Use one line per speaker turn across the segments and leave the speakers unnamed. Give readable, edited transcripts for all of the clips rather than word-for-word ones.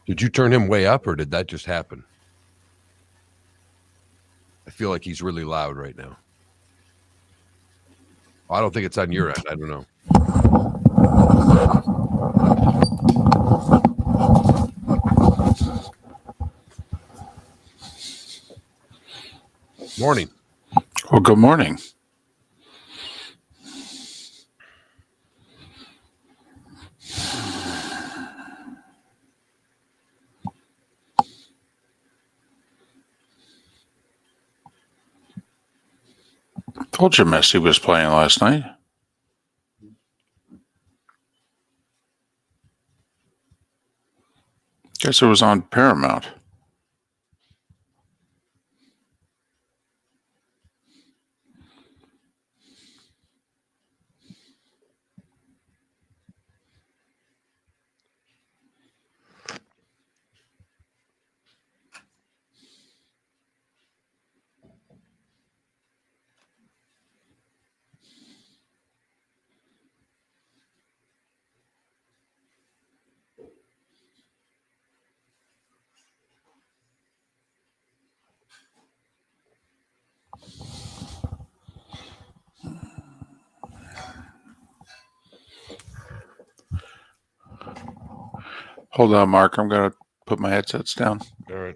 Did you turn him way up, or did that just happen? I feel like he's really loud right now. I don't think it's on your end. I don't know. Morning.
Well, good morning. Told you Messi was playing last night. Guess it was on Paramount. Hold on, Mark. I'm going to put my headsets down.
All right.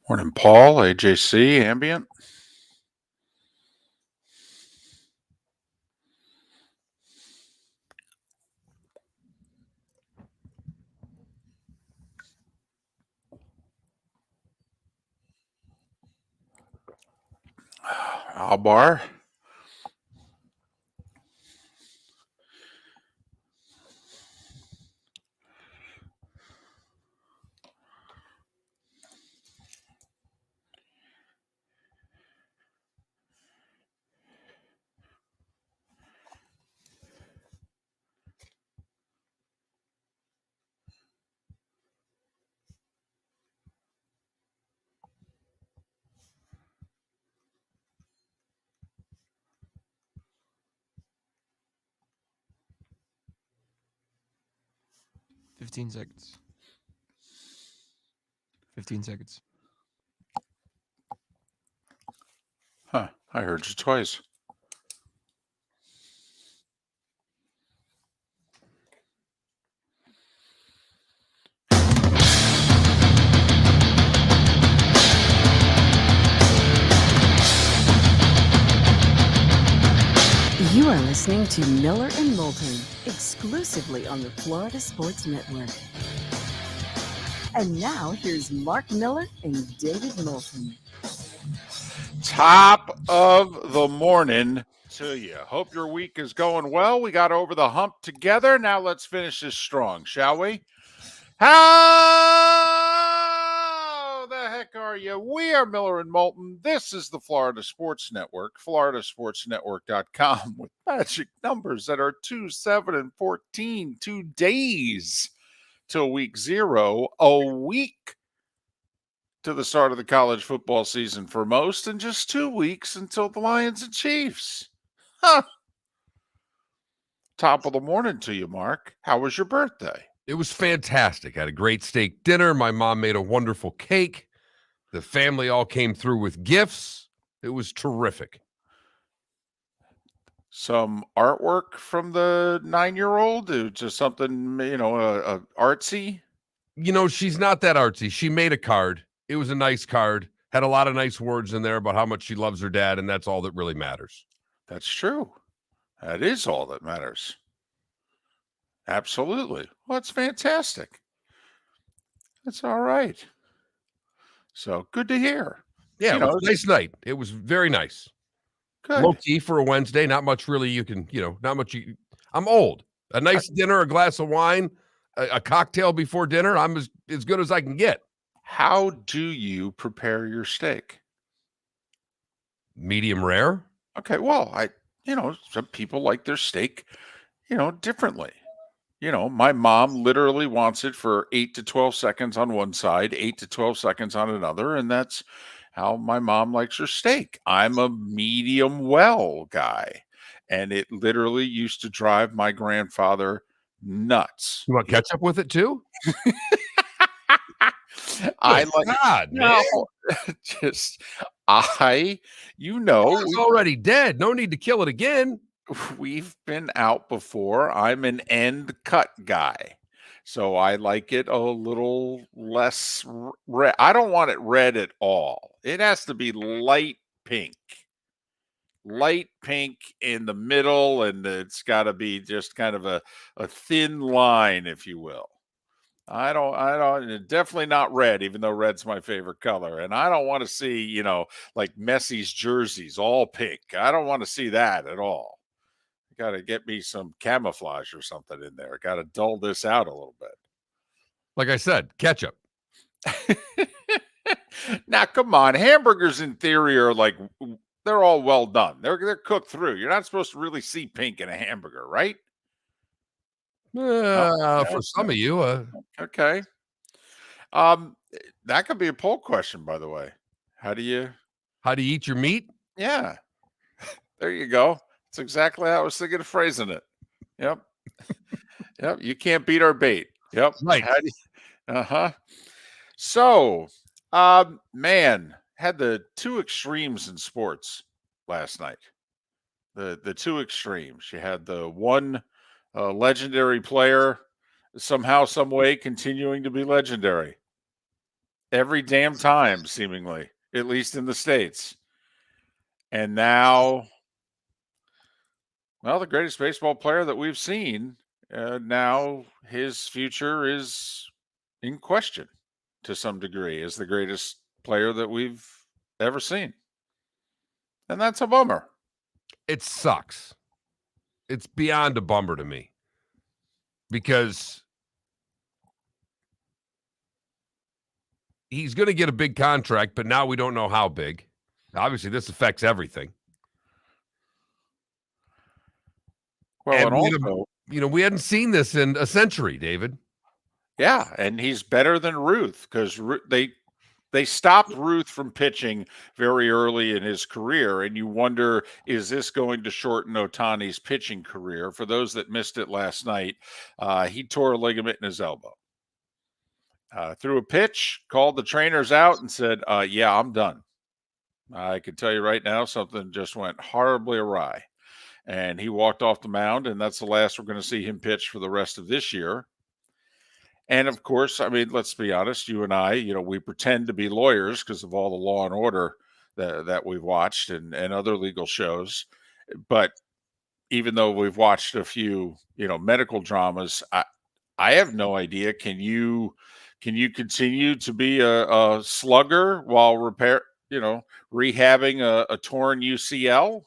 Morning, Paul, AJC, Ambient. Albar.
Fifteen seconds. 15 seconds.
Huh, I heard you twice.
You are listening to Miller and Moulton, exclusively on the Florida Sports Network. And now here's Mark Miller and David Moulton.
Top of the morning to you. Hope your week is going well. We got over the hump together. Now let's finish this strong, shall we? How the heck are you? We are Miller and Moulton. This is the Florida Sports Network, floridasportsnetwork.com, with magic numbers that are 2, 7, and 14. 2 days till week 0, a week to the start of the college football season for most, and just 2 weeks until the Lions and Chiefs. Huh. Top of the morning to you, Mark. How was your birthday?
It was fantastic. I had a great steak dinner. My mom made a wonderful cake. The family all came through with gifts. It was terrific.
Some artwork from the 9-year-old, just something, artsy.
She's not that artsy. She made a card. It was a nice card. Had a lot of nice words in there about how much she loves her dad, and that's all that really matters.
That's true. That is all that matters. Absolutely. Well, that's fantastic. That's all right. So good to hear.
Yeah,
You
it was
know,
a nice night. It was very nice.
Good.
Low key for a Wednesday. Not much really you can, not much. I'm old. A nice dinner, a glass of wine, a cocktail before dinner. I'm as good as I can get.
How do you prepare your steak?
Medium rare.
Okay, well, some people like their steak, differently. My mom literally wants it for 8 to 12 seconds on one side, 8 to 12 seconds on another, and that's how my mom likes her steak. I'm a medium well guy, and it literally used to drive my grandfather nuts.
You want ketchup with it too?
I
Good
like
God, man.
just
It's already dead. No need to kill it again.
we've been out before. I'm an end cut guy. So I like it a little less red. I don't want it red at all. It has to be light pink. Light pink in the middle, and it's got to be just kind of a thin line, if you will. Definitely not red, even though red's my favorite color. And I don't want to see, like Messi's jerseys, all pink. I don't want to see that at all. Got to get me some camouflage or something in there. Got to dull this out a little bit.
Like I said, ketchup.
Now, come on. Hamburgers in theory are like, they're all well done. They're cooked through. You're not supposed to really see pink in a hamburger, right?
For some of you,
Okay. That could be a poll question, by the way. How do you
eat your meat?
Yeah. There you go. That's exactly how I was thinking of phrasing it. Yep. Yep. You can't beat our bait. Yep.
Right.
Uh-huh. So, man, had the two extremes in sports last night. The two extremes. You had the one legendary player somehow, some way continuing to be legendary every damn time, seemingly, at least in the States. And now, well, the greatest baseball player that we've seen, now his future is in question to some degree as the greatest player that we've ever seen. And that's a bummer.
It sucks. It's beyond a bummer to me because he's going to get a big contract, but now we don't know how big. Obviously, this affects everything.
Well, and
we
also,
we hadn't seen this in a century, David.
yeah, and he's better than Ruth because they stopped Ruth from pitching very early in his career, and you wonder, is this going to shorten Ohtani's pitching career? For those that missed it last night, he tore a ligament in his elbow. Threw a pitch, called the trainers out, and said, yeah, I'm done. I can tell you right now, something just went horribly awry. And he walked off the mound, and that's the last we're going to see him pitch for the rest of this year. And of course, I mean, let's be honest, you and I, we pretend to be lawyers because of all the Law and Order that we've watched and other legal shows. But even though we've watched a few, medical dramas, I have no idea. Can you continue to be a slugger while rehabbing a torn UCL?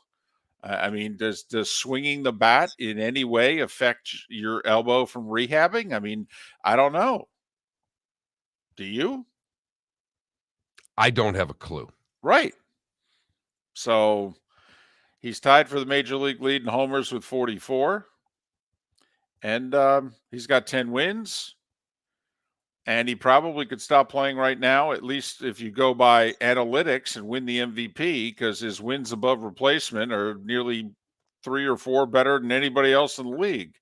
I mean, does swinging the bat in any way affect your elbow from rehabbing? I mean, I don't know. Do you?
I don't have a clue.
Right. So he's tied for the major league lead in homers with 44. And he's got 10 wins. And he probably could stop playing right now, at least if you go by analytics, and win the MVP, because his wins above replacement are nearly 3 or 4 better than anybody else in the league.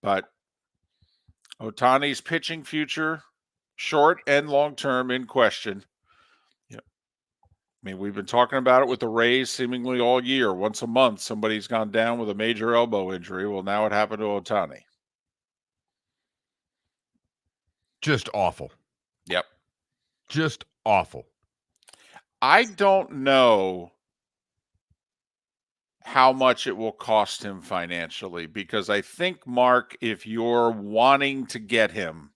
But Ohtani's pitching future, short and long term, in question. Yeah. I mean, we've been talking about it with the Rays seemingly all year. Once a month, somebody's gone down with a major elbow injury. Well, now it happened to Ohtani.
Just awful.
Yep.
Just awful.
I don't know how much it will cost him financially, because I think, Mark, if you're wanting to get him,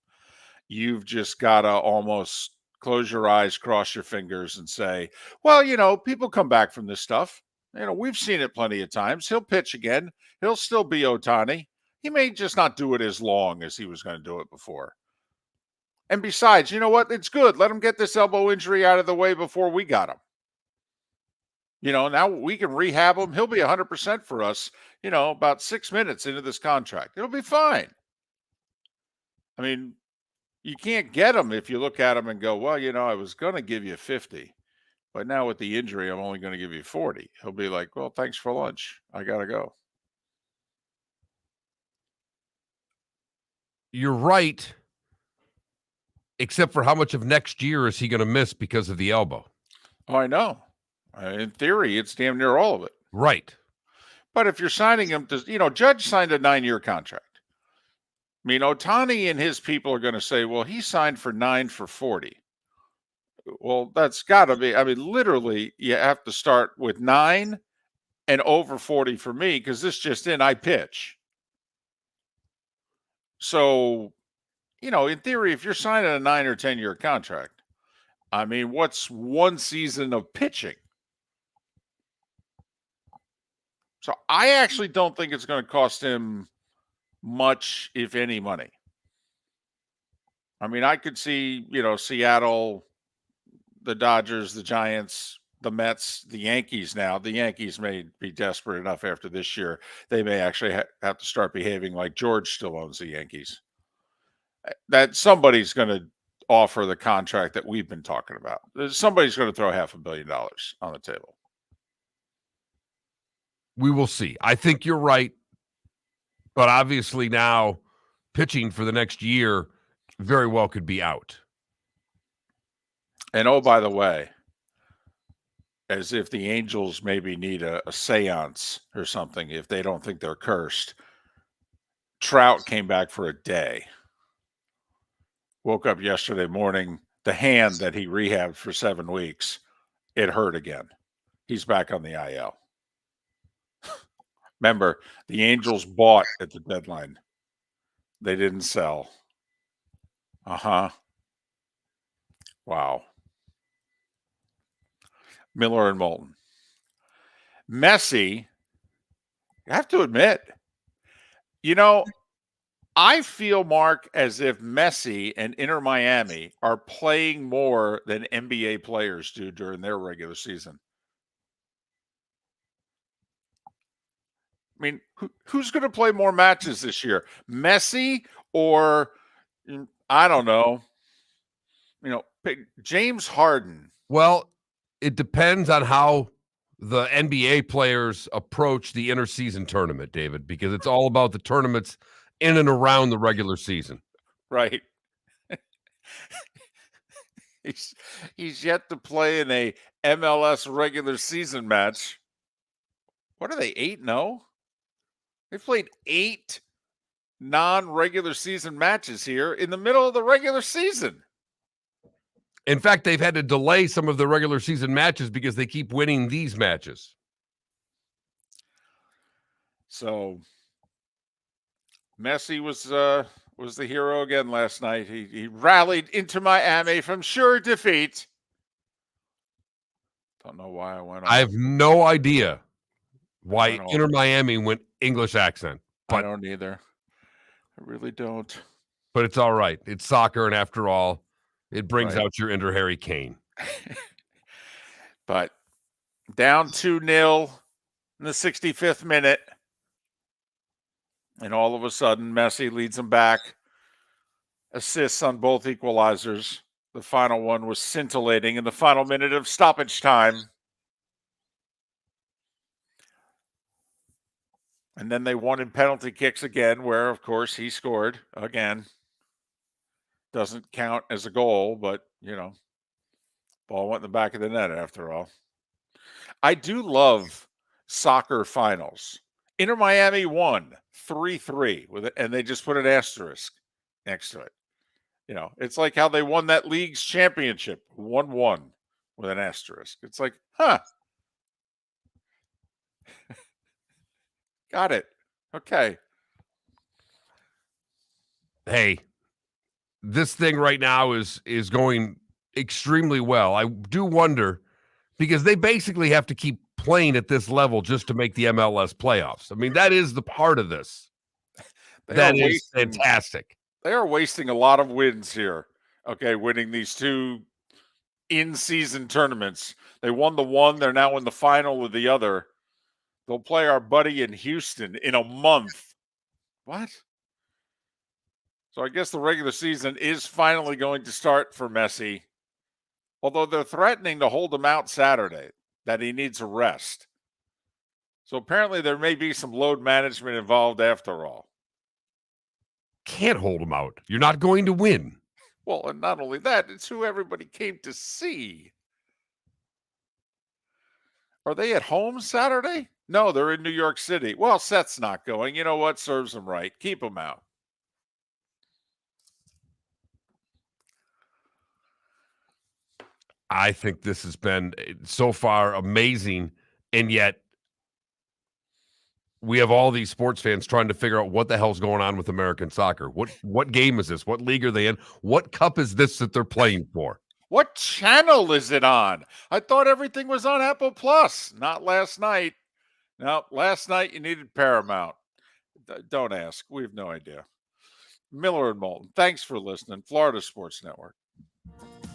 you've just got to almost close your eyes, cross your fingers, and say, well, people come back from this stuff. We've seen it plenty of times. He'll pitch again. He'll still be Ohtani. He may just not do it as long as he was going to do it before. And besides, you know what? It's good. Let him get this elbow injury out of the way before we got him. Now we can rehab him. He'll be 100% for us, about 6 minutes into this contract. It'll be fine. I mean, you can't get him if you look at him and go, well, I was going to give you 50, but now with the injury, I'm only going to give you 40. He'll be like, well, thanks for lunch. I got to go.
You're right. Except for how much of next year is he going to miss because of the elbow?
Oh, I know. In theory, it's damn near all of it.
Right.
But if you're signing him to, Judge signed a 9-year contract. I mean, Ohtani and his people are going to say, well, he signed for 9 for 40. Well, that's got to be, literally, you have to start with 9 and over 40 for me, because this just in, I pitch. So, in theory, if you're signing a 9 or 10-year contract, what's one season of pitching? So I actually don't think it's going to cost him much, if any, money. I could see, Seattle, the Dodgers, the Giants, the Mets, the Yankees now. The Yankees may be desperate enough after this year. They may actually have to start behaving like George still owns the Yankees. That somebody's going to offer the contract that we've been talking about. Somebody's going to throw $500 million on the table.
We will see. I think you're right. But obviously now pitching for the next year very well could be out.
And oh, by the way, as if the Angels maybe need a seance or something if they don't think they're cursed, Trout came back for a day. Woke up yesterday morning, the hand that he rehabbed for 7 weeks, it hurt again. He's back on the IL. Remember, the Angels bought at the deadline. They didn't sell. Wow. Miller and Moulton. Messi, I have to admit, I feel, Mark, as if Messi and Inter Miami are playing more than NBA players do during their regular season. Who's going to play more matches this year? Messi or, I don't know, James Harden?
Well, it depends on how the NBA players approach the interseason tournament, David, because it's all about the tournaments in and around the regular season.
Right. He's yet to play in a MLS regular season match. What are they, 8-0? They played 8 non-regular season matches here in the middle of the regular season.
In fact, they've had to delay some of the regular season matches because they keep winning these matches.
So Messi was the hero again last night. He rallied into Miami from sure defeat. Don't know why I went on.
I have no idea why Inter Miami went English accent.
But I don't either. I really don't.
But it's all right. It's soccer, and after all, it brings out your inner Harry Kane.
But down 2-0 in the 65th minute. And all of a sudden, Messi leads them back. Assists on both equalizers. The final one was scintillating in the final minute of stoppage time. And then they won in penalty kicks again, where, of course, he scored again. Doesn't count as a goal, but, ball went in the back of the net after all. I do love soccer finals. Inter Miami won 3-3 with it, and they just put an asterisk next to it. It's like how they won that league's championship, 1-1 with an asterisk. It's like, huh. Got it. Okay.
Hey, this thing right now is going extremely well. I do wonder because they basically have to keep playing at this level just to make the MLS playoffs. I mean, that is the part of this. That is fantastic.
They are wasting a lot of wins here. Okay, winning these two in-season tournaments. They won the one. They're now in the final with the other. They'll play our buddy in Houston in a month. What? So I guess the regular season is finally going to start for Messi, although they're threatening to hold him out Saturday, that he needs a rest. So apparently there may be some load management involved after all.
Can't hold him out. You're not going to win.
Well, and not only that, it's who everybody came to see. Are they at home Saturday? No, they're in New York City. Well, Seth's not going. You know what? Serves him right. Keep him out.
I think this has been so far amazing, and yet we have all these sports fans trying to figure out what the hell's going on with American soccer. What game is this? What league are they in? What cup is this that they're playing for?
What channel is it on? I thought everything was on Apple Plus. Not last night. No, last night you needed Paramount. Don't ask. We have no idea. Miller and Moulton, thanks for listening. Florida Sports Network.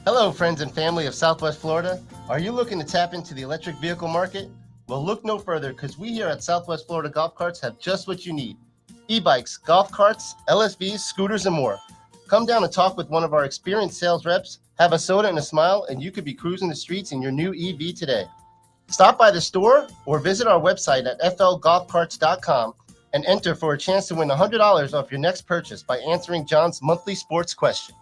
Hello, friends and family of Southwest Florida. Are you looking to tap into the electric vehicle market? Well, look no further, because we here at Southwest Florida Golf Carts have just what you need. E-bikes, golf carts, LSVs, scooters, and more. Come down and talk with one of our experienced sales reps, have a soda and a smile, and you could be cruising the streets in your new EV today. Stop by the store or visit our website at flgolfcarts.com and enter for a chance to win $100 off your next purchase by answering John's monthly sports question.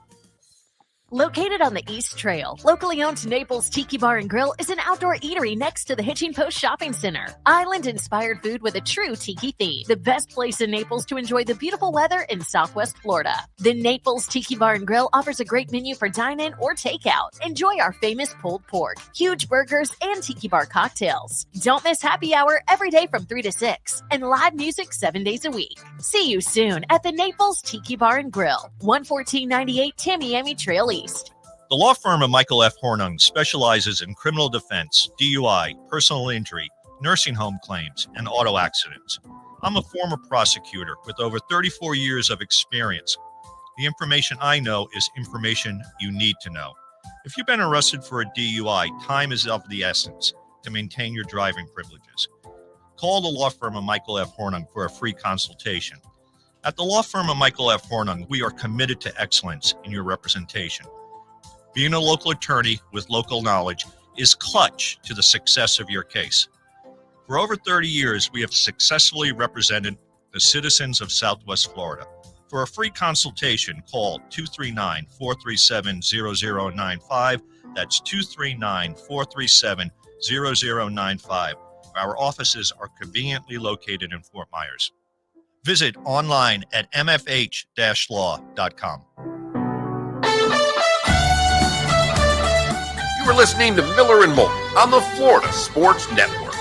Located on the East Trail, locally owned Naples Tiki Bar and Grill is an outdoor eatery next to the Hitching Post Shopping Center. Island-inspired food with a true tiki theme. The best place in Naples to enjoy the beautiful weather in Southwest Florida. The Naples Tiki Bar and Grill offers a great menu for dine-in or takeout. Enjoy our famous pulled pork, huge burgers, and tiki bar cocktails. Don't miss happy hour every day from 3 to 6 and live music 7 days a week. See you soon at the Naples Tiki Bar and Grill, 11498 Tamiami Trail East.
The law firm of Michael F. Hornung specializes in criminal defense, DUI, personal injury, nursing home claims, and auto accidents. I'm a former prosecutor with over 34 years of experience. The information I know is information you need to know. If you've been arrested for a DUI, time is of the essence to maintain your driving privileges. Call the law firm of Michael F. Hornung for a free consultation. At the law firm of Michael F. Hornung, we are committed to excellence in your representation. Being a local attorney with local knowledge is clutch to the success of your case. For over 30 years, we have successfully represented the citizens of Southwest Florida. For a free consultation, call 239-437-0095. That's 239-437-0095. Our offices are conveniently located in Fort Myers. Visit online at mfh-law.com.
You are listening to Miller and Moulton on the Florida Sports Network.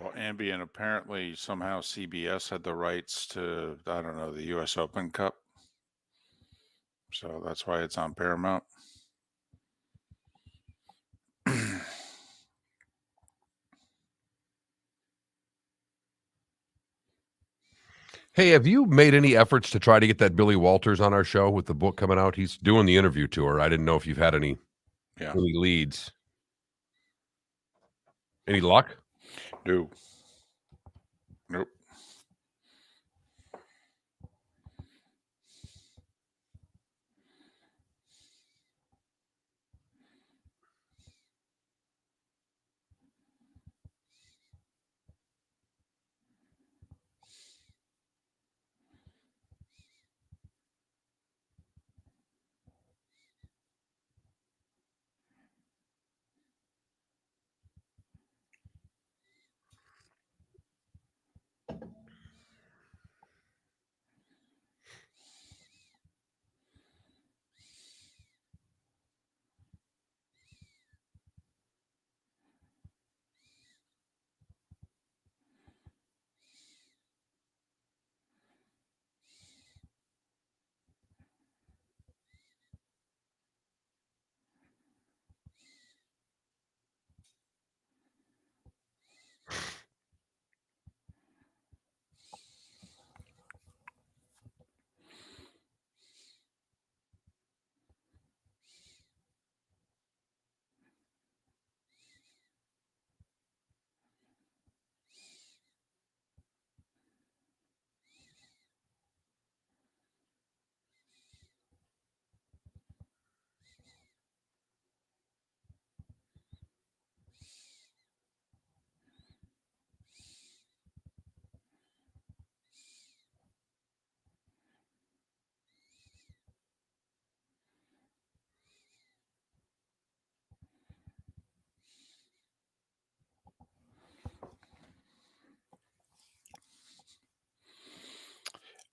Well, Ambien, apparently somehow CBS had the rights to, I don't know, the U.S. Open Cup. So that's why it's on Paramount.
Hey, have you made any efforts to try to get that Billy Walters on our show with the book coming out? He's doing the interview tour. I didn't know if you've had any leads. Any luck?
No. Nope.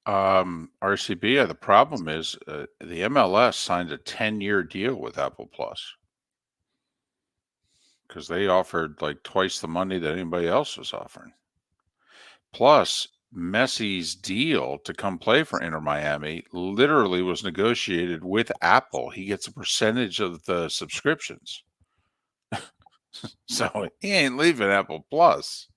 RCB, the problem is the MLS signed a 10-year deal with Apple Plus because they offered like twice the money that anybody else was offering. Plus, Messi's deal to come play for Inter Miami literally was negotiated with Apple. He gets a percentage of the subscriptions. So he ain't leaving Apple Plus.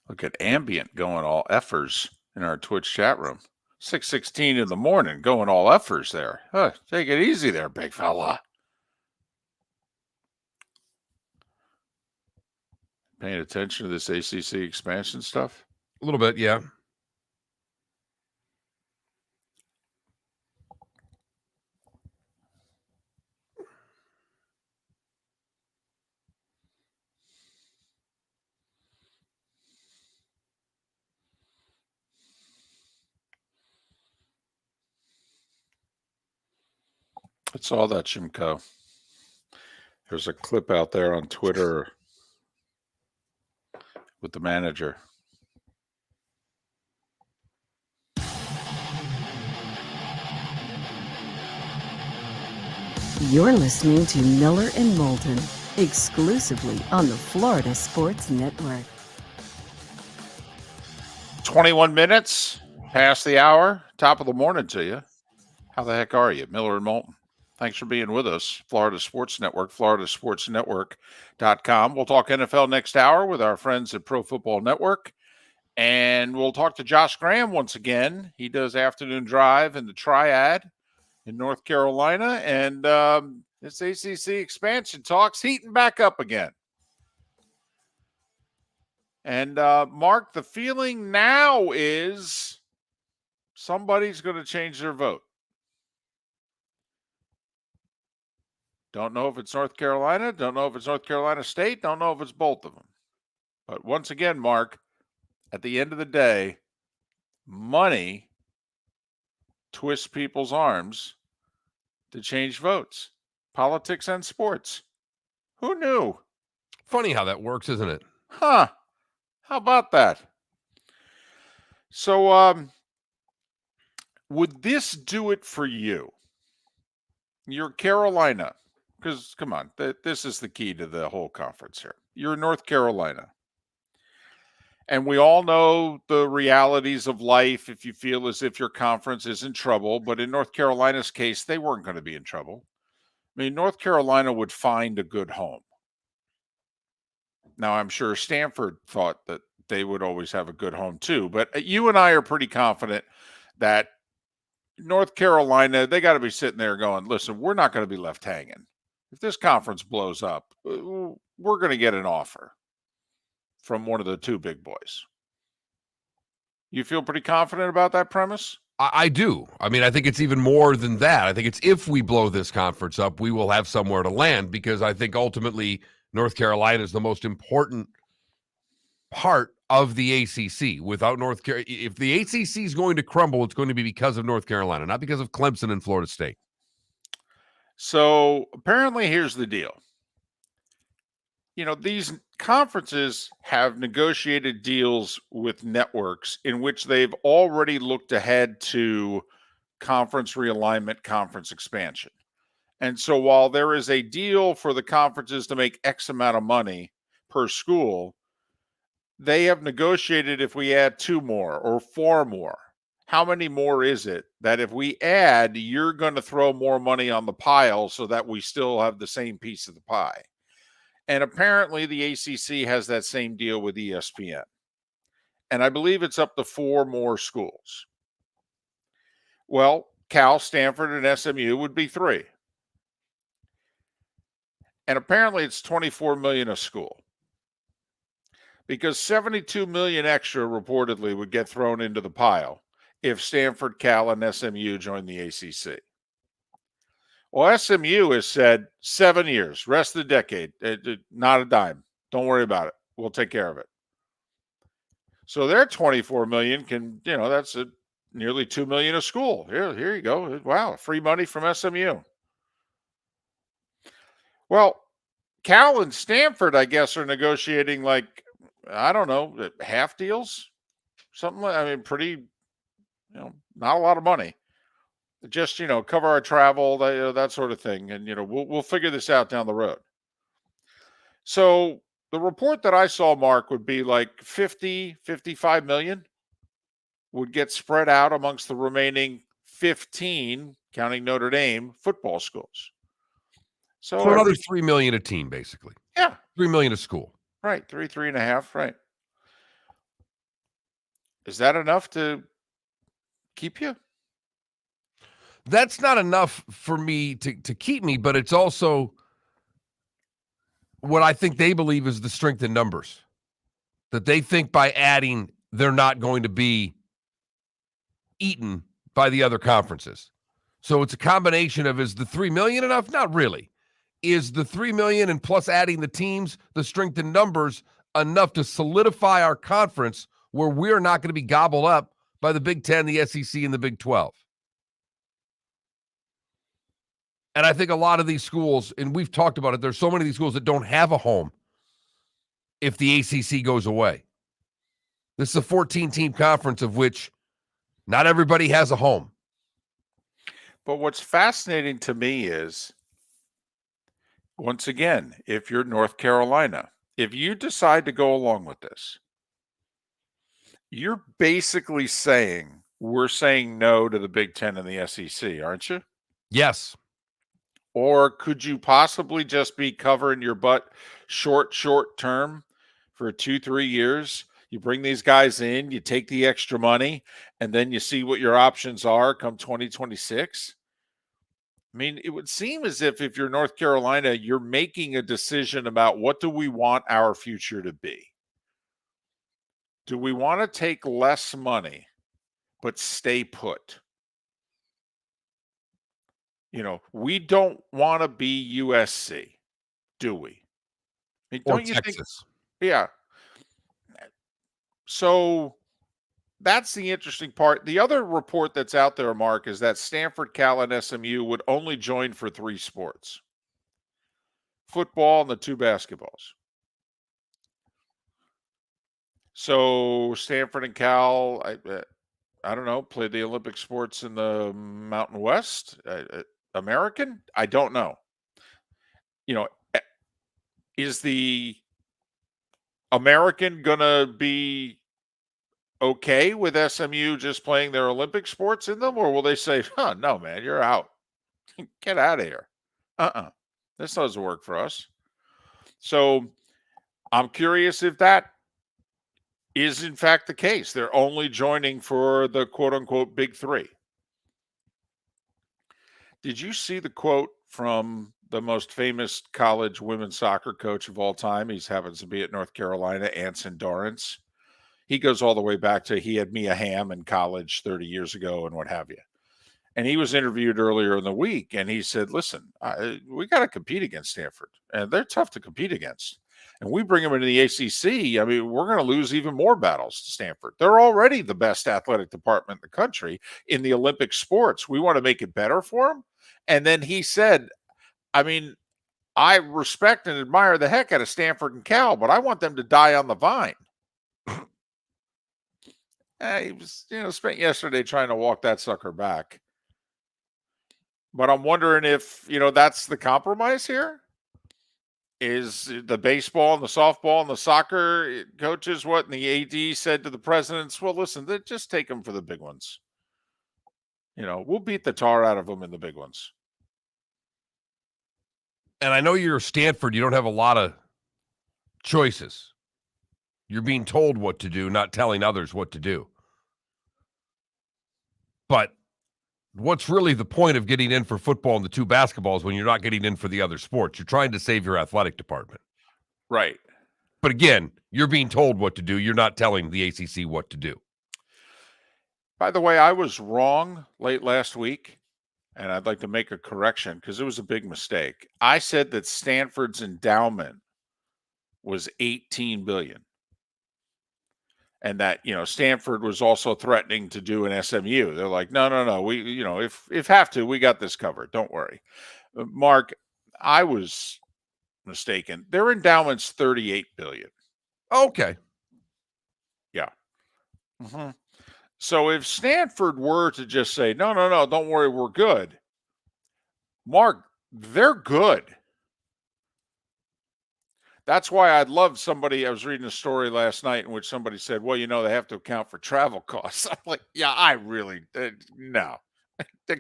Look at Ambient going all effers in our Twitch chat room. 6:16 in the morning, going all effers there. Take it easy there, big fella. Paying attention to this ACC expansion stuff?
A little bit, yeah.
It's all that, Jimco. There's a clip out there on Twitter with the manager.
You're listening to Miller and Moulton, exclusively on the Florida Sports Network.
21 minutes past the hour. Top of the morning to you. How the heck are you? Miller and Moulton. Thanks for being with us. Florida Sports Network, floridasportsnetwork.com. We'll talk NFL next hour with our friends at Pro Football Network. And we'll talk to Josh Graham once again. He does Afternoon Drive in the Triad in North Carolina. And this ACC expansion talk's heating back up again. And Mark, the feeling now is somebody's going to change their vote. Don't know if it's North Carolina. Don't know if it's North Carolina State. Don't know if it's both of them. But once again, Mark, at the end of the day, money twists people's arms to change votes. Politics and sports. Who knew?
Funny how that works, isn't it?
Huh. How about that? So Would this do it for you? You're Carolina, because come on, this is the key to the whole conference here. You're North Carolina. And we all know the realities of life if you feel as if your conference is in trouble. But in North Carolina's case, they weren't going to be in trouble. I mean, North Carolina would find a good home. Now, I'm sure Stanford thought that they would always have a good home too. But you and I are pretty confident that North Carolina, they got to be sitting there going, listen, we're not going to be left hanging. If this conference blows up, we're going to get an offer from one of the two big boys. You feel pretty confident about that premise?
I do. I mean, I think it's even more than that. I think it's if we blow this conference up, we will have somewhere to land, because I think ultimately North Carolina is the most important part of the ACC. Without North Carolina, if the ACC is going to crumble, it's going to be because of North Carolina, not because of Clemson and Florida State.
So apparently, here's the deal. You know, these conferences have negotiated deals with networks in which they've already looked ahead to conference realignment, conference expansion. And so while there is a deal for the conferences to make X amount of money per school, they have negotiated if we add 2 more or 4 more. How many more is it that if we add, you're going to throw more money on the pile so that we still have the same piece of the pie? And apparently the ACC has that same deal with ESPN. And I believe it's up to 4 more schools. Well, Cal, Stanford, and SMU would be 3. And apparently it's $24 million a school. Because $72 million extra reportedly would get thrown into the pile if Stanford, Cal, and SMU join the ACC. Well, SMU has said 7 years, rest of the decade, not a dime. Don't worry about it. We'll take care of it. So their $24 million can, that's nearly $2 million a school. Here you go. Wow, free money from SMU. Well, Cal and Stanford, I guess, are negotiating half deals, something like, pretty, not a lot of money. Just, cover our travel, that sort of thing. And, we'll figure this out down the road. So the report that I saw, Mark, would be like 55 million would get spread out amongst the remaining 15, counting Notre Dame, football schools.
So another 3 million a team, basically.
Yeah.
3 million a school.
Right. 3.5. Right. Is that enough to keep you?
That's not enough for me to keep me, but it's also what I think they believe is the strength in numbers. That they think by adding, they're not going to be eaten by the other conferences. So it's a combination of, is the 3 million enough? Not really. Is the 3 million and plus adding the teams, the strength in numbers, enough to solidify our conference where we're not going to be gobbled up by the Big Ten, the SEC, and the Big 12? And I think a lot of these schools, and we've talked about it, there's so many of these schools that don't have a home if the ACC goes away. This is a 14-team conference of which not everybody has a home.
But what's fascinating to me is, once again, if you're North Carolina, if you decide to go along with this, you're basically saying, we're saying no to the Big Ten and the SEC, aren't you?
Yes.
Or could you possibly just be covering your butt short term for 2-3 years? You bring these guys in, you take the extra money, and then you see what your options are come 2026. I mean, it would seem as if you're North Carolina, you're making a decision about what do we want our future to be? Do we want to take less money but stay put? We don't want to be USC, do we? I mean, don't you think? Yeah. So that's the interesting part. The other report that's out there, Mark, is that Stanford, Cal, and SMU would only join for 3 sports: football and the 2 basketballs. So Stanford and Cal, I don't know, play the Olympic sports in the Mountain West? American? I don't know. Is the American going to be okay with SMU just playing their Olympic sports in them? Or will they say, no, man, you're out. Get out of here. This doesn't work for us. So I'm curious if that is in fact the case. They're only joining for the quote unquote big three. Did you see the quote from the most famous college women's soccer coach of all time? He happens to be at North Carolina, Anson Dorrance. He goes all the way back to he had Mia Hamm in college 30 years ago and what have you. And he was interviewed earlier in the week, and he said, listen, we got to compete against Stanford, and they're tough to compete against. And we bring them into the ACC, I mean, we're going to lose even more battles to Stanford. They're already the best athletic department in the country in the Olympic sports. We want to make it better for them. And then he said, I mean, I respect and admire the heck out of Stanford and Cal, but I want them to die on the vine. He was, spent yesterday trying to walk that sucker back. But I'm wondering if, that's the compromise here. Is the baseball and the softball and the soccer coaches what? And the AD said to the presidents, well, listen, just take them for the big ones. We'll beat the tar out of them in the big ones.
And I know you're Stanford. You don't have a lot of choices. You're being told what to do, not telling others what to do. But what's really the point of getting in for football and the two basketballs when you're not getting in for the other sports? You're trying to save your athletic department.
Right.
But again, you're being told what to do. You're not telling the ACC what to do.
By the way, I was wrong late last week, and I'd like to make a correction because it was a big mistake. I said that Stanford's endowment was $18 billion. And that, Stanford was also threatening to do an SMU. They're like, no. We, if have to, we got this covered. Don't worry. Mark, I was mistaken. Their endowment's $38 billion.
Okay.
Yeah. Mm-hmm. So if Stanford were to just say, no, don't worry, we're good. Mark, they're good. That's why I'd love somebody. I was reading a story last night in which somebody said, well, they have to account for travel costs. I'm like, yeah, I really, no.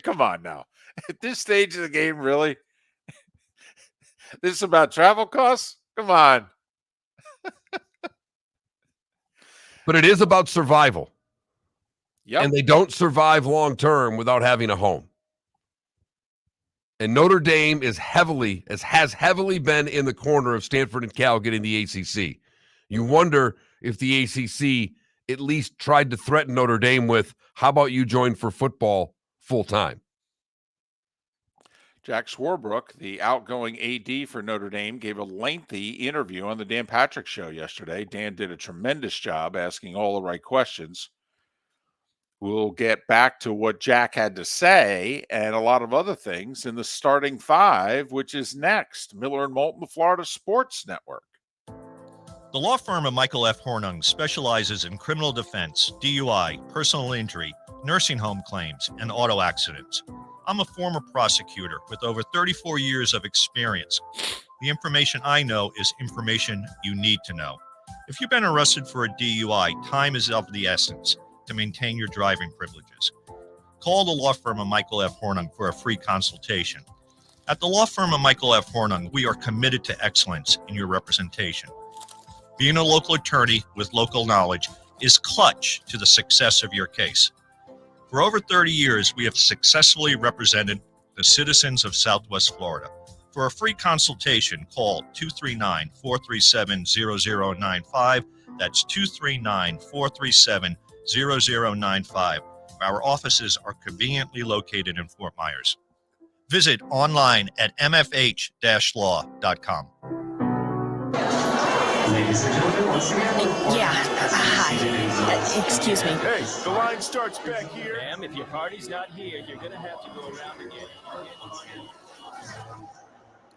Come on now. At this stage of the game, really? This is about travel costs? Come on.
But it is about survival.
Yep.
And they don't survive long term without having a home. And Notre Dame has heavily been in the corner of Stanford and Cal getting the ACC. You wonder if the ACC at least tried to threaten Notre Dame with, how about you join for football full time?
Jack Swarbrick, the outgoing AD for Notre Dame, gave a lengthy interview on the Dan Patrick Show yesterday. Dan did a tremendous job asking all the right questions. We'll get back to what Jack had to say and a lot of other things in the starting five, which is next. Miller and Moulton, the Florida Sports Network.
The law firm of Michael F. Hornung specializes in criminal defense, DUI, personal injury, nursing home claims, and auto accidents. I'm a former prosecutor with over 34 years of experience. The information I know is information you need to know. If you've been arrested for a DUI, time is of the essence to maintain your driving privileges. Call the law firm of Michael F. Hornung for a free consultation. At the law firm of Michael F. Hornung, we are committed to excellence in your representation. Being a local attorney with local knowledge is clutch to the success of your case. For over 30 years, we have successfully represented the citizens of Southwest Florida. For a free consultation, call 239-437-0095. That's 239-437-0095. Our offices are conveniently located in Fort Myers. Visit online at mfh-law.com.
Ladies and gentlemen, once again.
Yeah, hi. Excuse me.
Hey, the line starts back here.
Ma'am, if your party's not here, you're going to have to go around again.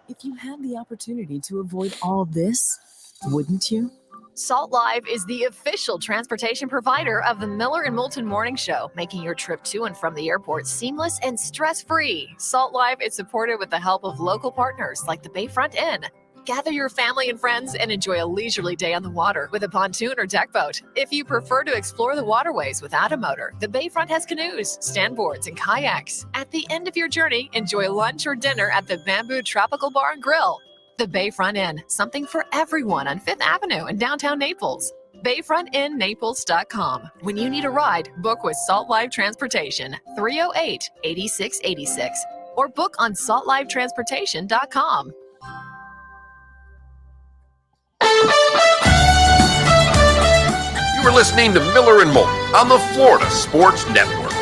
If you had the opportunity to avoid all this, wouldn't you?
Salt Live is the official transportation provider of the Miller and Moulton Morning Show, making your trip to and from the airport seamless and stress-free. Salt Live is supported with the help of local partners like the Bayfront Inn. Gather your family and friends and enjoy a leisurely day on the water with a pontoon or deck boat. If you prefer to explore the waterways without a motor, the Bayfront has canoes, standboards, and kayaks. At the end of your journey, enjoy lunch or dinner at the Bamboo Tropical Bar and Grill. The Bayfront Inn, something for everyone on 5th Avenue in downtown Naples. BayfrontInNaples.com. When you need a ride, book with Salt Live Transportation, 308-8686, or book on saltlivetransportation.com.
You are listening to Miller and Moulton on the Florida Sports Network.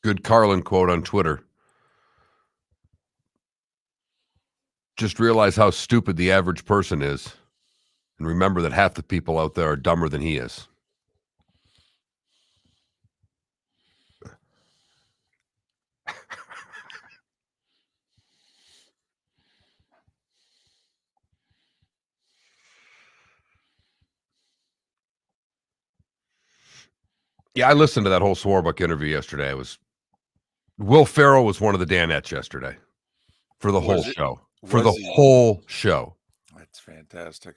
Good Carlin quote on Twitter. Just realize how stupid the average person is, and remember that half the people out there are dumber than he is. Yeah, I listened to that whole Swarbrick interview yesterday. Will Ferrell was one of the Danettes yesterday for the whole show. For the whole show.
That's fantastic.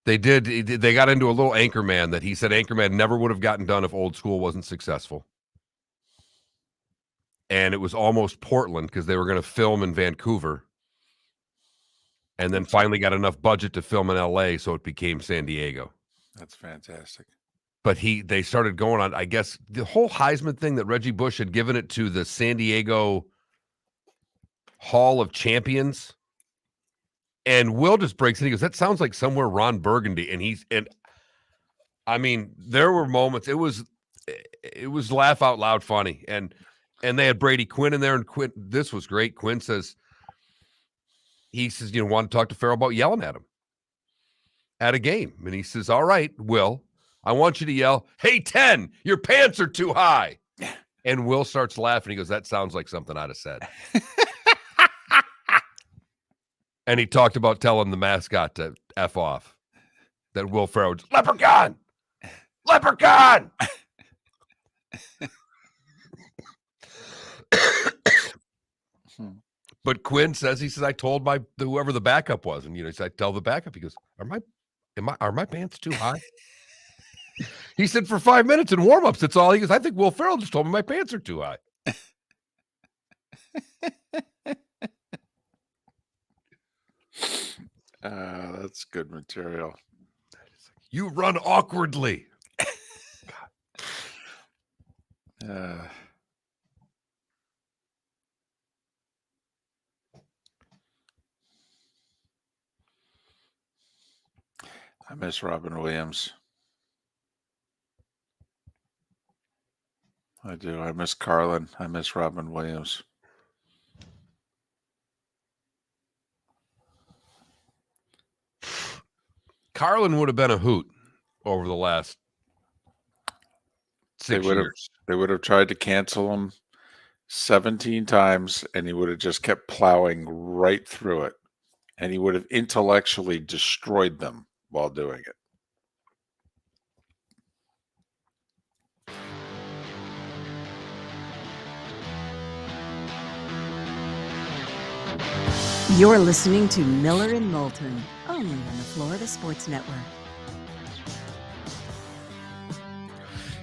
They got into a little Anchorman that he said Anchorman never would have gotten done if Old School wasn't successful. And it was almost Portland because they were going to film in Vancouver. And then finally got enough budget to film in LA, so it became San Diego.
That's fantastic.
But they started going on, I guess, the whole Heisman thing that Reggie Bush had given it to the San Diego Hall of Champions. And Will just breaks in. He goes, that sounds like somewhere Ron Burgundy. And I mean, there were moments. It was laugh out loud funny. And they had Brady Quinn in there, and Quinn, this was great. Quinn says, want to talk to Ferrell about yelling at him at a game. And he says, all right, Will, I want you to yell, hey, 10, your pants are too high. And Will starts laughing. He goes, that sounds like something I'd have said. And he talked about telling the mascot to F off. That Will Ferrell was, leprechaun! Leprechaun! But Quinn says, he says, I told whoever the backup was. And, he said, I tell the backup. He goes, are my pants too high? He said, for 5 minutes in warm-ups, that's all. He goes, I think Will Ferrell just told me my pants are too high.
That's good material.
You run awkwardly.
I miss Robin Williams. I do. I miss Carlin. I miss Robin Williams.
Carlin would have been a hoot over the last 6 years.
They would have tried to cancel him 17 times, and he would have just kept plowing right through it. And he would have intellectually destroyed them while doing it.
You're listening to Miller and Moulton, only on the Florida Sports Network.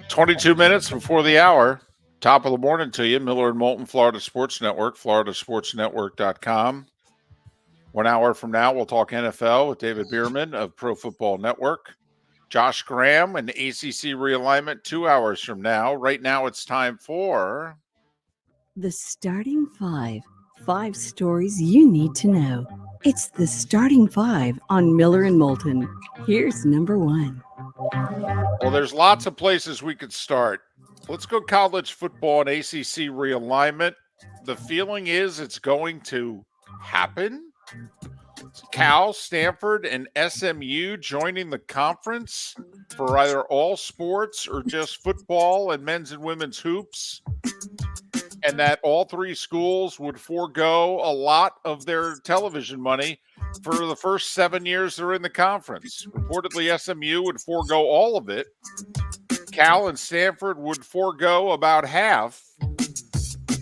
22 minutes before the hour. Top of the morning to you. Miller and Moulton, Florida Sports Network, floridasportsnetwork.com. 1 hour from now, we'll talk NFL with David Bearman of Pro Football Network. Josh Graham and ACC realignment 2 hours from now. Right now, it's time for
The Starting Five. 5 stories you need to know. It's the Starting Five on Miller and Moulton. Here's number 1.
Well, there's lots of places we could start. Let's go college football and ACC realignment. The feeling is it's going to happen. Cal, Stanford, and SMU joining the conference for either all sports or just football and men's and women's hoops. And that all 3 schools would forego a lot of their television money for the first 7 years they're in the conference. Reportedly, SMU would forego all of it. Cal and Stanford would forego about half.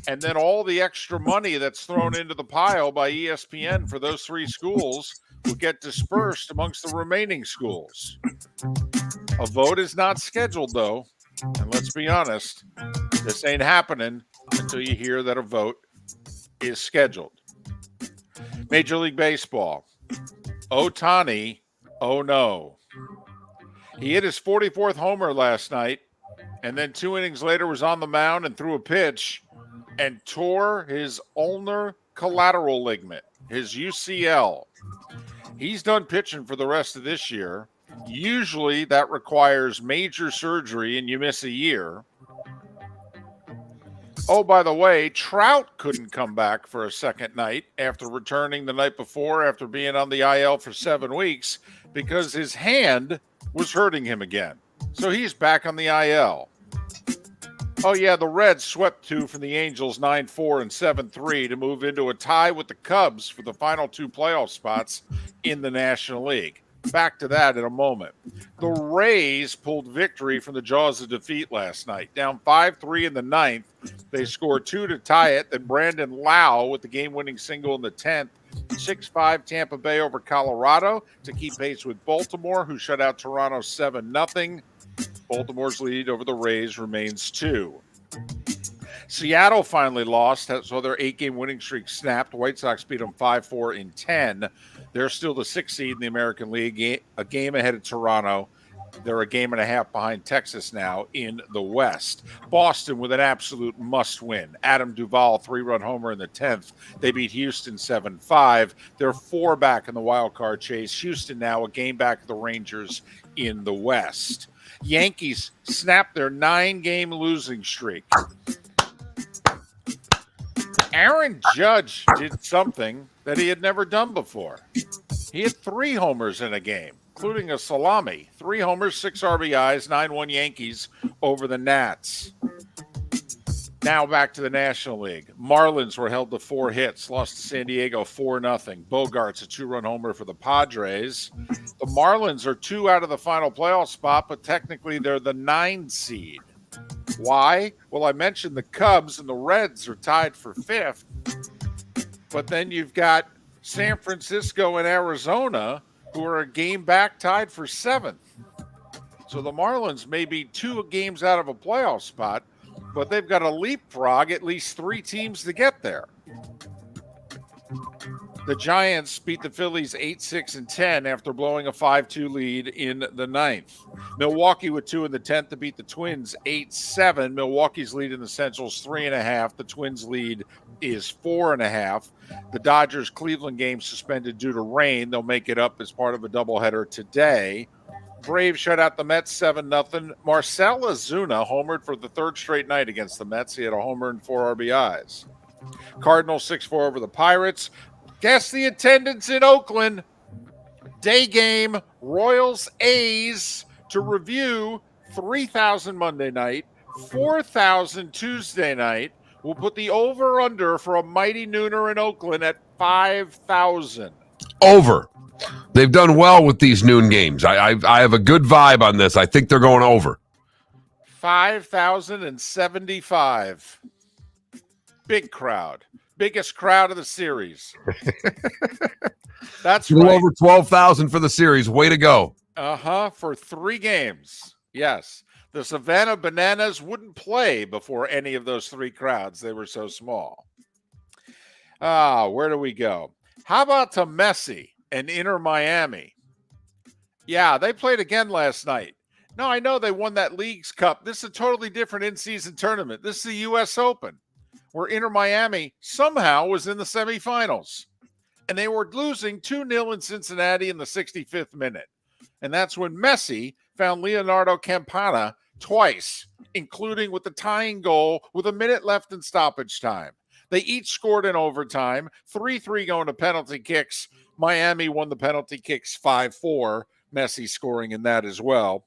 And then all the extra money that's thrown into the pile by ESPN for those 3 schools will get dispersed amongst the remaining schools. A vote is not scheduled, though. And let's be honest, this ain't happening until you hear that a vote is scheduled. Major League Baseball. Ohtani, oh no. He hit his 44th homer last night, and then 2 innings later was on the mound and threw a pitch and tore his ulnar collateral ligament, his UCL. He's done pitching for the rest of this year. Usually that requires major surgery and you miss a year. Oh, by the way, Trout couldn't come back for a second night after returning the night before after being on the IL for 7 weeks because his hand was hurting him again. So he's back on the IL. Oh, yeah, the Reds swept 2 from the Angels 9-4 and 7-3 to move into a tie with the Cubs for the final 2 playoff spots in the National League. Back to that in a moment. The Rays pulled victory from the jaws of defeat last night. Down 5-3 in the 9th. They scored 2 to tie it. Then Brandon Lau with the game-winning single in the 10th. 6-5 Tampa Bay over Colorado to keep pace with Baltimore, who shut out Toronto 7-0. Baltimore's lead over the Rays remains 2. Seattle finally lost, so their 8-game winning streak snapped. The White Sox beat them 5-4 in 10. They're still the 6th seed in the American League, a game ahead of Toronto. They're a game and a half behind Texas now in the West. Boston with an absolute must-win. Adam Duvall, 3-run homer in the 10th. They beat Houston 7-5. They're 4 back in the wild card chase. Houston now a game back of the Rangers in the West. Yankees snapped their 9-game losing streak. Aaron Judge did something that he had never done before. He had 3 homers in a game, including a salami. 3 homers, 6 RBIs, 9-1 Yankees over the Nats. Now back to the National League. Marlins were held to 4 hits, lost to San Diego 4-0. Bogarts, a 2-run homer for the Padres. The Marlins are 2 out of the final playoff spot, but technically they're the 9 seed. Why? Well, I mentioned the Cubs and the Reds are tied for 5th. But then you've got San Francisco and Arizona, who are a game back tied for 7th. So the Marlins may be 2 games out of a playoff spot, but they've got to leapfrog at least 3 teams to get there. The Giants beat the Phillies 8-6 and 10 after blowing a 5-2 lead in the ninth. Milwaukee with 2 in the 10th to beat the Twins 8-7. Milwaukee's lead in the Central's 3.5. The Twins' lead is 4.5. The Dodgers-Cleveland game suspended due to rain. They'll make it up as part of a doubleheader today. Braves shut out the Mets 7-0. Marcell Ozuna homered for the third straight night against the Mets. He had a homer and 4 RBIs. Cardinals 6-4 over the Pirates. Guess the attendance in Oakland. Day game, Royals A's to review 3,000 Monday night, 4,000 Tuesday night. We'll put the over-under for a mighty nooner in Oakland at 5,000.
Over. They've done well with these noon games. I have a good vibe on this. I think they're going over.
5,075. Big crowd. Biggest crowd of the series. That's right.
Over 12,000 for the series. Way to go.
For 3 games. Yes. The Savannah Bananas wouldn't play before any of those 3 crowds. They were so small. Where do we go? How about to Messi and Inter Miami? Yeah, they played again last night. No, I know they won that Leagues Cup. This is a totally different in-season tournament. This is the U.S. Open, where Inter Miami somehow was in the semifinals. And they were losing 2-0 in Cincinnati in the 65th minute. And that's when Messi found Leonardo Campana twice, including with the tying goal with a minute left in stoppage time. They each scored in overtime, 3-3 going to penalty kicks. Miami won the penalty kicks 5-4, Messi scoring in that as well.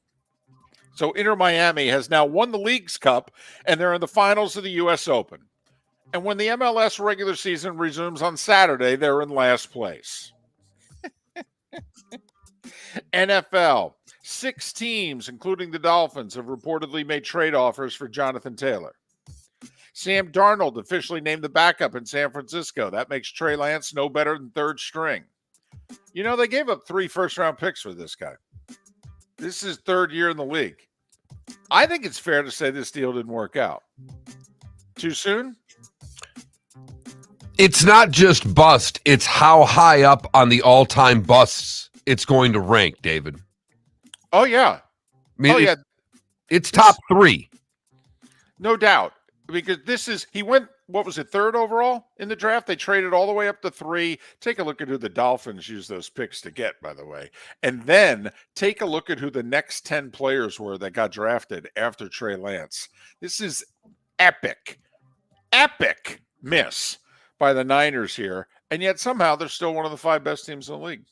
So Inter Miami has now won the Leagues Cup, and they're in the finals of the U.S. Open. And when the MLS regular season resumes on Saturday, they're in last place. NFL. 6 teams, including the Dolphins, have reportedly made trade offers for Jonathan Taylor. Sam Darnold officially named the backup in San Francisco. That makes Trey Lance no better than third string. You know, they gave up 3 first-round picks for this guy. This is his 3rd year in the league. I think it's fair to say this deal didn't work out. Too soon?
It's not just bust. It's how high up on the all-time busts it's going to rank, David.
Oh, yeah.
I mean, it's top 3.
No doubt. Because he went, what was it, 3rd overall in the draft? They traded all the way up to 3. Take a look at who the Dolphins used those picks to get, by the way. And then take a look at who the next 10 players were that got drafted after Trey Lance. This is epic miss by the Niners here. And yet somehow they're still one of the 5 best teams in the league.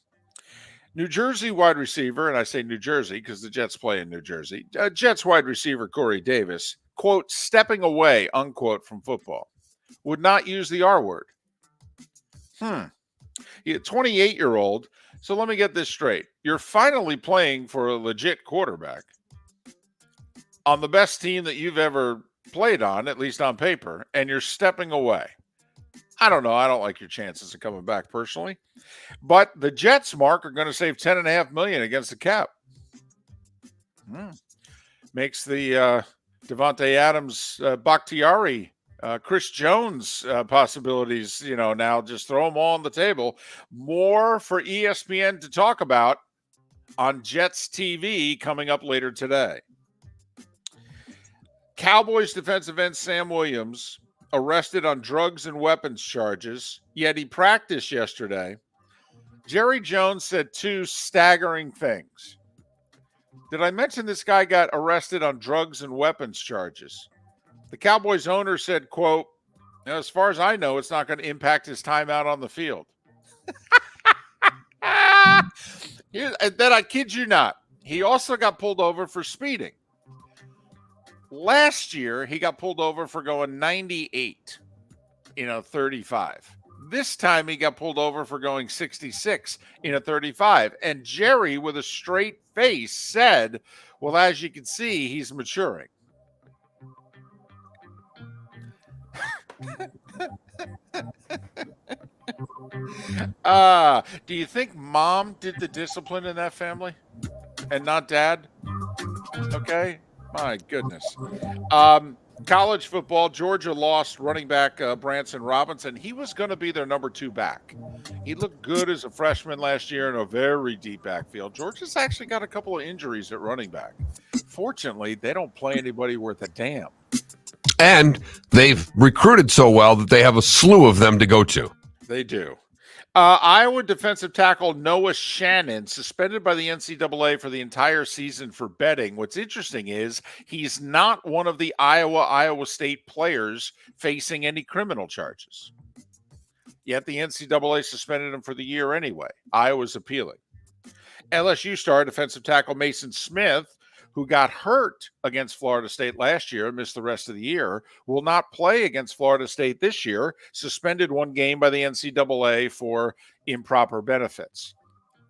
New Jersey wide receiver, and I say New Jersey because the Jets play in New Jersey, Jets wide receiver Corey Davis, quote, stepping away, unquote, from football. Would not use the R word. He's a 28-year-old. So let me get this straight. You're finally playing for a legit quarterback on the best team that you've ever played on, at least on paper, and you're stepping away. I don't know. I don't like your chances of coming back personally. But the Jets, Mark, are going to save $10.5 million against the cap. Makes the Devontae Adams, Bakhtiari, Chris Jones possibilities, now just throw them all on the table. More for ESPN to talk about on Jets TV coming up later today. Cowboys defensive end Sam Williams arrested on drugs and weapons charges, yet he practiced yesterday. Jerry Jones said 2 staggering things. Did I mention this guy got arrested on drugs and weapons charges? The Cowboys owner said, quote, as far as I know, it's not going to impact his time out on the field. Then I kid you not. He also got pulled over for speeding. Last year, he got pulled over for going 98 in a 35. This time, he got pulled over for going 66 in a 35. And Jerry, with a straight face, said, well, as you can see, he's maturing. Do you think mom did the discipline in that family and not dad? Okay. My goodness. College football, Georgia lost running back Branson Robinson. He was going to be their number 2 back. He looked good as a freshman last year in a very deep backfield. Georgia's actually got a couple of injuries at running back. Fortunately, they don't play anybody worth a damn.
And they've recruited so well that they have a slew of them to go to.
They do. Iowa defensive tackle Noah Shannon suspended by the NCAA for the entire season for betting. What's interesting is he's not one of the Iowa State players facing any criminal charges. Yet the NCAA suspended him for the year anyway. Iowa's appealing. LSU star defensive tackle Mason Smith, who got hurt against Florida State last year and missed the rest of the year, will not play against Florida State this year, suspended 1 game by the NCAA for improper benefits.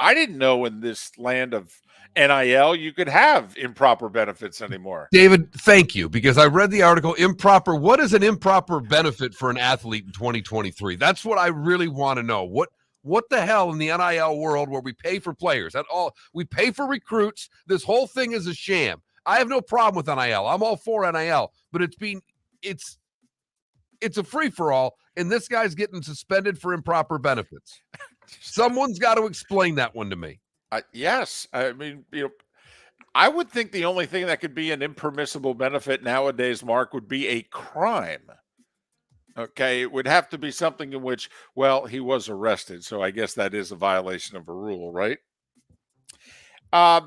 I didn't know in this land of NIL you could have improper benefits anymore.
David, thank you, because I read the article, improper. What is an improper benefit for an athlete in 2023? That's what I really want to know. What the hell in the NIL world where we pay for players? We pay for recruits. This whole thing is a sham. I have no problem with NIL. I'm all for NIL, but it's a free-for-all, and this guy's getting suspended for improper benefits. Someone's got to explain that one to me.
Yes. I mean, I would think the only thing that could be an impermissible benefit nowadays, Mark, would be a crime. Okay, it would have to be something in which, well, he was arrested, so I guess that is a violation of a rule, right? A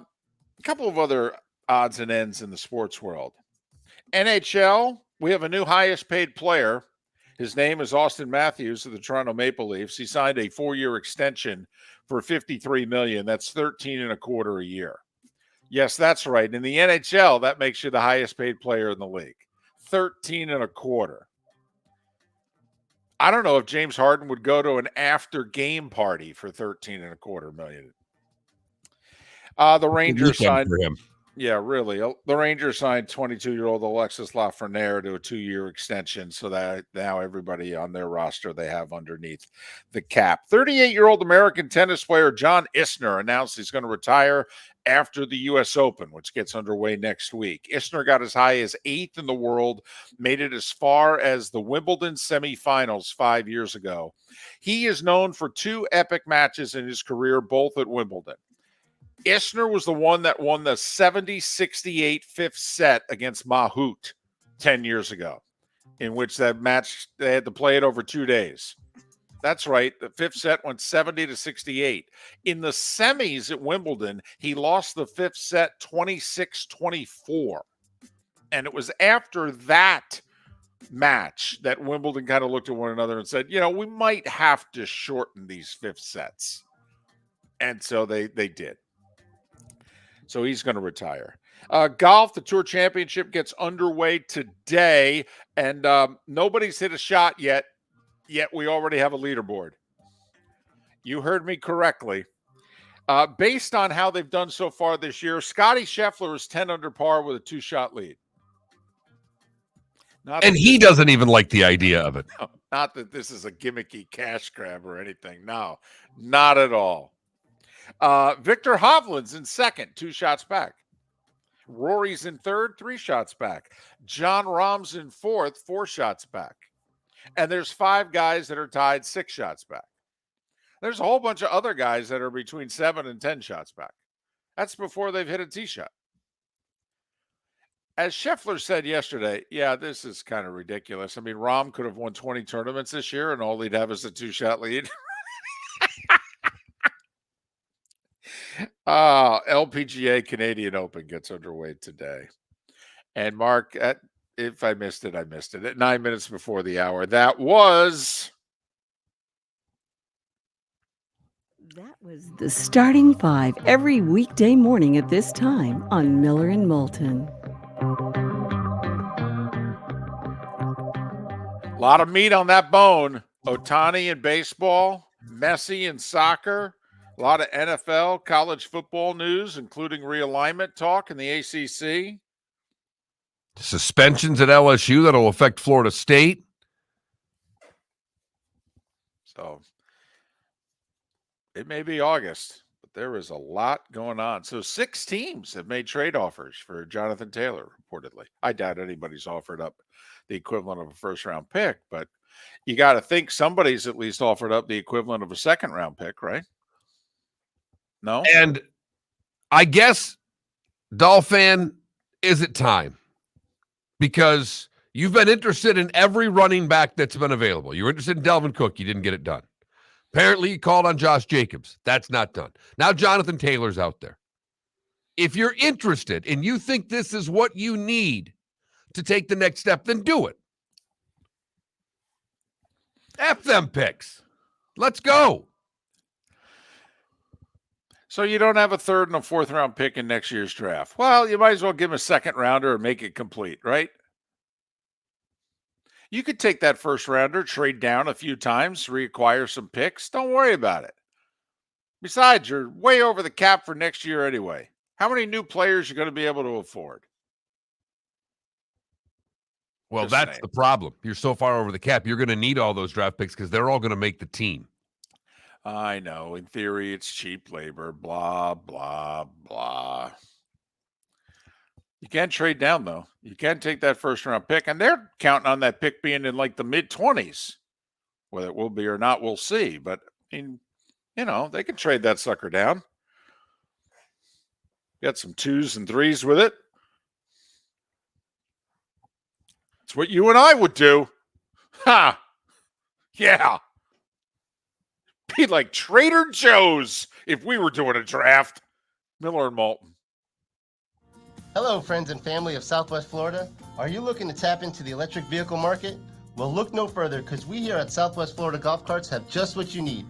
couple of other odds and ends in the sports world. NHL, we have a new highest paid player. His name is Austin Matthews of the Toronto Maple Leafs. He signed a 4-year extension for $53 million. That's $13.25 a year. Yes, that's right. In the NHL, that makes you the highest paid player in the league. $13.25. I don't know if James Harden would go to an after game party for $13.25 million. The Rangers signed
for him.
Yeah, really. The Rangers signed 22-year-old Alexis Lafreniere to a 2-year extension so that now everybody on their roster they have underneath the cap. 38-year-old American tennis player John Isner announced he's going to retire after the U.S. Open, which gets underway next week. Isner got as high as 8th in the world, made it as far as the Wimbledon semifinals 5 years ago. He is known for 2 epic matches in his career, both at Wimbledon. Isner was the one that won the 70-68 fifth set against Mahut 10 years ago, in which that match, they had to play it over 2 days. That's right. The fifth set went 70-68. In the semis at Wimbledon, he lost the fifth set 26-24. And it was after that match that Wimbledon kind of looked at one another and said, we might have to shorten these fifth sets. And so they did. So he's going to retire. Golf, the Tour Championship gets underway today, and nobody's hit a shot yet we already have a leaderboard. You heard me correctly. Based on how they've done so far this year, Scotty Scheffler is 10 under par with a 2-shot lead.
And he doesn't even like the idea of it.
No, not that this is a gimmicky cash grab or anything. No, not at all. Victor Hovland's in second, 2 shots back. Rory's in third, 3 shots back. John Rahm's in fourth, 4 shots back. And there's 5 guys that are tied 6 shots back. There's a whole bunch of other guys that are between 7 and 10 shots back. That's before they've hit a tee shot. As Scheffler said yesterday, this is kind of ridiculous. I mean, Rahm could have won 20 tournaments this year, and all he'd have is a 2-shot lead. LPGA Canadian Open gets underway today. And Mark, if I missed it, I missed it. At 9 minutes before the hour, that was
the Starting 5 every weekday morning at this time on Miller and Moulton.
a lot of meat on that bone. Ohtani in baseball, Messi in soccer, a lot of NFL, college football news, including realignment talk in the ACC.
Suspensions at LSU that'll affect Florida State.
So it may be August. But there is a lot going on. So 6 teams have made trade offers for Jonathan Taylor, reportedly. I doubt anybody's offered up the equivalent of a first-round pick, but you got to think somebody's at least offered up the equivalent of a second-round pick, right? No?
And I guess, Dolphin, is it time? Because you've been interested in every running back that's been available. You were interested in Delvin Cook. You didn't get it done. Apparently, you called on Josh Jacobs. That's not done. Now Jonathan Taylor's out there. If you're interested and you think this is what you need to take the next step, then do it. F them picks. Let's go.
So you don't have a third and a fourth round pick in next year's draft. Well, you might as well give him a second rounder and make it complete, right? You could take that first rounder, trade down a few times, reacquire some picks. Don't worry about it. Besides, you're way over the cap for next year anyway. How many new players are you going to be able to afford?
Well,
Just
that's
saying.
the problem. You're so far over the cap. You're going to need all those draft picks because they're all going to make the team.
I know. In theory, it's cheap labor, blah, blah, blah. You can't trade down, though. You can't take that first-round pick, and they're counting on that pick being in like the mid-20s. Whether it will be or not, we'll see. But, I mean, you know, they can trade that sucker down. Got some 2s and 3s with it. It's what you and I would do. Ha! Yeah. Be like Trader Joe's if we were doing a draft. Miller and Moulton.
Hello, friends and family of Southwest Florida. Are you looking to tap into the electric vehicle market? Well, look no further because we here at Southwest Florida Golf Carts have just what you need.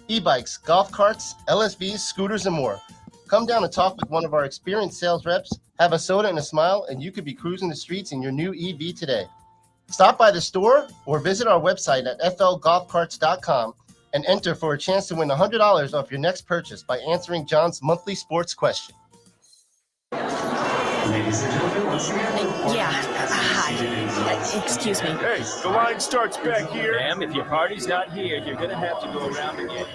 E-bikes, golf carts, LSVs, scooters, and more. Come down and talk with one of our experienced sales reps, have a soda and a smile, and you could be cruising the streets in your new EV today. Stop by the store or visit our website at flgolfcarts.com and enter for a chance to win $100 off your next purchase by answering John's monthly sports question.
Yeah. Hi. Excuse me.
Hey, the line starts back here. Ma'am, if your party's not here, you're going to have to go around again.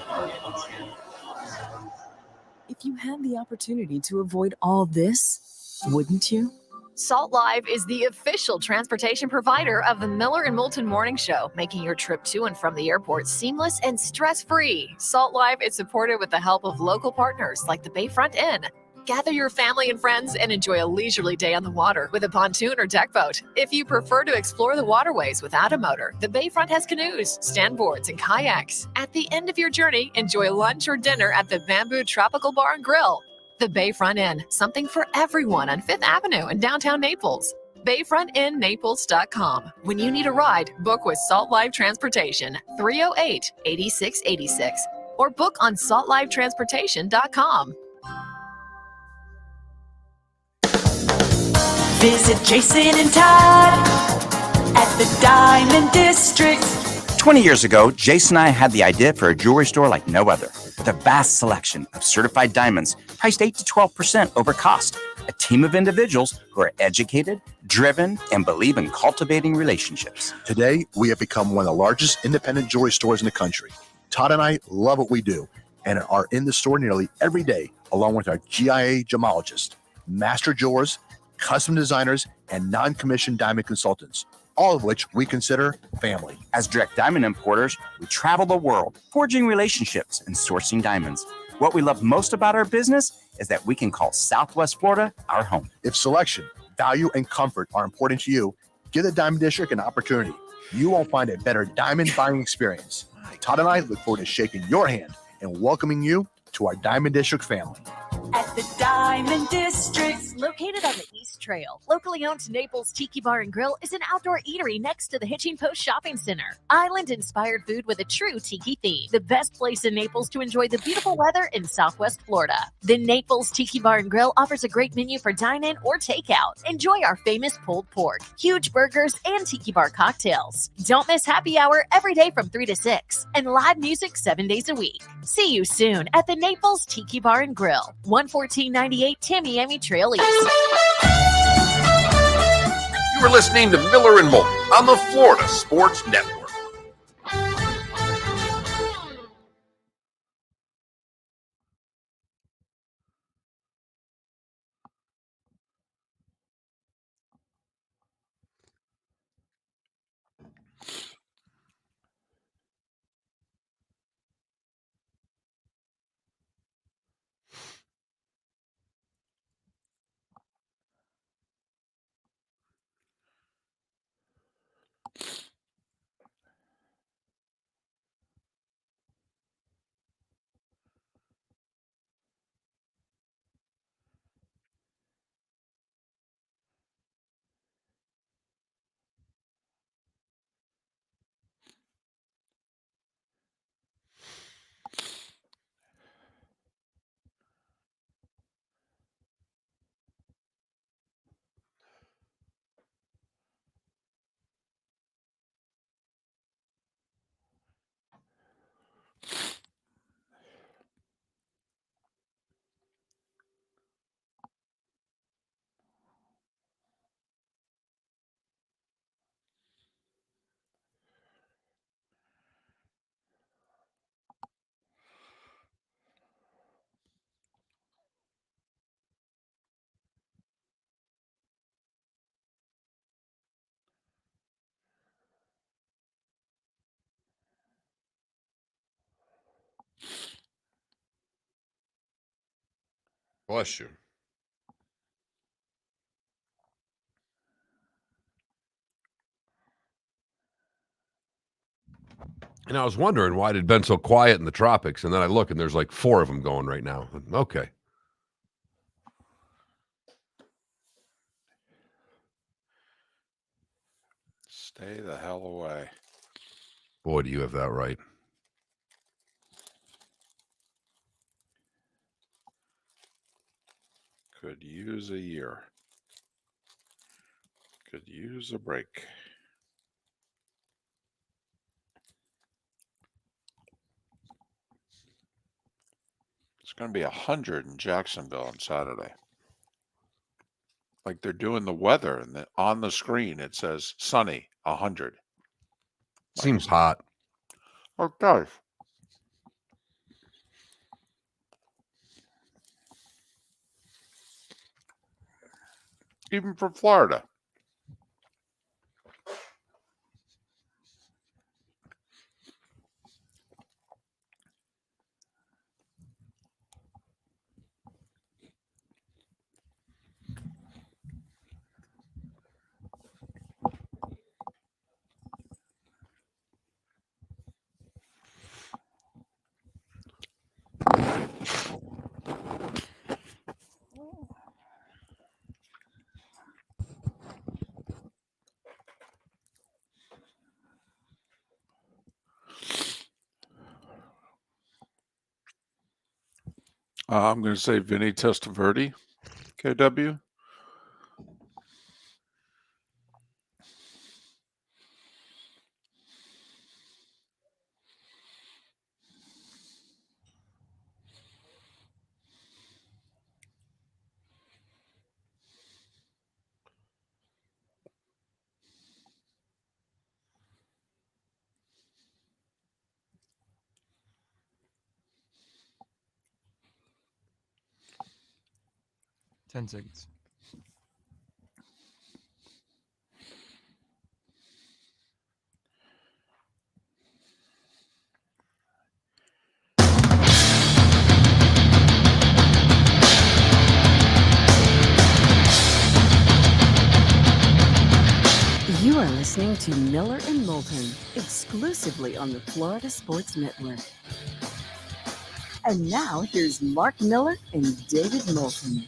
If you had the opportunity to avoid all this, wouldn't you?
Salt Live is the official transportation provider of the Miller and Moulton Morning Show, making your trip to and from the airport seamless and stress-free. Salt Live is supported with the help of local partners like the Bayfront Inn. Gather your family and friends and enjoy a leisurely day on the water with a pontoon or deck boat. If you prefer to explore the waterways without a motor, the Bayfront has canoes, standboards, and kayaks. At the end of your journey, enjoy lunch or dinner at the Bamboo Tropical Bar and Grill. The Bayfront Inn, something for everyone on 5th Avenue in downtown Naples. BayfrontInNaples.com. When you need a ride, book with Salt Live Transportation, 308-8686, or book on saltlivetransportation.com.
Visit Jason and Todd at the Diamond District.
20 years ago, Jason and I had the idea for a jewelry store like no other, with a vast selection of certified diamonds priced 8 to 12% over cost. A team of individuals who are educated, driven, and believe in cultivating relationships.
Today, we have become one of the largest independent jewelry stores in the country. Todd and I love what we do and are in the store nearly every day, along with our GIA gemologists, master jewelers, custom designers, and non-commissioned diamond consultants, all of which we consider family.
As direct diamond importers, we travel the world, forging relationships and sourcing diamonds. What we love most about our business is that we can call Southwest Florida our home.
If selection, value, and comfort are important to you, give the Diamond District an opportunity. You won't find a better diamond buying experience. Todd and I look forward to shaking your hand and welcoming you to our Diamond District family.
At the Diamond District.
Located on the East Trail, locally owned Naples Tiki Bar and Grill is an outdoor eatery next to the Hitching Post Shopping Center. Island-inspired food with a true tiki theme. The best place in Naples to enjoy the beautiful weather in Southwest Florida. The Naples Tiki Bar and Grill offers a great menu for dine-in or takeout. Enjoy our famous pulled pork, huge burgers, and tiki bar cocktails. Don't miss happy hour every day from 3 to 6 and live music 7 days a week. See you soon at the Naples Tiki Bar and Grill, 11498 Tamiami Trail East.
You are listening to Miller and Moulton on the Florida Sports Network.
Bless you. And I was wondering why it had been so quiet in the tropics, and then I look and there's like 4 of them going right now. Okay.
Stay the hell away.
Boy, do you have that right.
Could use a year. Could use a break. It's going to be 100 in Jacksonville on Saturday. Like they're doing the weather, and on the screen it says sunny, 100.
Seems hot.
Oh, it does. Even for Florida. I'm going to say Vinny Testaverde, KW.
Ten seconds.
You are listening to Miller and Moulton, exclusively on the Florida Sports Network. And now here's Mark Miller and David Moulton.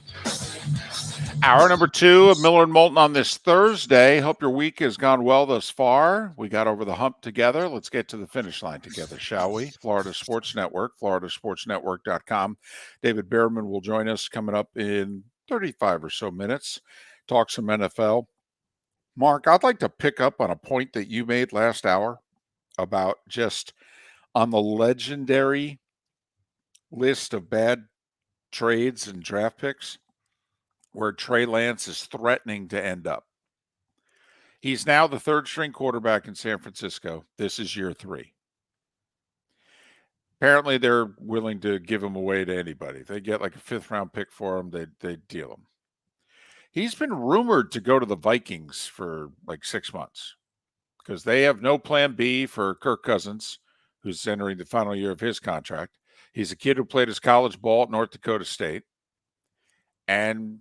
Hour number 2 of Miller and Moulton on this Thursday. Hope your week has gone well thus far. We got over the hump together. Let's get to the finish line together, shall we? Florida Sports Network, floridasportsnetwork.com. David Bearman will join us coming up in 35 or so minutes. Talk some NFL. Mark, I'd like to pick up on a point that you made last hour about just on the legendary list of bad trades and draft picks where Trey Lance is threatening to end up. He's now the third string quarterback in San Francisco. This is year 3. Apparently, they're willing to give him away to anybody. If they get like a 5th-round pick for him, they deal him. He's been rumored to go to the Vikings for like 6 months because they have no plan B for Kirk Cousins, who's entering the final year of his contract. He's a kid who played his college ball at North Dakota State. And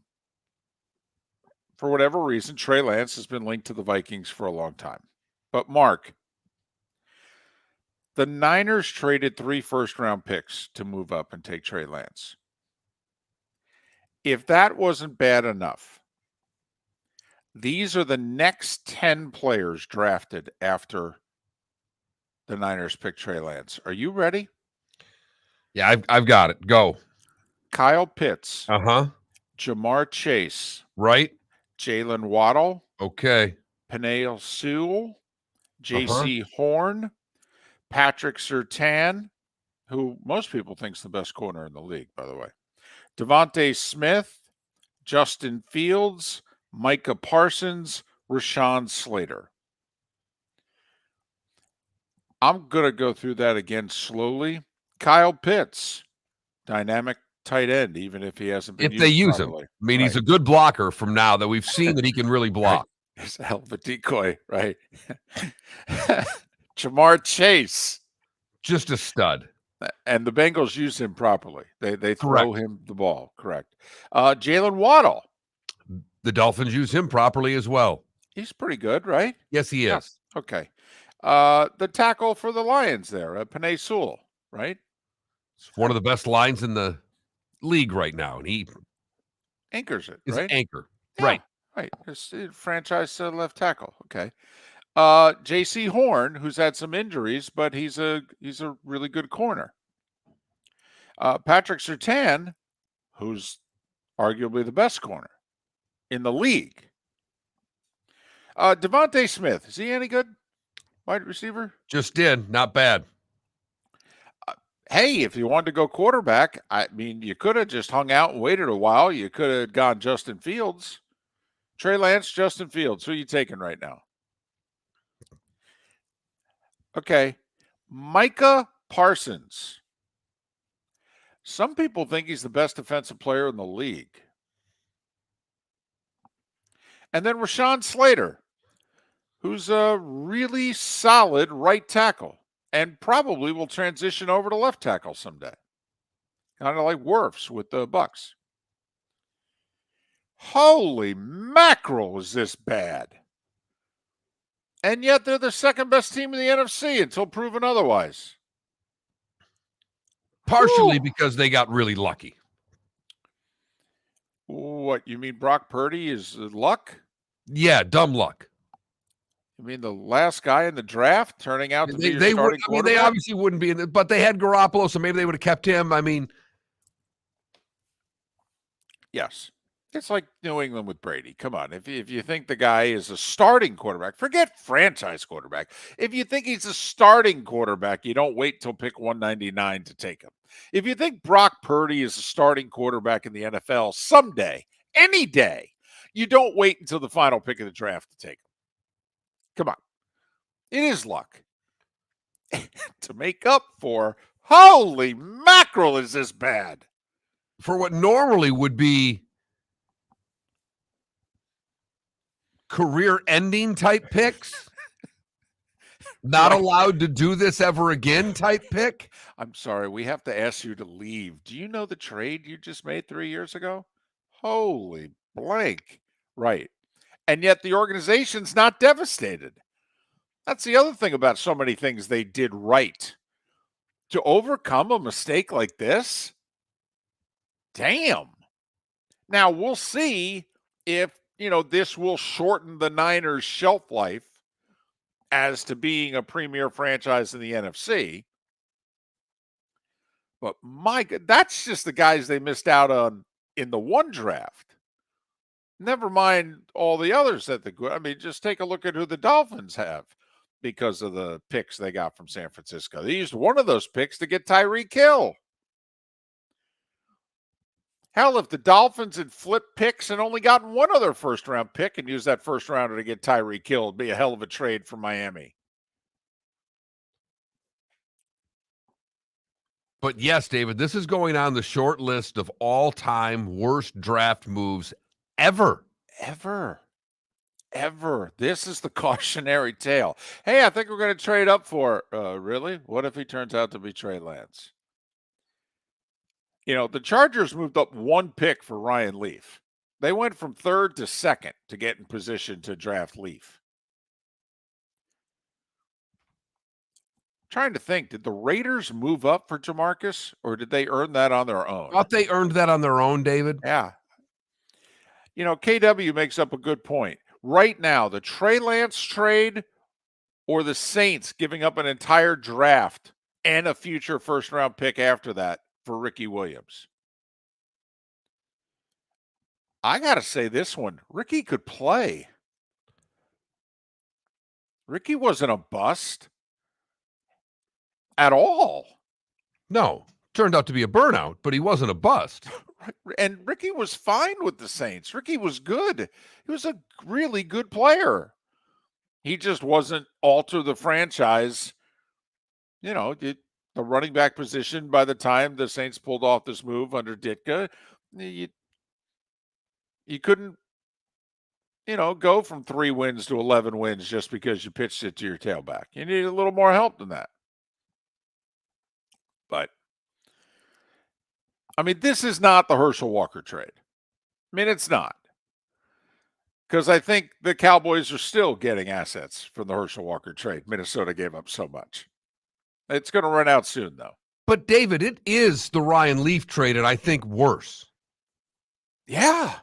for whatever reason, Trey Lance has been linked to the Vikings for a long time. But Mark, the Niners traded 3 first-round picks to move up and take Trey Lance. If that wasn't bad enough, these are the next 10 players drafted after the Niners pick Trey Lance. Are you ready?
Yeah, I've got it. Go.
Kyle Pitts.
Uh-huh.
Jamar Chase.
Right.
Jalen Waddle.
Okay.
Penei Sewell. J.C. Horn. Patrick Surtain, who most people think is the best corner in the league, by the way. Devontae Smith. Justin Fields. Micah Parsons. Rashawn Slater. I'm going to go through that again slowly. Kyle Pitts, dynamic tight end, even if he hasn't been
if they use
properly.
him. I mean, he's a good blocker from now that we've seen that he can really block.
Right. He's a hell of a decoy, right? Jamar Chase.
Just a stud.
And the Bengals use him properly. They throw
Correct.
him the ball. Correct. Jalen Waddle.
The Dolphins use him properly as well.
He's pretty good, right?
Yes, he
Yeah.
is.
Okay. The tackle for the Lions there, Penei Sewell, right?
It's one of the best lines in the league right now, and he
Anchors it,
is
right?
an anchor.
Yeah,
Right.
Right. It's franchise left tackle. Okay. J.C. Horn, who's had some injuries, but he's a really good corner. Patrick Surtain, who's arguably the best corner in the league. Devontae Smith, is he any good? Wide receiver?
Just did. Not bad.
Hey, if you wanted to go quarterback, I mean, you could have just hung out and waited a while. You could have gone Justin Fields. Trey Lance, Justin Fields. Who are you taking right now? Okay. Micah Parsons. Some people think he's the best defensive player in the league. And then Rashawn Slater, who's a really solid right tackle and probably will transition over to left tackle someday. Kind of like Wirfs with the Bucks. Holy mackerel, is this bad? And yet they're the second best team in the NFC until proven otherwise.
Partially because they got really lucky.
What, you mean Brock Purdy is luck?
Yeah, dumb luck.
You mean the last guy in the draft turning out to be your
They
starting
would. I mean, they
quarterback?
obviously wouldn't be in it, but they had Garoppolo, so maybe they would have kept him. I mean,
Yes. It's like New England with Brady. Come on. If you think the guy is a starting quarterback, forget franchise quarterback. If you think he's a starting quarterback, you don't wait till pick 199 to take him. If you think Brock Purdy is a starting quarterback in the NFL someday, any day, you don't wait until the final pick of the draft to take him. Come on. It is luck. To make up for, holy mackerel, is this bad?
for what normally would be career-ending type picks, not allowed to do this ever again type pick.
I'm sorry, we have to ask you to leave. Do you know the trade you just made 3 years ago? Holy blank. Right. And yet the organization's not devastated. That's the other thing about so many things they did right. To overcome a mistake like this, damn. Now, we'll see if, this will shorten the Niners' shelf life as to being a premier franchise in the NFC. But my God, that's just the guys they missed out on in the one draft. Never mind all the others just take a look at who the Dolphins have because of the picks they got from San Francisco. They used one of those picks to get Tyreek Hill. Hell, if the Dolphins had flipped picks and only gotten one other first-round pick and used that first rounder to get Tyreek Hill, it'd be a hell of a trade for Miami.
But yes, David, this is going on the short list of all-time worst draft moves ever.
Ever. This is the cautionary tale. Hey, I think we're going to trade up for, really? What if he turns out to be Trey Lance? The Chargers moved up one pick for Ryan Leaf. They went from third to second to get in position to draft Leaf. Trying to think, did the Raiders move up for Jamarcus, or did they earn that on their own?
I thought they earned that on their own, David.
Yeah. KW makes up a good point. Right now, the Trey Lance trade or the Saints giving up an entire draft and a future first-round pick after that for Ricky Williams. I got to say this one, Ricky could play. Ricky wasn't a bust at all.
No, turned out to be a burnout, but he wasn't a bust.
And Ricky was fine with the Saints. Ricky was good. He was a really good player. He just wasn't alter the franchise. The running back position by the time the Saints pulled off this move under Ditka, you couldn't, go from 3 wins to 11 wins just because you pitched it to your tailback. You needed a little more help than that. But, I mean, this is not the Herschel Walker trade. I mean, it's not. Because I think the Cowboys are still getting assets from the Herschel Walker trade. Minnesota gave up so much. It's going to run out soon, though.
But, David, it is the Ryan Leaf trade, and I think worse.
Yeah.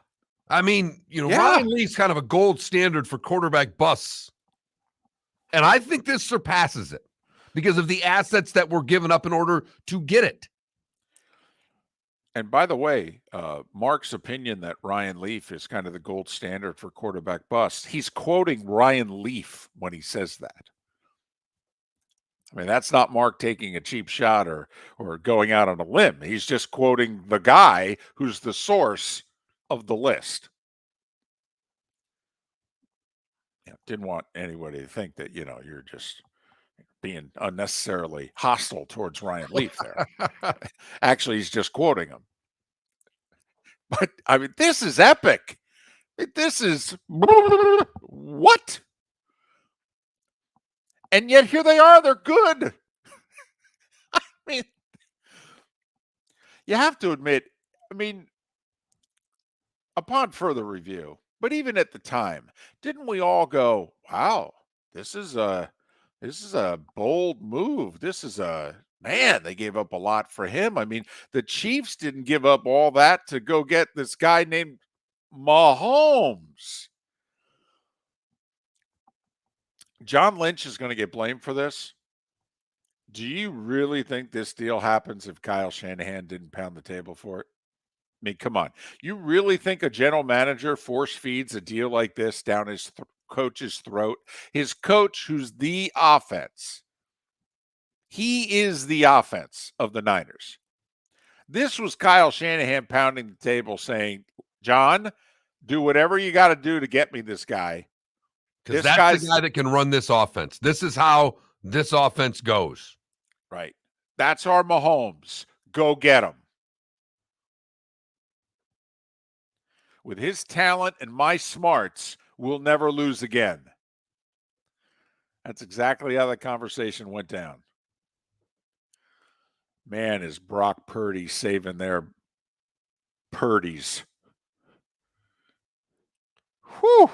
I mean, Ryan Leaf's kind of a gold standard for quarterback busts. And I think this surpasses it because of the assets that were given up in order to get it.
And by the way, Mark's opinion that Ryan Leaf is kind of the gold standard for quarterback bust, he's quoting Ryan Leaf when he says that. I mean, that's not Mark taking a cheap shot or going out on a limb. He's just quoting the guy who's the source of the list. Didn't want anybody to think that, you're just being unnecessarily hostile towards Ryan Leaf there. Actually, he's just quoting him. But, I mean, this is epic. This is what? And yet here they are. They're good. I mean, you have to admit, upon further review, but even at the time, didn't we all go, wow, this is a bold move. This is man, they gave up a lot for him. I mean, the Chiefs didn't give up all that to go get this guy named Mahomes. John Lynch is going to get blamed for this. Do you really think this deal happens if Kyle Shanahan didn't pound the table for it? I mean, come on. You really think a general manager force feeds a deal like this down his coach's throat? His coach, who's the offense. He is the offense of the Niners. This was Kyle Shanahan pounding the table saying, John, do whatever you got to do to get me this guy.
Because that's the guy that can run this offense. This is how this offense goes.
Right. That's our Mahomes. Go get him. With his talent and my smarts, we'll never lose again. That's exactly how the conversation went down. Man, is Brock Purdy saving their Purdies. Whew.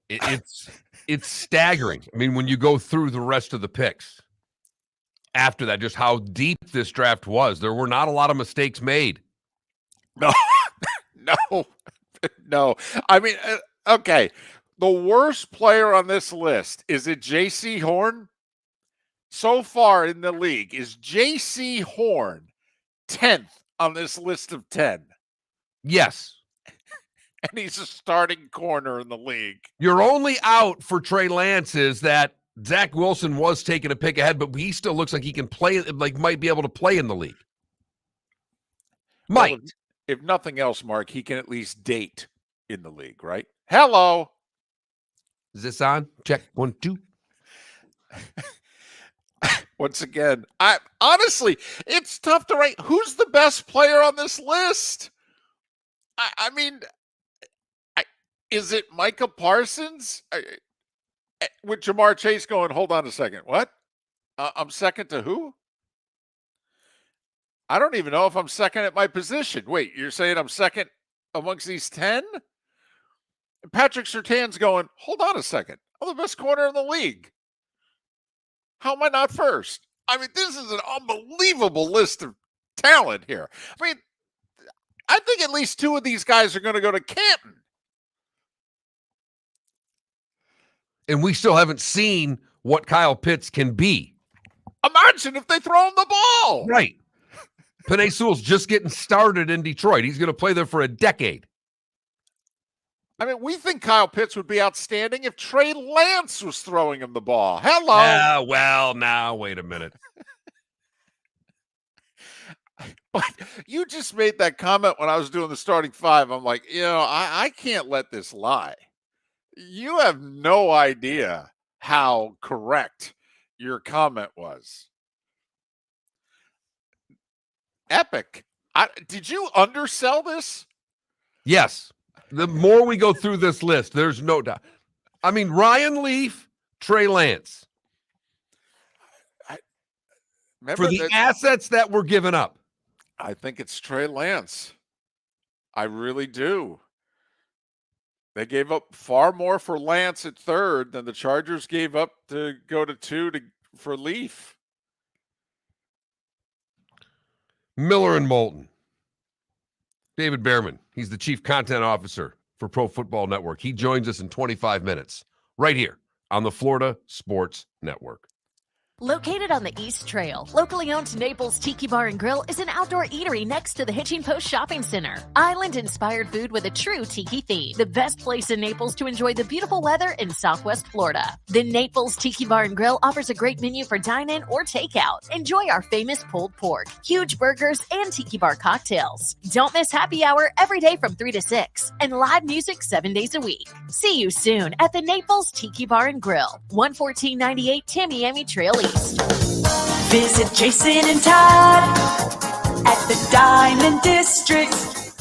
It's staggering. I mean, when you go through the rest of the picks after that, just how deep this draft was. There were not a lot of mistakes made.
No. I mean, okay. The worst player on this list, is it J.C. Horn? So far in the league, is J.C. Horn 10th on this list of 10?
Yes.
And he's a starting corner in the league.
Your only out for Trey Lance is that Zach Wilson was taking a pick ahead, but he still looks like he can play, like might be able to play in the league. Might.
Well, if nothing else, Mark, he can at least date in the league, right? Hello.
Is this on? Check 1, 2.
Once again, honestly, it's tough to rate. Who's the best player on this list? I mean, is it Micah Parsons? With Jamar Chase going, hold on a second. What? I'm second to who? I don't even know if I'm second at my position. Wait, you're saying I'm second amongst these 10? And Patrick Surtain's going, hold on a second. I'm the best corner in the league. How am I not first? I mean, this is an unbelievable list of talent here. I mean, I think at least 2 of these guys are going to go to Canton.
And we still haven't seen what Kyle Pitts can be.
Imagine if they throw him the ball.
Right. Penei Sewell's just getting started in Detroit. He's going to play there for a decade.
I mean, we think Kyle Pitts would be outstanding if Trey Lance was throwing him the ball. Hello.
Well, now, wait a minute.
But you just made that comment when I was doing the starting 5. I'm like, I can't let this lie. You have no idea how correct your comment was. Epic. Did you undersell this?
Yes. The more we go through this list, there's no doubt. I mean, Ryan Leaf, Trey Lance.
Remember
for the
that?
assets that were given up.
I think it's Trey Lance. I really do. They gave up far more for Lance at third than the Chargers gave up to go to 2 for Leaf.
Miller and Moulton. David Bearman. He's the chief content officer for Pro Football Network. He joins us in 25 minutes right here on the Florida Sports Network.
Located on the East Trail, locally owned Naples Tiki Bar and Grill is an outdoor eatery next to the Hitching Post Shopping Center. Island-inspired food with a true tiki theme. The best place in Naples to enjoy the beautiful weather in Southwest Florida. The Naples Tiki Bar and Grill offers a great menu for dine-in or takeout. Enjoy our famous pulled pork, huge burgers, and tiki bar cocktails. Don't miss happy hour every day from 3 to 6 and live music 7 days a week. See you soon at the Naples Tiki Bar and Grill, 11498 Tamiami Trail East.
Visit Jason and Todd at the Diamond District.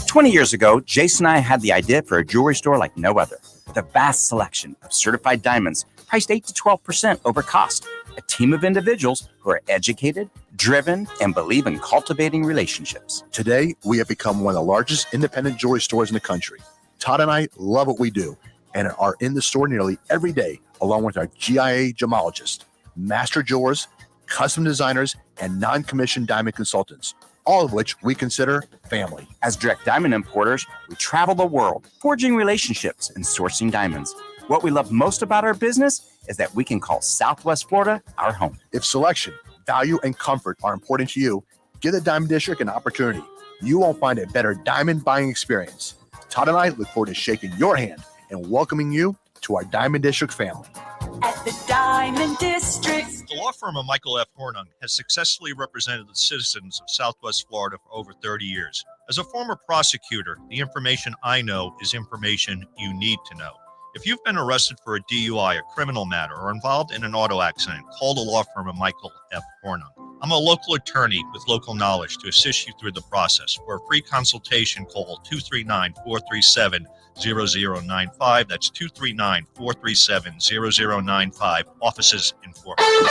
20 years ago, Jason and I had the idea for a jewelry store like no other, with a vast selection of certified diamonds priced 8 to 12% over cost. A team of individuals who are educated, driven, and believe in cultivating relationships.
Today, we have become one of the largest independent jewelry stores in the country. Todd and I love what we do and are in the store nearly every day, along with our GIA gemologists, master jewelers, custom designers, and non-commissioned diamond consultants, all of which we consider family.
As direct diamond importers, we travel the world, forging relationships and sourcing diamonds. What we love most about our business is that we can call Southwest Florida our home.
If selection, value, and comfort are important to you, give the Diamond District an opportunity. You won't find a better diamond buying experience. Todd and I look forward to shaking your hand and welcoming you to our Diamond District family.
At the Diamond District.
The law firm of Michael F. Hornung has successfully represented the citizens of Southwest Florida for over 30 years. As a former prosecutor, the information I know is information you need to know. If you've been arrested for a DUI, a criminal matter, or involved in an auto accident, call the law firm of Michael F. Hornung. I'm a local attorney with local knowledge to assist you through the process. For a free consultation, call 239-437-0095. That's 239-437-0095. Offices in Fort Worth.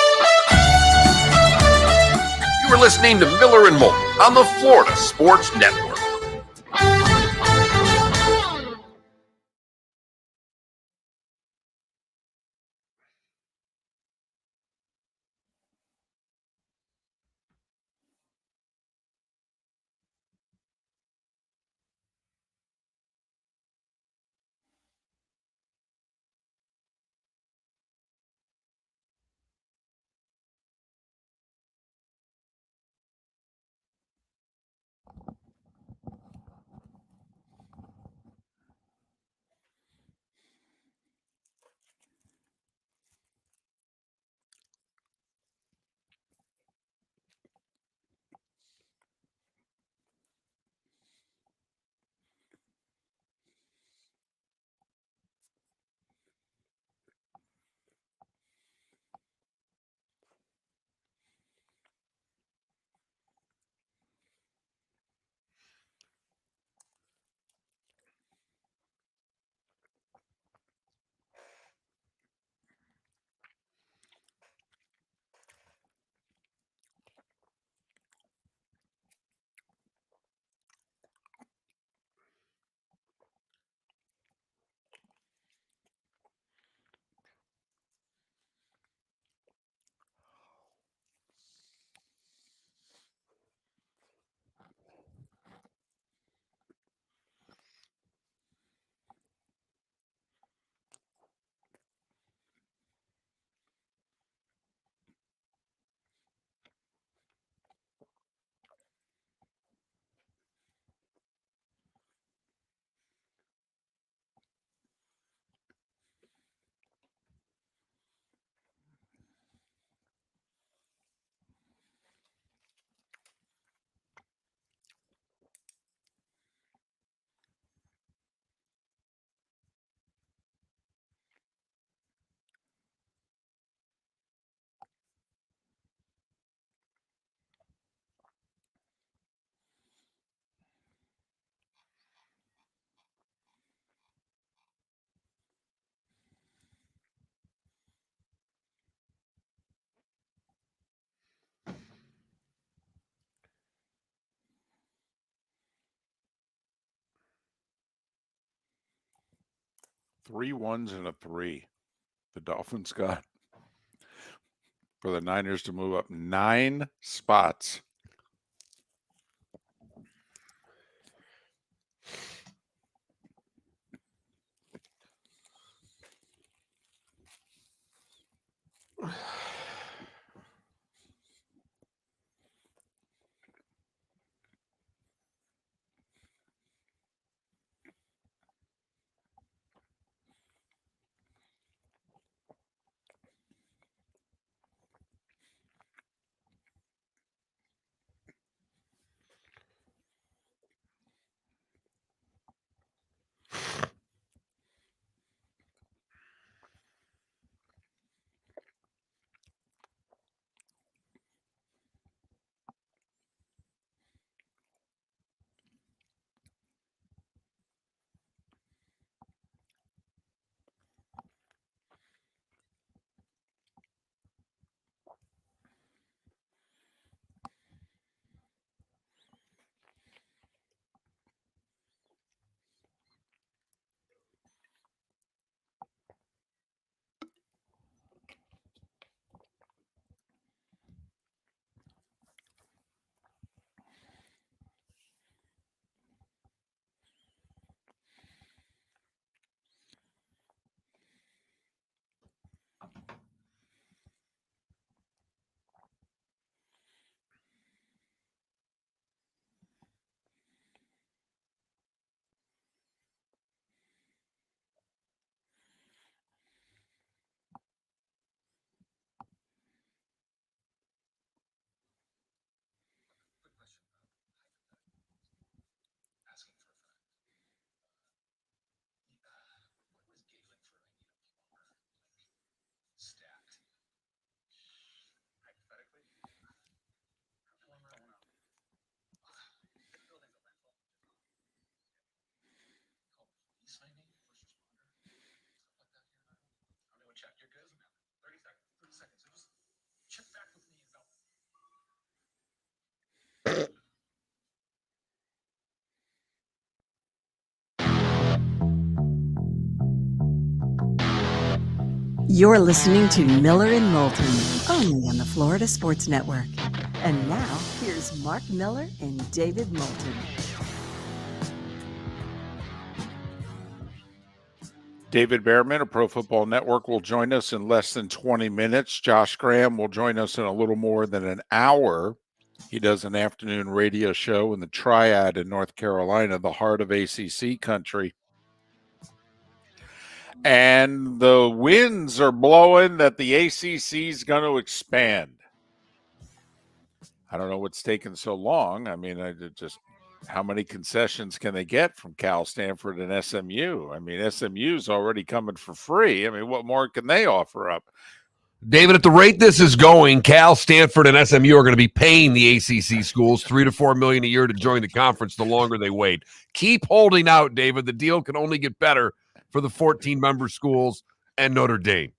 You are listening to Miller and Moulton on the Florida Sports Network.
3 1s and a 3. The Dolphins got for the Niners to move up 9 spots.
You're listening to Miller and Moulton, only on the Florida Sports Network. And now, here's Mark Miller and David Moulton.
David Bearman of Pro Football Network will join us in less than 20 minutes. Josh Graham will join us in a little more than an hour. He does an afternoon radio show in the Triad in North Carolina, the heart of ACC country. And the winds are blowing that the ACC is going to expand. I don't know what's taken so long. I mean, how many concessions can they get from Cal, Stanford, and SMU? I mean, SMU's already coming for free. I mean, what more can they offer up?
David, at the rate this is going, Cal, Stanford, and SMU are going to be paying the ACC schools $3 to $4 million a year to join the conference the longer they wait. Keep holding out, David. The deal can only get better for the 14-member schools and Notre Dame.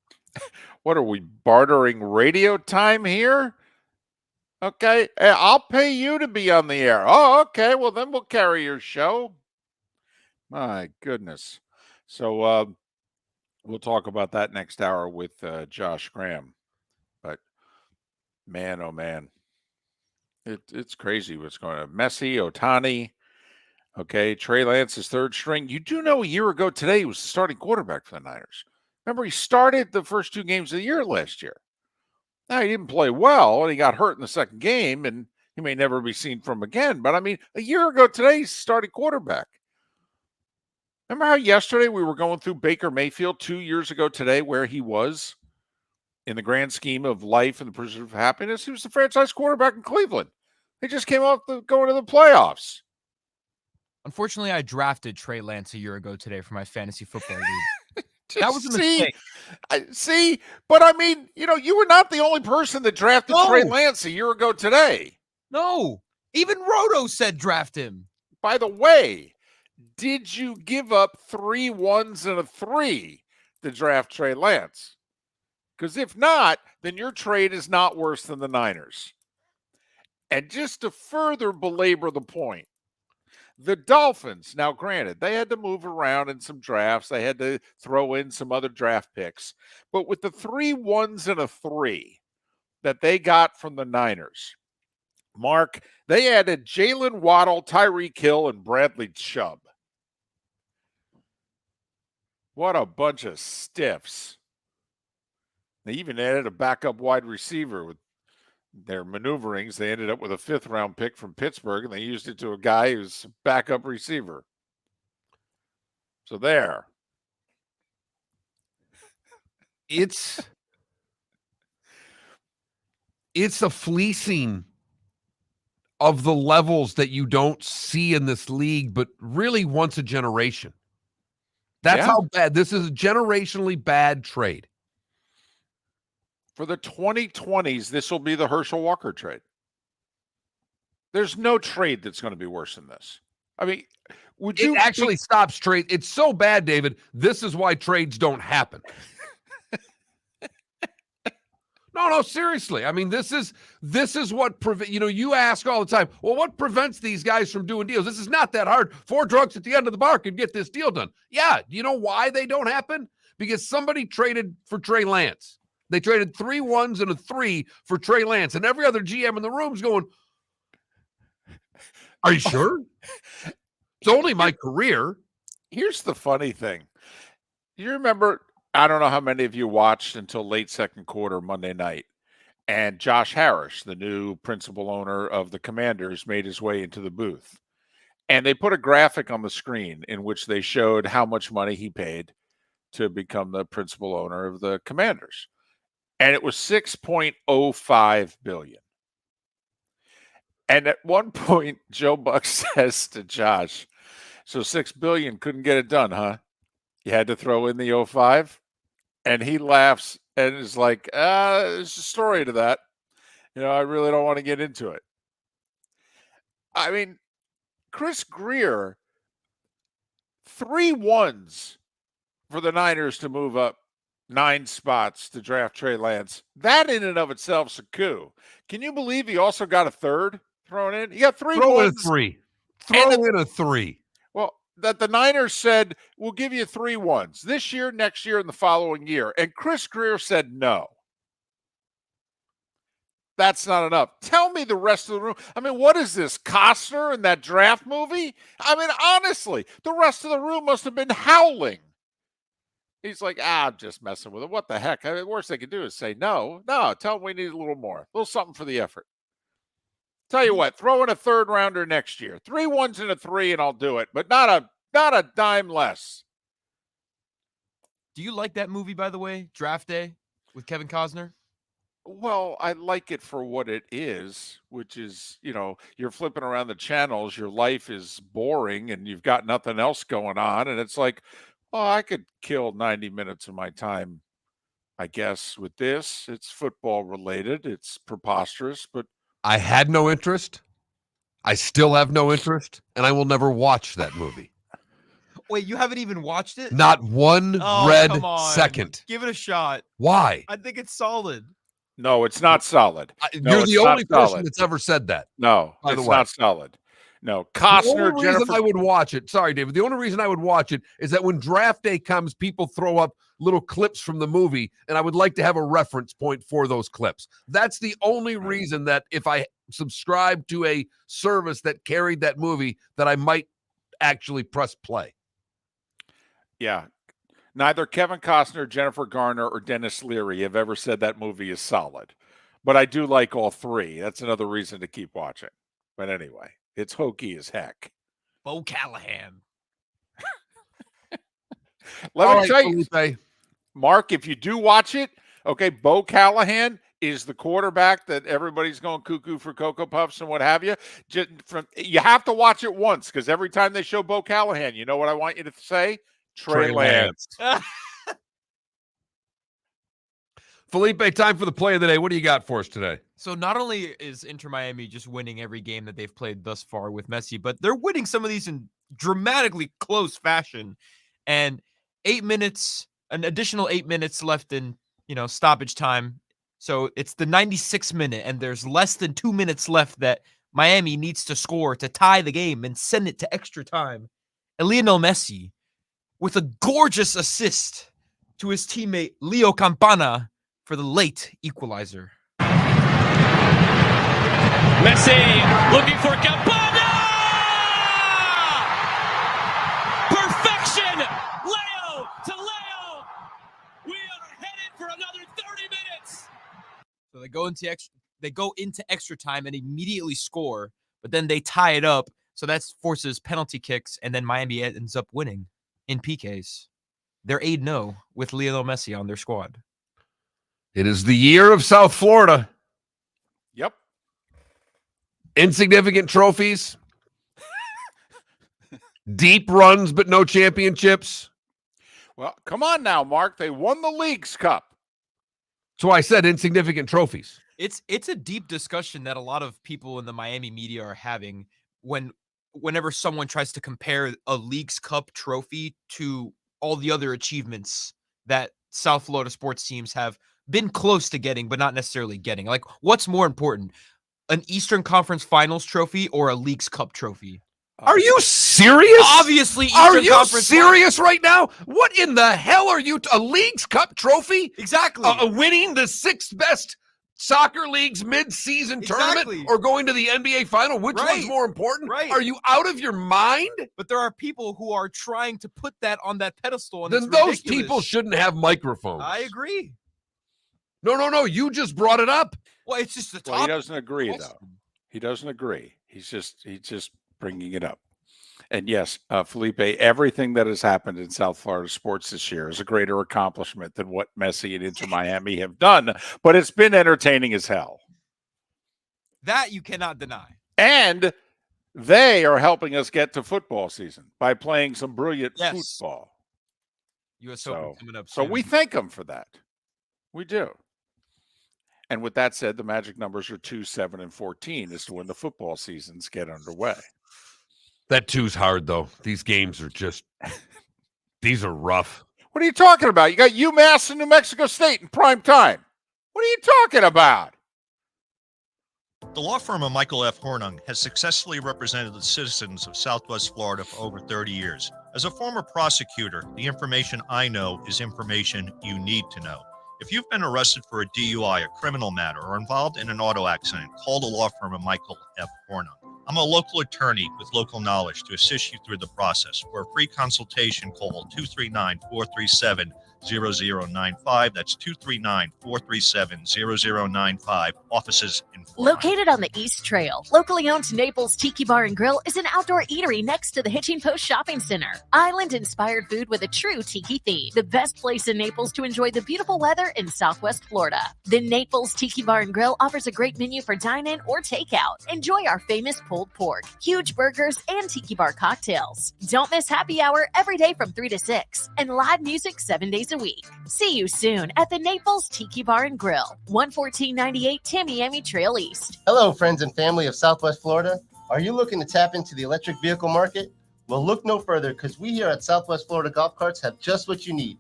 What are we, bartering radio time here? Okay, I'll pay you to be on the air. Oh, okay, well, then we'll carry your show. My goodness. So we'll talk about that next hour with Josh Graham. But, man, oh, man. It's crazy what's going on. Messi, Otani, okay, Trey Lance is third string. You do know a year ago today he was the starting quarterback for the Niners. Remember, he started the first 2 games of the year last year. Now, he didn't play well, and he got hurt in the second game, and he may never be seen from again. But, I mean, a year ago today, he's starting quarterback. Remember how yesterday we were going through Baker Mayfield 2 years ago today, where he was in the grand scheme of life and the pursuit of happiness? He was the franchise quarterback in Cleveland. They just came off going to the playoffs.
Unfortunately, I drafted Trey Lance a year ago today for my fantasy football league. That was a mistake.
See, but I mean, you were not the only person that drafted Trey Lance a year ago today.
No, even Roto said draft him.
By the way, did you give up 3 1s and a 3 to draft Trey Lance? Because if not, then your trade is not worse than the Niners. And just to further belabor the point, The Dolphins, now granted, they had to move around in some drafts. They had to throw in some other draft picks. But with the 3 1s and a 3 that they got from the Niners, Mark, they added Jalen Waddle, Tyreek Hill, and Bradley Chubb. What a bunch of stiffs. They even added a backup wide receiver with their maneuverings. They ended up with a 5th-round pick from Pittsburgh, and they used it to a guy who's a backup receiver. So there.
It's a fleecing of the levels that you don't see in this league, but really once a generation. That's how bad. This is a generationally bad trade.
For the 2020s, this will be the Herschel Walker trade. There's no trade that's going to be worse than this. I mean,
it actually stops trade. It's so bad, David. This is why trades don't happen. No, seriously. I mean, this is what you ask all the time, well, what prevents these guys from doing deals? This is not that hard. 4 drugs at the end of the bar can get this deal done. Yeah. Do you know why they don't happen? Because somebody traded for Trey Lance. They traded 3 1s and a 3 for Trey Lance, and every other GM in the room's going, are you sure? It's only my career.
Here's the funny thing. You remember, I don't know how many of you watched until late second quarter Monday night, and Josh Harris, the new principal owner of the Commanders, made his way into the booth. And they put a graphic on the screen in which they showed how much money he paid to become the principal owner of the Commanders. And it was $6.05 billion. And at one point, Joe Buck says to Josh, so $6 billion couldn't get it done, huh? You had to throw in the 05? And he laughs and is like, there's a story to that. I really don't want to get into it. I mean, Chris Greer, 3 1s for the Niners to move up 9 spots to draft Trey Lance. That in and of itself is a coup. Can you believe he also got a 3rd thrown in? He got 3
Throw1s. in a 3. Throw in a 3.
Well, that the Niners said, we'll give you 3 1s this year, next year, and the following year. And Chris Greer said no. That's not enough. Tell me the rest of the room. I mean, what is this, Costner in that draft movie? I mean, honestly, the rest of the room must have been howling. He's like, I'm just messing with it. What the heck? I mean, the worst they could do is say no. No, tell them we need a little more. A little something for the effort. Tell you what, throw in a 3rd rounder next year. 3 1s and a 3, and I'll do it. But not a dime less.
Do you like that movie, by the way, Draft Day with Kevin Costner?
Well, I like it for what it is, which is, you're flipping around the channels. Your life is boring and you've got nothing else going on. And it's like, well, I could kill 90 minutes of my time, I guess, with this. It's football related. It's preposterous, but
I had no interest. I still have no interest, and I will never watch that movie.
Wait, you haven't even watched it?
Not one red second.
Give it a shot.
Why?
I think it's solid.
No, it's not solid.
You're the only person that's ever said that.
No, it's not solid. No, Costner,
the only reason I would watch it, sorry, David, the only reason I would watch it is that when draft day comes, people throw up little clips from the movie, and I would like to have a reference point for those clips. That's the only reason that if I subscribe to a service that carried that movie, that I might actually press play.
Yeah. Neither Kevin Costner, Jennifer Garner, or Dennis Leary have ever said that movie is solid. But I do like all 3. That's another reason to keep watching. But anyway, it's hokey as heck.
Bo Callahan.
Let me tell you, Mark, if you do watch it, okay, Bo Callahan is the quarterback that everybody's going cuckoo for Cocoa Puffs and what have you. You have to watch it once, because every time they show Bo Callahan, you know what I want you to say? Trey Lance.
Felipe, time for the play of the day. What do you got for us today?
So not only is Inter Miami just winning every game that they've played thus far with Messi, but they're winning some of these in dramatically close fashion. And 8 minutes, an additional 8 minutes left in, stoppage time. So it's the 96th minute, and there's less than 2 minutes left that Miami needs to score to tie the game and send it to extra time. And Lionel Messi, with a gorgeous assist to his teammate Leo Campana for the late equalizer.
Messi looking for Campana! Perfection! Leo to Leo! We are headed for another 30 minutes!
So they go into extra time and immediately score, but then they tie it up. So that forces penalty kicks, and then Miami ends up winning in PKs. They're 8-0 with Lionel Messi on their squad.
It is the year of South Florida.
Yep.
Insignificant trophies. Deep runs, but no championships.
Well, come on now, Mark. They won the League's Cup.
That's why I said insignificant trophies.
It's a deep discussion that a lot of people in the Miami media are having whenever someone tries to compare a League's Cup trophy to all the other achievements that South Florida sports teams have been close to getting, but not necessarily getting. Like, what's more important, an Eastern Conference Finals trophy or a League's Cup trophy?
Are you serious?
Obviously, Eastern
are you
Conference
serious right now? What in the hell are you? A League's Cup trophy?
Exactly.
Winning the 6th best soccer league's mid-season tournament or going to the NBA final? Which one's more important?
Right.
Are you out of your mind?
But there are people who are trying to put that on that pedestal. And
Then
it's
those
ridiculous.
people shouldn't have microphones.
I agree.
No. You just brought it up.
Well, it's just the top.
Well, he doesn't agree, though. He doesn't agree. He's just bringing it up. And yes, Felipe, everything that has happened in South Florida sports this year is a greater accomplishment than what Messi and Inter Miami have done. But it's been entertaining as hell.
That you cannot deny.
And they are helping us get to football season by playing some brilliant football.
U.S. Open coming up
So
soon.
we thank them for that. We do. And with that said, the magic numbers are 2, 7, and 14 as to when the football seasons get underway.
That 2's hard, though. These games are just, these are rough.
What are you talking about? You got UMass and New Mexico State in prime time. What are you talking about?
The law firm of Michael F. Hornung has successfully represented the citizens of Southwest Florida for over 30 years. As a former prosecutor, the information I know is information you need to know. If you've been arrested for a DUI, a criminal matter, or involved in an auto accident, call the law firm of Michael F. Hornung. I'm a local attorney with local knowledge to assist you through the process. For a free consultation, call 239-437-0095. That's 239-437-0095. Offices in Florida.
Located on the East Trail, locally owned Naples Tiki Bar and Grill is an outdoor eatery next to the Hitching Post Shopping Center. Island-inspired food with a true tiki theme. The best place in Naples to enjoy the beautiful weather in Southwest Florida. The Naples Tiki Bar and Grill offers a great menu for dine-in or takeout. Enjoy our famous pulled pork, huge burgers, and tiki bar cocktails. Don't miss happy hour every day from 3 to 6 and live music 7 days a week. See you soon at the Naples Tiki Bar and Grill, 11498 Tamiami Trail East.
Hello, friends and family of Southwest Florida. Are you looking to tap into the electric vehicle market? Well, look no further because we here at Southwest Florida Golf Carts have just what you need.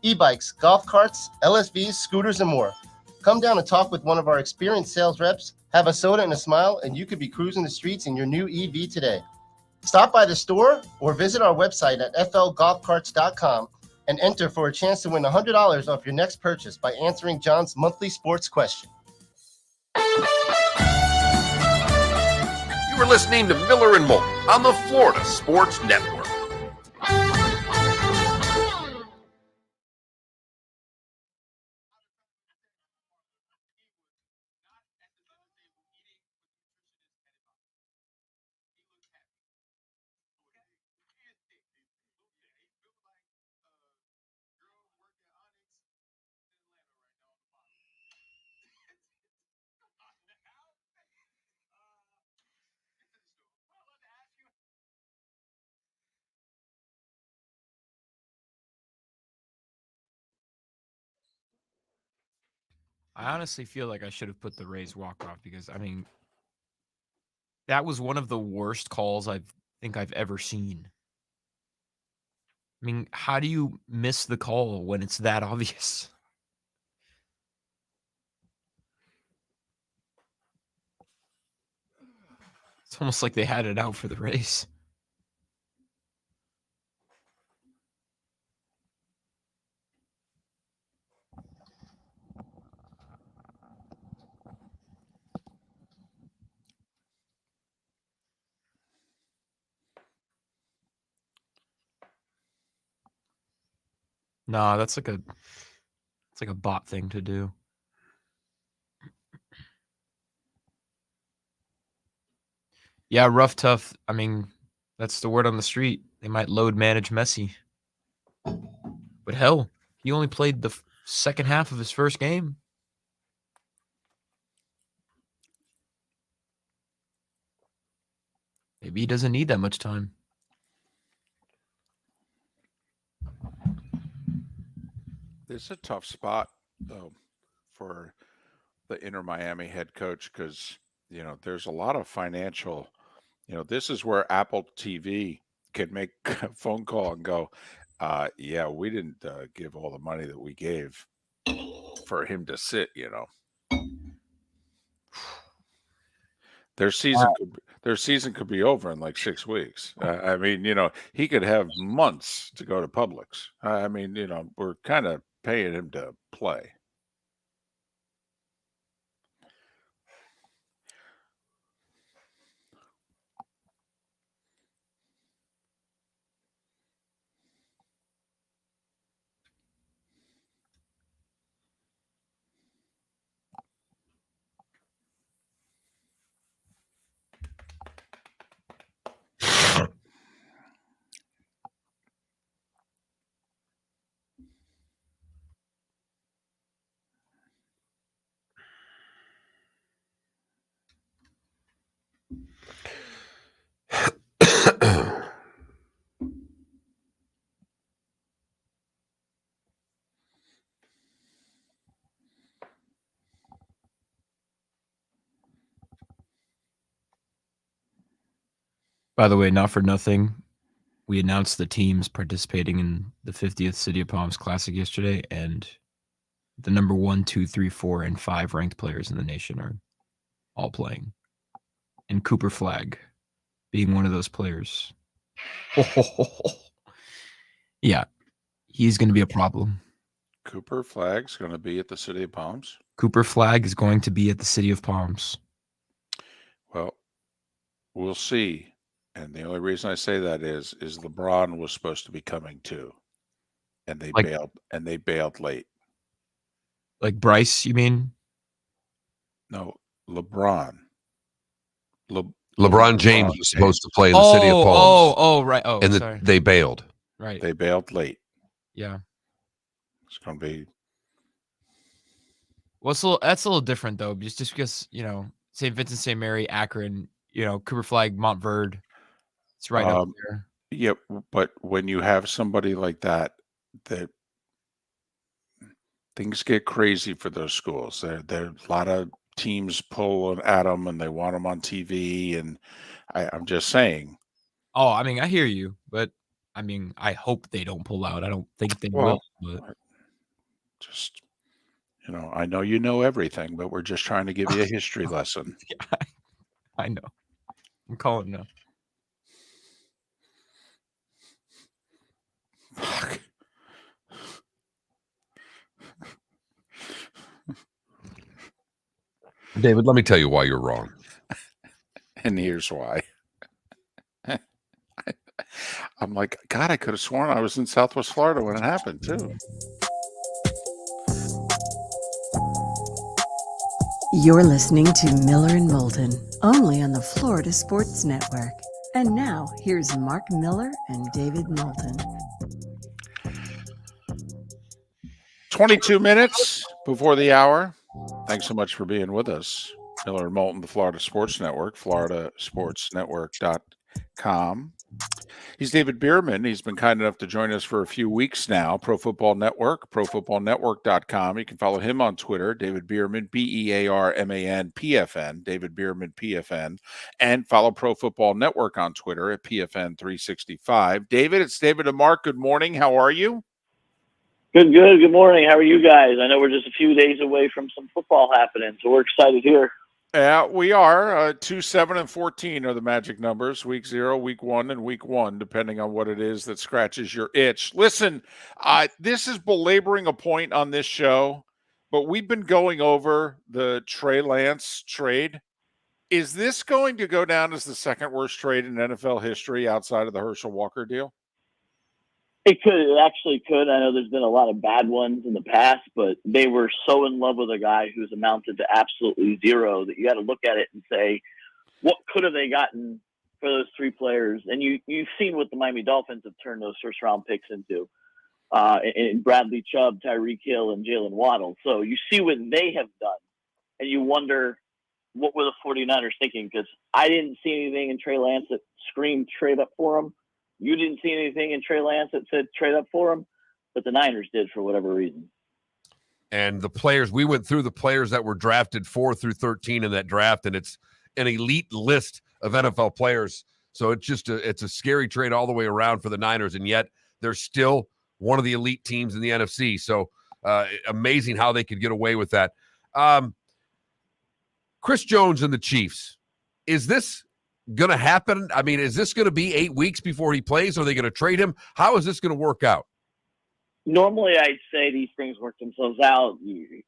E-bikes, golf carts, LSVs, scooters, and more. Come down and talk with one of our experienced sales reps, have a soda and a smile, and you could be cruising the streets in your new EV today. Stop by the store or visit our website at flgolfcarts.com and enter for a chance to win $100 off your next purchase by answering John's monthly sports question.
You are listening to Miller and Moulton on the Florida Sports Network.
I honestly feel like I should have put the Rays walk-off because, I mean, that was one of the worst calls I think I've ever seen. I mean, how do you miss the call when it's that obvious? It's almost like they had it out for the race. Nah, it's like a bot thing to do. Yeah, rough, tough. I mean, that's the word on the street. They might load manage Messi. But hell, he only played the second half of his first game. Maybe he doesn't need that much time.
It's a tough spot, though, for the Inter Miami head coach because, there's a lot of financial, this is where Apple TV could make a phone call and go, yeah, we didn't give all the money that we gave for him to sit, Their season could be over in like 6 weeks. I mean, he could have months to go to Publix. I mean, we're kind of paying him to play.
By the way, not for nothing, we announced the teams participating in the 50th City of Palms Classic yesterday, and the number 1, 2, 3, 4, and 5 ranked players in the nation are all playing. And Cooper Flagg being one of those players. Yeah, he's going to be a problem.
Cooper Flagg's going to be at the City of Palms.
Cooper Flagg is going to be at the City of Palms.
Well, we'll see. And the only reason I say that is LeBron was supposed to be coming too, and they bailed late.
Like Bryce, you mean?
No, LeBron.
LeBron James was supposed to play in the City of Palms.
Right. Oh,
and
sorry.
they bailed.
Right.
They bailed late.
Yeah.
It's going to be.
Well, that's a little different though, just because St. Vincent, St. Mary, Akron, Cooper Flagg, Montverde. It's right up there.
Yeah, but when you have somebody like that things get crazy for those schools. There a lot of teams pull at them and they want them on TV. And I'm just saying.
Oh, I mean, I hear you, but I mean, I hope they don't pull out. I don't think they will. But
just, I know you know everything, but we're just trying to give you a history lesson.
Yeah, I know. I'm calling now.
Fuck.
David, let me tell you why you're wrong.
And here's why. I'm like, God, I could have sworn I was in Southwest Florida when it happened, too.
You're listening to Miller and Moulton, only on the Florida Sports Network. And now, here's Mark Miller and David Moulton.
22 minutes before the hour. Thanks so much for being with us. Miller and Moulton, the Florida Sports Network, floridasportsnetwork.com. He's David Bearman. He's been kind enough to join us for a few weeks now. Pro Football Network, profootballnetwork.com. You can follow him on Twitter, David Bearman, Bearman, PFN, David Bearman, PFN, and follow Pro Football Network on Twitter at PFN365. David, it's David and Mark. Good morning. How are you?
Good. Good morning. How are you guys? I know we're just a few days away from some football happening, so we're excited here.
Yeah, we are. 2, 7, and 14 are the magic numbers. Week 0, week 1, and week 1, depending on what it is that scratches your itch. Listen, this is belaboring a point on this show, but we've been going over the Trey Lance trade. Is this going to go down as the second worst trade in NFL history outside of the Herschel Walker deal?
It could. It actually could. I know there's been a lot of bad ones in the past, but they were so in love with a guy who's amounted to absolutely zero that you got to look at it and say, what could have they gotten for those three players? And you've seen what the Miami Dolphins have turned those first round picks into, in Bradley Chubb, Tyreek Hill, and Jalen Waddle. So you see what they have done, and you wonder what were the 49ers thinking? Because I didn't see anything in Trey Lance that screamed trade up for him. You didn't see anything in Trey Lance that said trade up for him, but the Niners did for whatever reason.
And the players, we went through the players that were drafted 4 through 13 in that draft, and it's an elite list of NFL players. So it's just it's a scary trade all the way around for the Niners, and yet they're still one of the elite teams in the NFC. So amazing how they could get away with that. Chris Jones and the Chiefs, is this going to happen? I mean, is this going to be 8 weeks before he plays? Are they going to trade him? How is this going to work out?
Normally, I'd say these things work themselves out.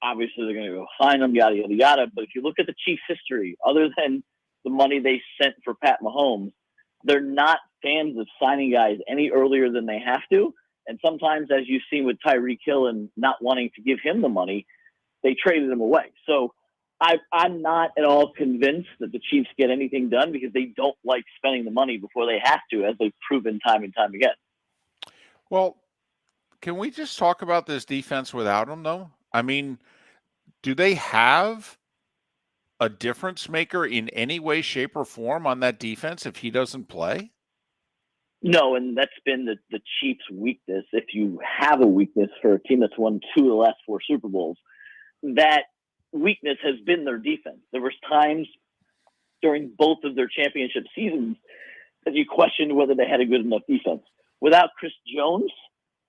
Obviously, they're going to go sign him, yada, yada, yada. But if you look at the Chiefs' history, other than the money they sent for Pat Mahomes, they're not fans of signing guys any earlier than they have to. And sometimes, as you've seen with Tyreek Hill and not wanting to give him the money, they traded him away. So I'm not at all convinced that the Chiefs get anything done because they don't like spending the money before they have to, as they've proven time and time again.
Well, can we just talk about this defense without him, though? I mean, do they have a difference maker in any way, shape, or form on that defense if he doesn't play?
No, and that's been the Chiefs' weakness. If you have a weakness for a team that's won 2 of the last 4 Super Bowls, that weakness has been their defense. There was times during both of their championship seasons that you questioned whether they had a good enough defense. Without Chris Jones,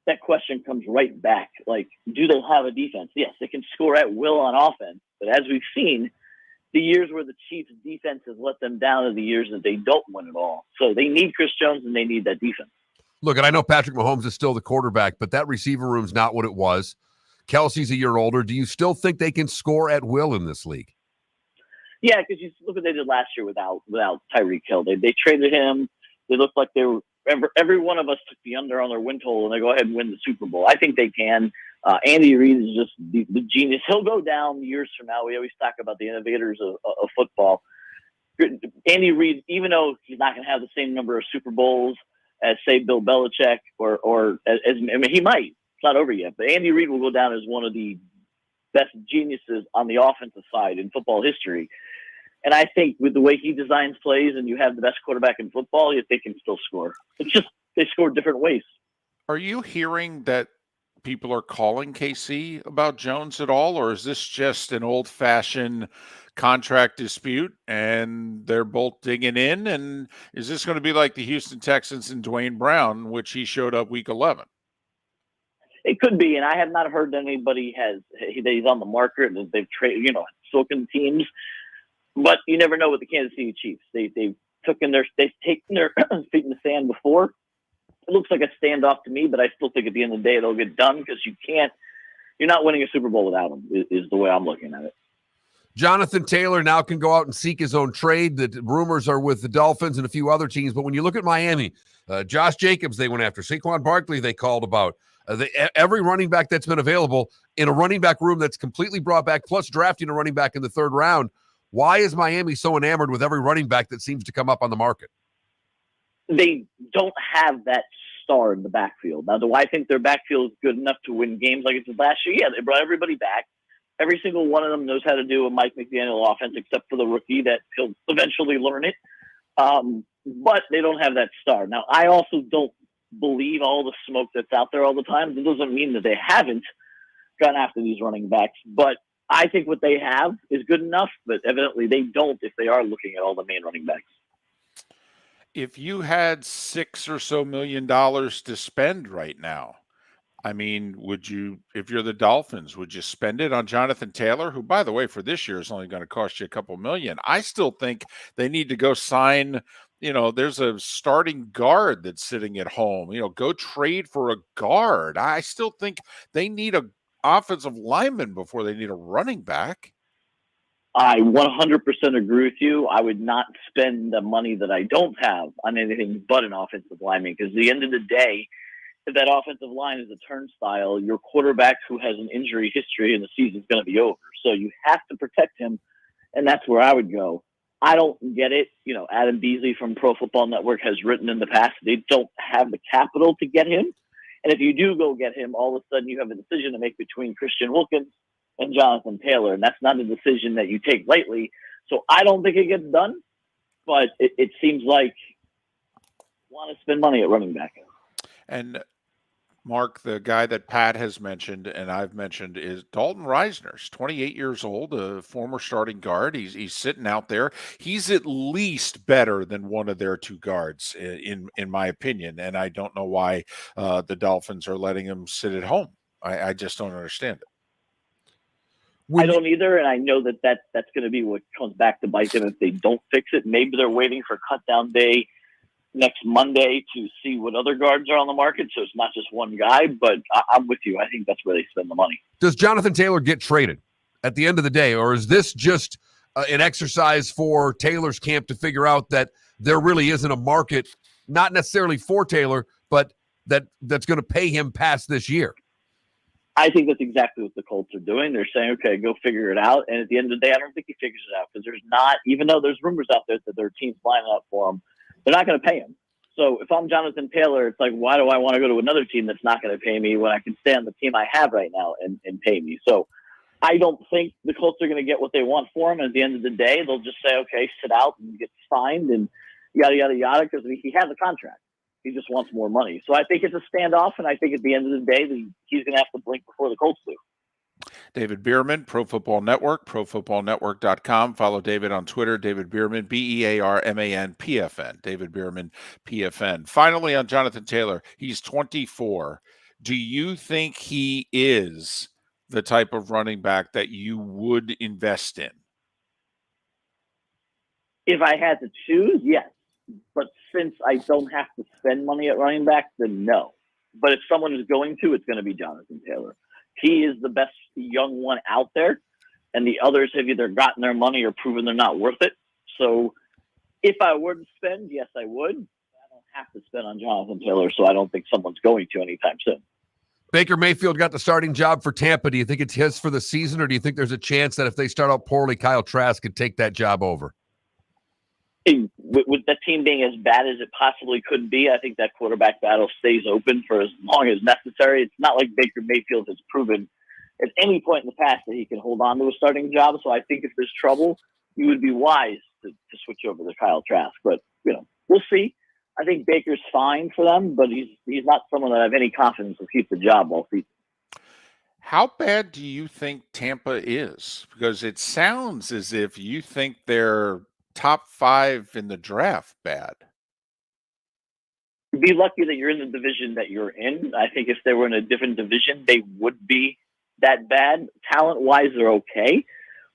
that question comes right back. Like, do they have a defense? Yes, they can score at will on offense, but as we've seen, the years where the Chiefs' defense has let them down are the years that they don't win at all. So they need Chris Jones and they need that defense.
Look, and I know Patrick Mahomes is still the quarterback, but that receiver room's not what it was. Kelsey's a year older. Do you still think they can score at will in this league?
Yeah, because you look what they did last year without Tyreek Hill. They traded him. They looked like they were every one of us took the under on their win total, and they go ahead and win the Super Bowl. I think they can. Andy Reid is just the genius. He'll go down years from now. We always talk about the innovators of football. Andy Reid, even though he's not going to have the same number of Super Bowls as, say, Bill Belichick, or as I mean, he might. It's not over yet, but Andy Reid will go down as one of the best geniuses on the offensive side in football history. And I think with the way he designs plays and you have the best quarterback in football, they can still score. It's just they score different ways.
Are you hearing that people are calling KC about Jones at all, or is this just an old-fashioned contract dispute and they're both digging in? And is this going to be like the Houston Texans and Dwayne Brown, which he showed up week 11?
It could be, and I have not heard that anybody he's on the market and they've traded, spoken teams. But you never know with the Kansas City Chiefs. They've taken their feet in the sand before. It looks like a standoff to me, but I still think at the end of the day they'll get done because you're not winning a Super Bowl without them. Is the way I'm looking at it.
Jonathan Taylor now can go out and seek his own trade. The rumors are with the Dolphins and a few other teams. But when you look at Miami, Josh Jacobs they went after. Saquon Barkley they called about. Every running back that's been available in a running back room that's completely brought back, plus drafting a running back in the 3rd round. Why is Miami so enamored with every running back that seems to come up on the market?
They don't have that star in the backfield. Now, do I think their backfield is good enough to win games like it did last year? Yeah, they brought everybody back. Every single one of them knows how to do a Mike McDaniel offense, except for the rookie that he'll eventually learn it. But they don't have that star. Now, I also don't believe all the smoke that's out there all the time. It doesn't mean that they haven't gone after these running backs, but I think what they have is good enough, but evidently they don't if they are looking at all the main running backs.
If you had $6 or so million to spend right now, I mean, if you're the Dolphins, would you spend it on Jonathan Taylor, who, by the way, for this year is only going to cost you a couple million? I still think they need to go sign, there's a starting guard that's sitting at home, go trade for a guard. I still think they need a offensive lineman before they need a running back.
I 100% agree with you. I would not spend the money that I don't have on anything but an offensive lineman, because at the end of the day, if that offensive line is a turnstile, your quarterback who has an injury history and the season's going to be over. So you have to protect him, and that's where I would go. I don't get it. Adam Beasley from Pro Football Network has written in the past they don't have the capital to get him. And if you do go get him, all of a sudden you have a decision to make between Christian Wilkins and Jonathan Taylor, and that's not a decision that you take lightly. So I don't think it gets done, but it seems like you want to spend money at running back.
And Mark, the guy that Pat has mentioned and I've mentioned is Dalton Reisner's 28 years old, a former starting guard. He's sitting out there. He's at least better than one of their two guards, in my opinion. And I don't know why the Dolphins are letting him sit at home. I just don't understand it.
I don't either, and I know that's going to be what comes back to bite them if they don't fix it. Maybe they're waiting for cut down day next Monday to see what other guards are on the market, so it's not just one guy. But I'm with you. I think that's where they spend the money.
Does Jonathan Taylor get traded at the end of the day, or is this just an exercise for Taylor's camp to figure out that there really isn't a market, not necessarily for Taylor, but that's going to pay him past this year?
I think that's exactly what the Colts are doing. They're saying, okay, go figure it out. And at the end of the day, I don't think he figures it out, because there's not, even though there's rumors out there that their team's lining up for him, they're not going to pay him. So if I'm Jonathan Taylor, it's like, why do I want to go to another team that's not going to pay me when I can stay on the team I have right now and pay me? So I don't think the Colts are going to get what they want for him. At the end of the day, they'll just say, okay, sit out and get signed and yada, yada, yada, because he has a contract. He just wants more money. So I think it's a standoff, and I think at the end of the day, he's going to have to blink before the Colts do.
David Bearman, Pro Football Network, ProFootballNetwork.com. Follow David on Twitter, David Bearman, Bearman, PFN. David Bearman, PFN. Finally, on Jonathan Taylor, he's 24. Do you think he is the type of running back that you would invest in?
If I had to choose, yes. But since I don't have to spend money at running back, then no. But if someone is going to, it's going to be Jonathan Taylor. He is the best young one out there, and the others have either gotten their money or proven they're not worth it. So if I were to spend, yes, I would. I don't have to spend on Jonathan Taylor, so I don't think someone's going to anytime soon.
Baker Mayfield got the starting job for Tampa. Do you think it's his for the season, or do you think there's a chance that if they start out poorly, Kyle Trask could take that job over?
With the team being as bad as it possibly could be, I think that quarterback battle stays open for as long as necessary. It's not like Baker Mayfield has proven at any point in the past that he can hold on to a starting job. So I think if there's trouble, you would be wise to switch over to Kyle Trask. But, we'll see. I think Baker's fine for them, but he's not someone that I have any confidence will keep the job all season.
How bad do you think Tampa is? Because it sounds as if you think they're top 5 in the draft bad.
Be lucky that you're in the division that you're in. I think if they were in a different division, they would be that bad. Talent-wise, they're okay.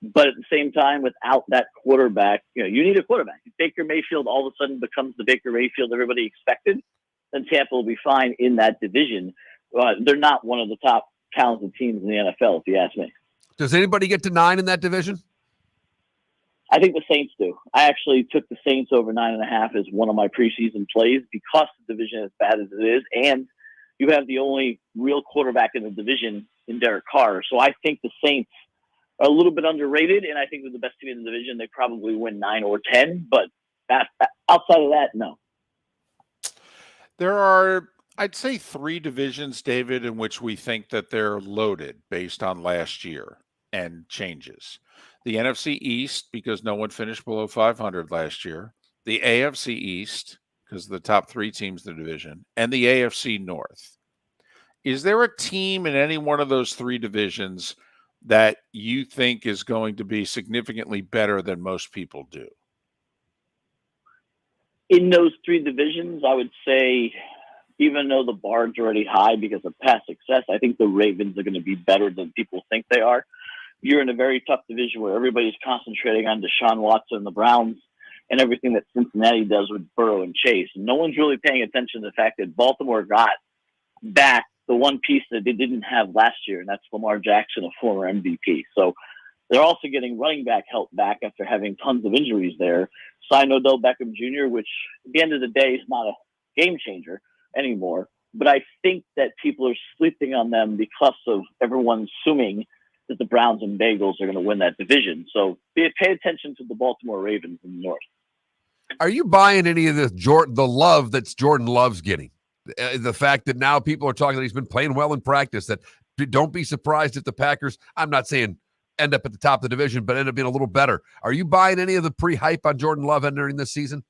But at the same time, without that quarterback, you need a quarterback. If Baker Mayfield all of a sudden becomes the Baker Mayfield everybody expected, then Tampa will be fine in that division. They're not one of the top talented teams in the NFL, if you ask me.
Does anybody get to 9 in that division?
I think the Saints do. I actually took the Saints over 9.5 as one of my preseason plays because the division is as bad as it is, and you have the only real quarterback in the division in Derek Carr. So I think the Saints are a little bit underrated, and I think they're the best team in the division. They probably win 9 or 10, but outside of that, no.
There are, I'd say, 3 divisions, David, in which we think that they're loaded based on last year and changes. The NFC East, because no one finished below 500 last year. The AFC East, because of the top 3 teams in the division. And the AFC North. Is there a team in any one of those 3 divisions that you think is going to be significantly better than most people do?
In those 3 divisions, I would say even though the bar's already high because of past success, I think the Ravens are going to be better than people think they are. You're in a very tough division where everybody's concentrating on Deshaun Watson and the Browns and everything that Cincinnati does with Burrow and Chase. And no one's really paying attention to the fact that Baltimore got back the one piece that they didn't have last year, and that's Lamar Jackson, a former MVP. So they're also getting running back help back after having tons of injuries there. Signed Odell Beckham Jr., which at the end of the day is not a game changer anymore. But I think that people are sleeping on them because of everyone assuming that the Browns and Bengals are going to win that division. So pay attention to the Baltimore Ravens in the North.
Are you buying any of this the love that's Jordan Love's getting? The fact that now people are talking that he's been playing well in practice, that don't be surprised if the Packers, I'm not saying end up at the top of the division, but end up being a little better. Are you buying any of the pre-hype on Jordan Love entering this season?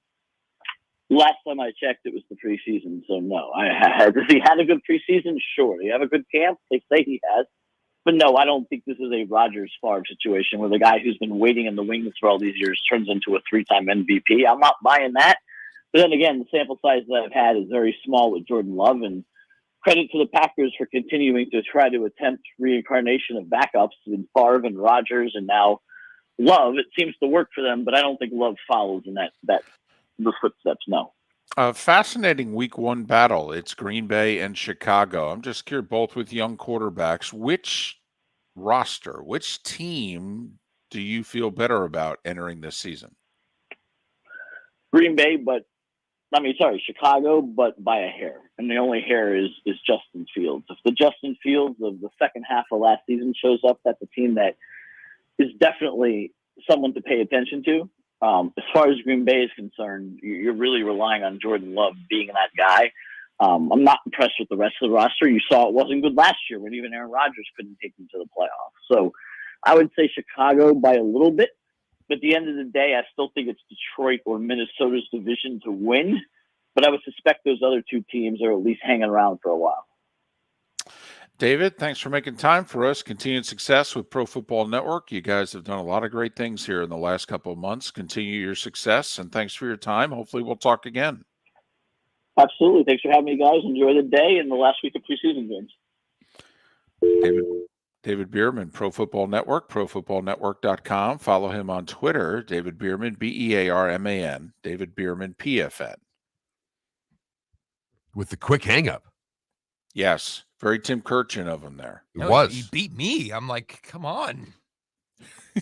Last time I checked, it was the preseason, so no. Has he had a good preseason? Sure. He have a good camp? They say he has. But no, I don't think this is a Rodgers Favre situation where the guy who's been waiting in the wings for all these years turns into a 3-time MVP. I'm not buying that. But then again, the sample size that I've had is very small with Jordan Love, and credit to the Packers for continuing to try to attempt reincarnation of backups in Favre and Rodgers and now Love. It seems to work for them, but I don't think Love follows in the footsteps, no.
Fascinating week one battle. It's Green Bay and Chicago. I'm just curious, both with young quarterbacks, which team do you feel better about entering this season?
Green Bay, Chicago, but by a hair. And the only hair is Justin Fields. If the Justin Fields of the second half of last season shows up, that's a team that is definitely someone to pay attention to. As far as Green Bay is concerned, you're really relying on Jordan Love being that guy. I'm not impressed with the rest of the roster. You saw it wasn't good last year when even Aaron Rodgers couldn't take them to the playoffs. So I would say Chicago by a little bit. But at the end of the day, I still think it's Detroit or Minnesota's division to win. But I would suspect those other two teams are at least hanging around for a while.
David, thanks for making time for us. Continued success with Pro Football Network. You guys have done a lot of great things here in the last couple of months. Continue your success, and thanks for your time. Hopefully we'll talk again.
Absolutely. Thanks for having me, guys. Enjoy the day and the last week of preseason games.
David Bearman, Pro Football Network, profootballnetwork.com. Follow him on Twitter, David Bearman, Bearman, David Bearman, PFN.
With the quick hang-up.
Yes. Very Tim Kirchin of him there.
It was.
He beat me. I'm like, come on.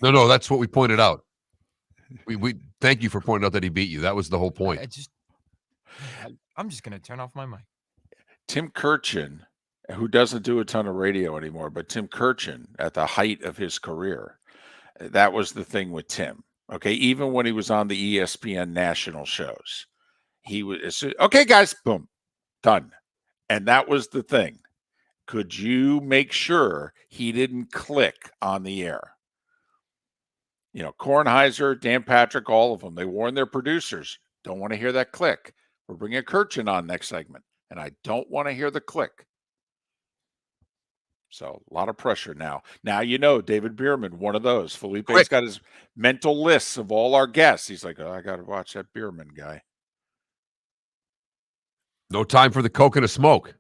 No, that's what we pointed out. We thank you for pointing out that he beat you. That was the whole point.
I'm just going to turn off my mic.
Tim Kirchin, who doesn't do a ton of radio anymore, but Tim Kirchin at the height of his career, that was the thing with Tim. Okay, even when he was on the ESPN national shows, he was, okay, guys, boom, done. And that was the thing. Could you make sure he didn't click on the air? You know, Kornheiser, Dan Patrick, all of them, they warn their producers, don't want to hear that click. We're bringing Kirchin on next segment, and I don't want to hear the click. So a lot of pressure now. Now, you know, David Bearman, one of those. Felipe's got his mental lists of all our guests. He's like, oh, I got to watch that Bearman guy.
No time for the coconut smoke.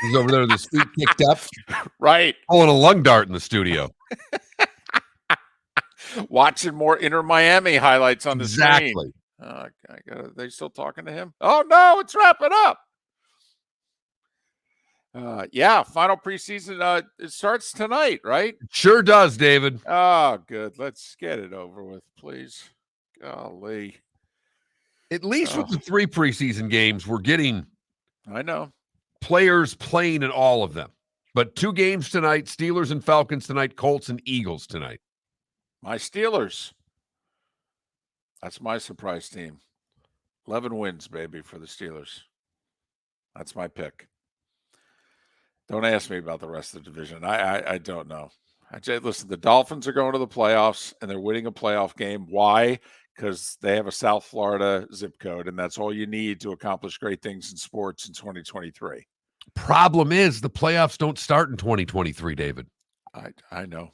He's over there with his feet kicked up.
Right.
Pulling a lung dart in the studio.
Watching more Inter Miami highlights on the screen. Exactly. They still talking to him? Oh, no, it's wrapping up. Yeah, final preseason. It starts tonight, right?
It sure does, David.
Oh, good. Let's get it over with, please. Golly.
At least with the 3 preseason games, we're getting
I know
players playing in all of them. But 2 games tonight, Steelers and Falcons tonight, Colts and Eagles tonight.
My Steelers. That's my surprise team. 11 wins, baby, for the Steelers. That's my pick. Don't ask me about the rest of the division. I don't know. Listen, the Dolphins are going to the playoffs, and they're winning a playoff game. Why? Because they have a South Florida zip code, and that's all you need to accomplish great things in sports in 2023.
Problem is, the playoffs don't start in 2023, David.
I know.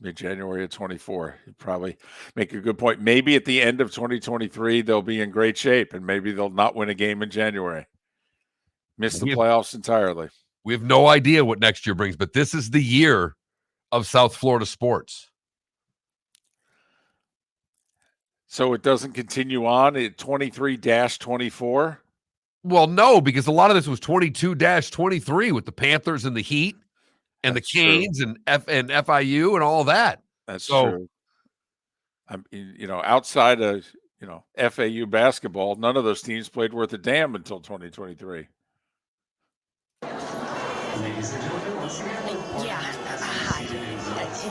Mid-January of 24. You probably make a good point. Maybe at the end of 2023, they'll be in great shape, and maybe they'll not win a game in January. Missed the
We have-
playoffs entirely.
We have no idea what next year brings, but this is the year of South Florida sports.
So it doesn't continue on at 23-24?
Well, no, because a lot of this was 22-23 with the Panthers and the Heat and
That's
the Canes and FIU and all that.
That's
So-
true. Outside of, FAU basketball, none of those teams played worth a damn until 2023.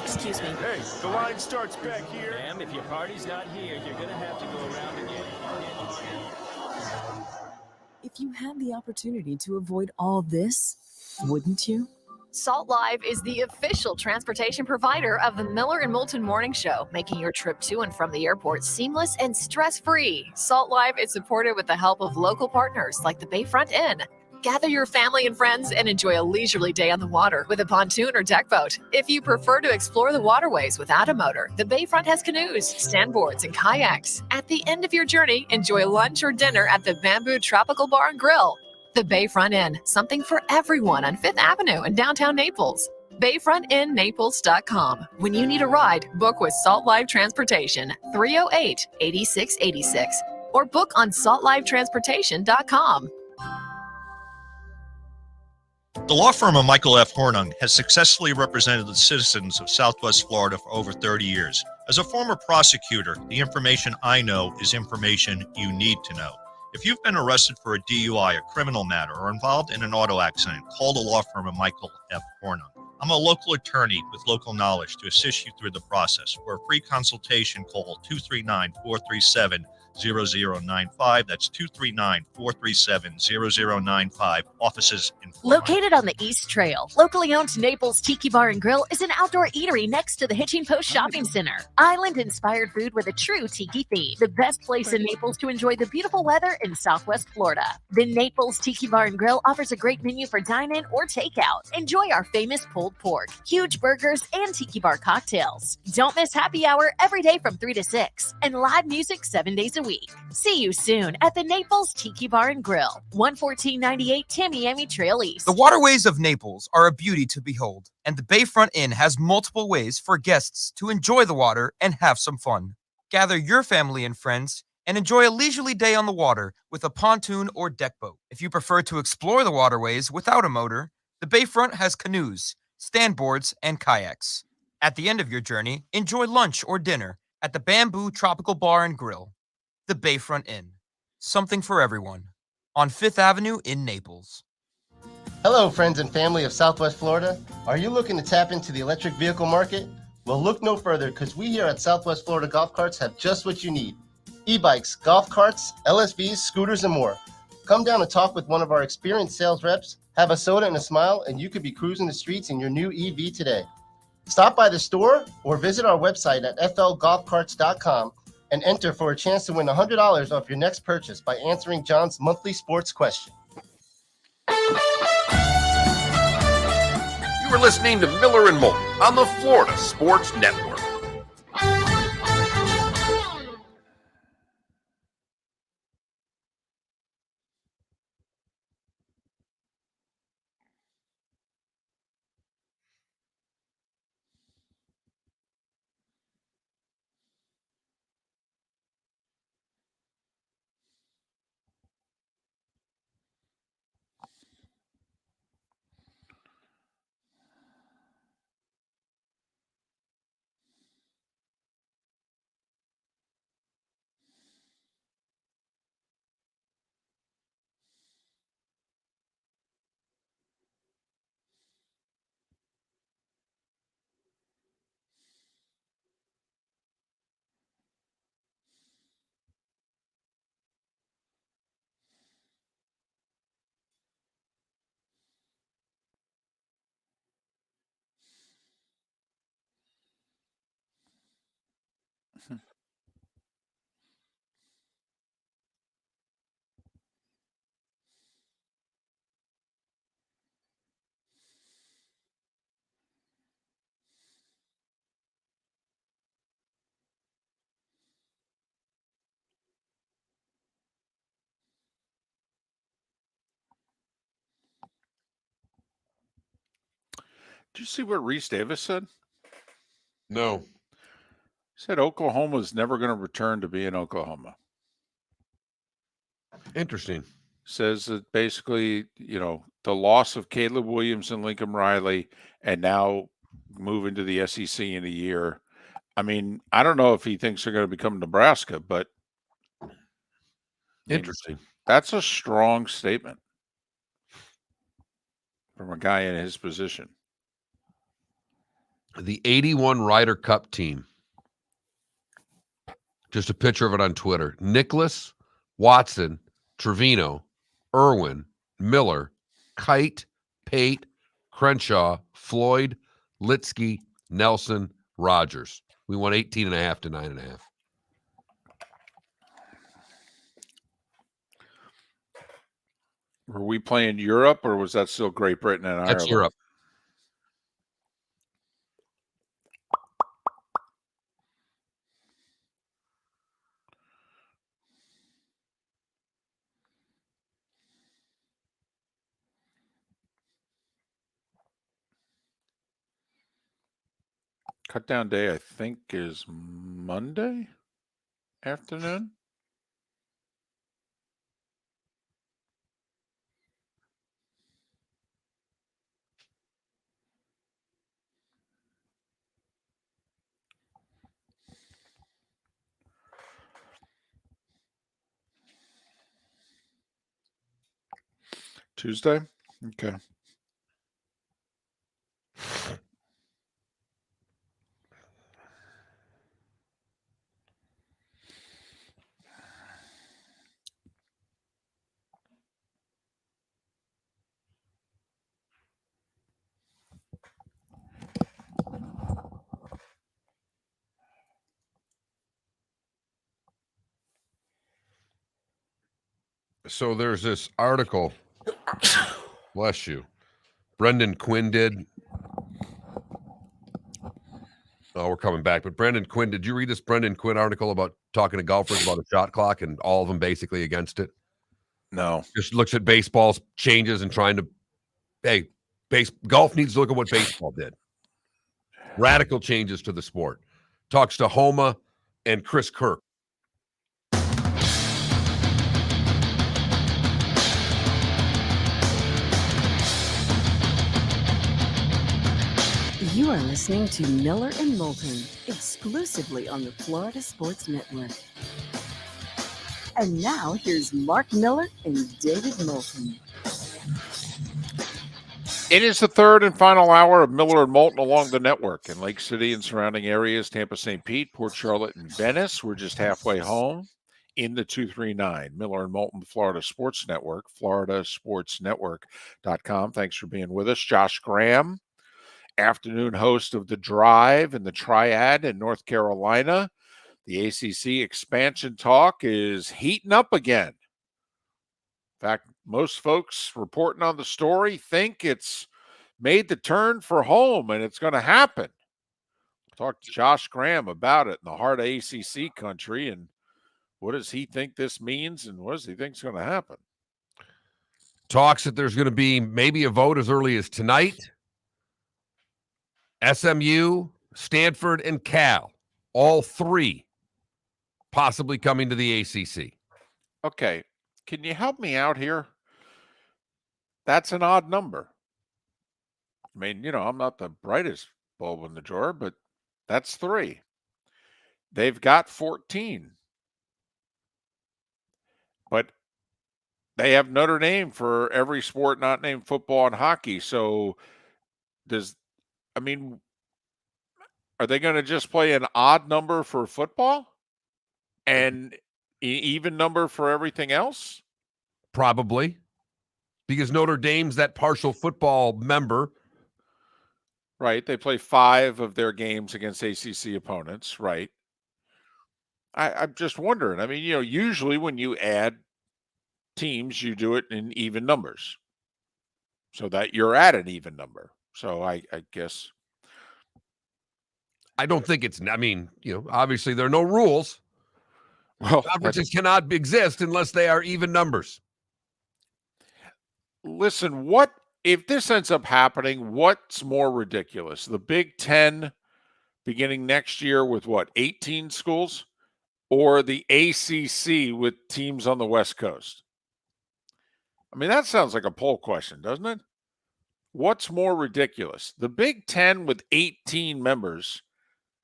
Excuse me.
Hey, the line starts back here. Ma'am, if your party's not here, you're going to have to go around again.
If you had the opportunity to avoid all this, wouldn't you?
Salt Live is the official transportation provider of the Miller and Moulton Morning Show, making your trip to and from the airport seamless and stress-free. Salt Live is supported with the help of local partners like the Bayfront Inn. Gather your family and friends and enjoy a leisurely day on the water with a pontoon or deck boat. If you prefer to explore the waterways without a motor, the Bayfront has canoes, sandboards, and kayaks. At the end of your journey, enjoy lunch or dinner at the Bamboo Tropical Bar and Grill. The Bayfront Inn, something for everyone on 5th Avenue in downtown Naples. BayfrontInNaples.com. When you need a ride, book with Salt Live Transportation, 308-8686, or book on saltlivetransportation.com.
The law firm of Michael F. Hornung has successfully represented the citizens of Southwest Florida for over 30 years. As a former prosecutor, the information I know is information you need to know. If you've been arrested for a DUI, a criminal matter, or involved in an auto accident, call the law firm of Michael F. Hornung. I'm a local attorney with local knowledge to assist you through the process. For a free consultation, call 239-437-0095. That's 239-437-0095. Offices in Florida.
Located on the East Trail, locally owned Naples Tiki Bar and Grill is an outdoor eatery next to the Hitching Post Shopping Center. Island-inspired food with a true tiki theme. The best place in Naples to enjoy the beautiful weather in Southwest Florida. The Naples Tiki Bar and Grill offers a great menu for dine-in or takeout. Enjoy our famous pulled pork, huge burgers, and tiki bar cocktails. Don't miss happy hour every day from 3 to 6 and live music 7 days a week. See you soon at the Naples Tiki Bar and Grill, 11498 Tamiami Trail East.
The waterways of Naples are a beauty to behold, and the Bayfront Inn has multiple ways for guests to enjoy the water and have some fun. Gather your family and friends and enjoy a leisurely day on the water with a pontoon or deck boat. If you prefer to explore the waterways without a motor, the Bayfront has canoes, sandboards, and kayaks. At the end of your journey, enjoy lunch or dinner at the Bamboo Tropical Bar and Grill. The Bayfront Inn, something for everyone, on 5th Avenue in Naples.
Hello, friends and family of Southwest Florida. Are you looking to tap into the electric vehicle market? Well, look no further, because we here at Southwest Florida Golf Carts have just what you need. E-bikes, golf carts, LSVs, scooters, and more. Come down and talk with one of our experienced sales reps, have a soda and a smile, and you could be cruising the streets in your new EV today. Stop by the store or visit our website at flgolfcarts.com and enter for a chance to win $100 off your next purchase by answering John's monthly sports question.
You are listening to Miller and Moulton on the Florida Sports Network.
Did you see what Reese Davis said?
No.
He said Oklahoma's never going to return to being Oklahoma.
Interesting.
Says that basically, the loss of Caleb Williams and Lincoln Riley and now moving to the SEC in a year. I mean, I don't know if he thinks they're going to become Nebraska, but
interesting.
That's a strong statement from a guy in his position.
The 81 Ryder Cup team. Just a picture of it on Twitter. Nicholas, Watson, Trevino, Irwin, Miller, Kite, Pate, Crenshaw, Floyd, Litsky, Nelson, Rogers. We won 18.5 to 9.5.
Were we playing Europe or was that still Great Britain and Ireland?
That's Europe.
Cut down day, I think, is Monday afternoon. Tuesday? Okay.
So there's this article. Bless you. Brendan Quinn did. Oh, we're coming back. But Brendan Quinn, did you read this Brendan Quinn article about talking to golfers about a shot clock and all of them basically against it?
No.
Just looks at baseball's changes and trying to, hey, golf needs to look at what baseball did. Radical changes to the sport. Talks to Homa and Chris Kirk.
You are listening to Miller and Moulton, exclusively on the Florida Sports Network. And now here's Mark Miller and David Moulton.
It is the third and final hour of Miller and Moulton along the network in Lake City and surrounding areas, Tampa, St. Pete, Port Charlotte, and Venice. We're just halfway home in the 239. Miller and Moulton, Florida Sports Network, floridasportsnetwork.com. Thanks for being with us. Josh Graham, afternoon host of The Drive and the Triad in North Carolina. The ACC expansion talk is heating up again. In fact, most folks reporting on the story think it's made the turn for home and it's going to happen. Talked to Josh Graham about it in the heart of ACC country, and what does he think this means and what does he think is going to happen?
Talks that there's going to be maybe a vote as early as tonight. SMU, Stanford, and Cal, all three possibly coming to the ACC.
Okay, can you help me out here? That's an odd number. I mean, I'm not the brightest bulb in the drawer, but that's 3. They've got 14. But they have Notre Dame for every sport not named football and hockey. So are they going to just play an odd number for football and even number for everything else?
Probably. Because Notre Dame's that partial football member.
Right. They play 5 of their games against ACC opponents. Right. I'm just wondering. I mean, usually when you add teams, you do it in even numbers so that you're at an even number. So I guess.
I don't think it's, obviously there are no rules. Well, conferences cannot exist unless they are even numbers.
Listen, what if this ends up happening, what's more ridiculous? The Big Ten beginning next year with what, 18 schools? Or the ACC with teams on the West Coast? I mean, that sounds like a poll question, doesn't it? What's more ridiculous? The Big Ten with 18 members.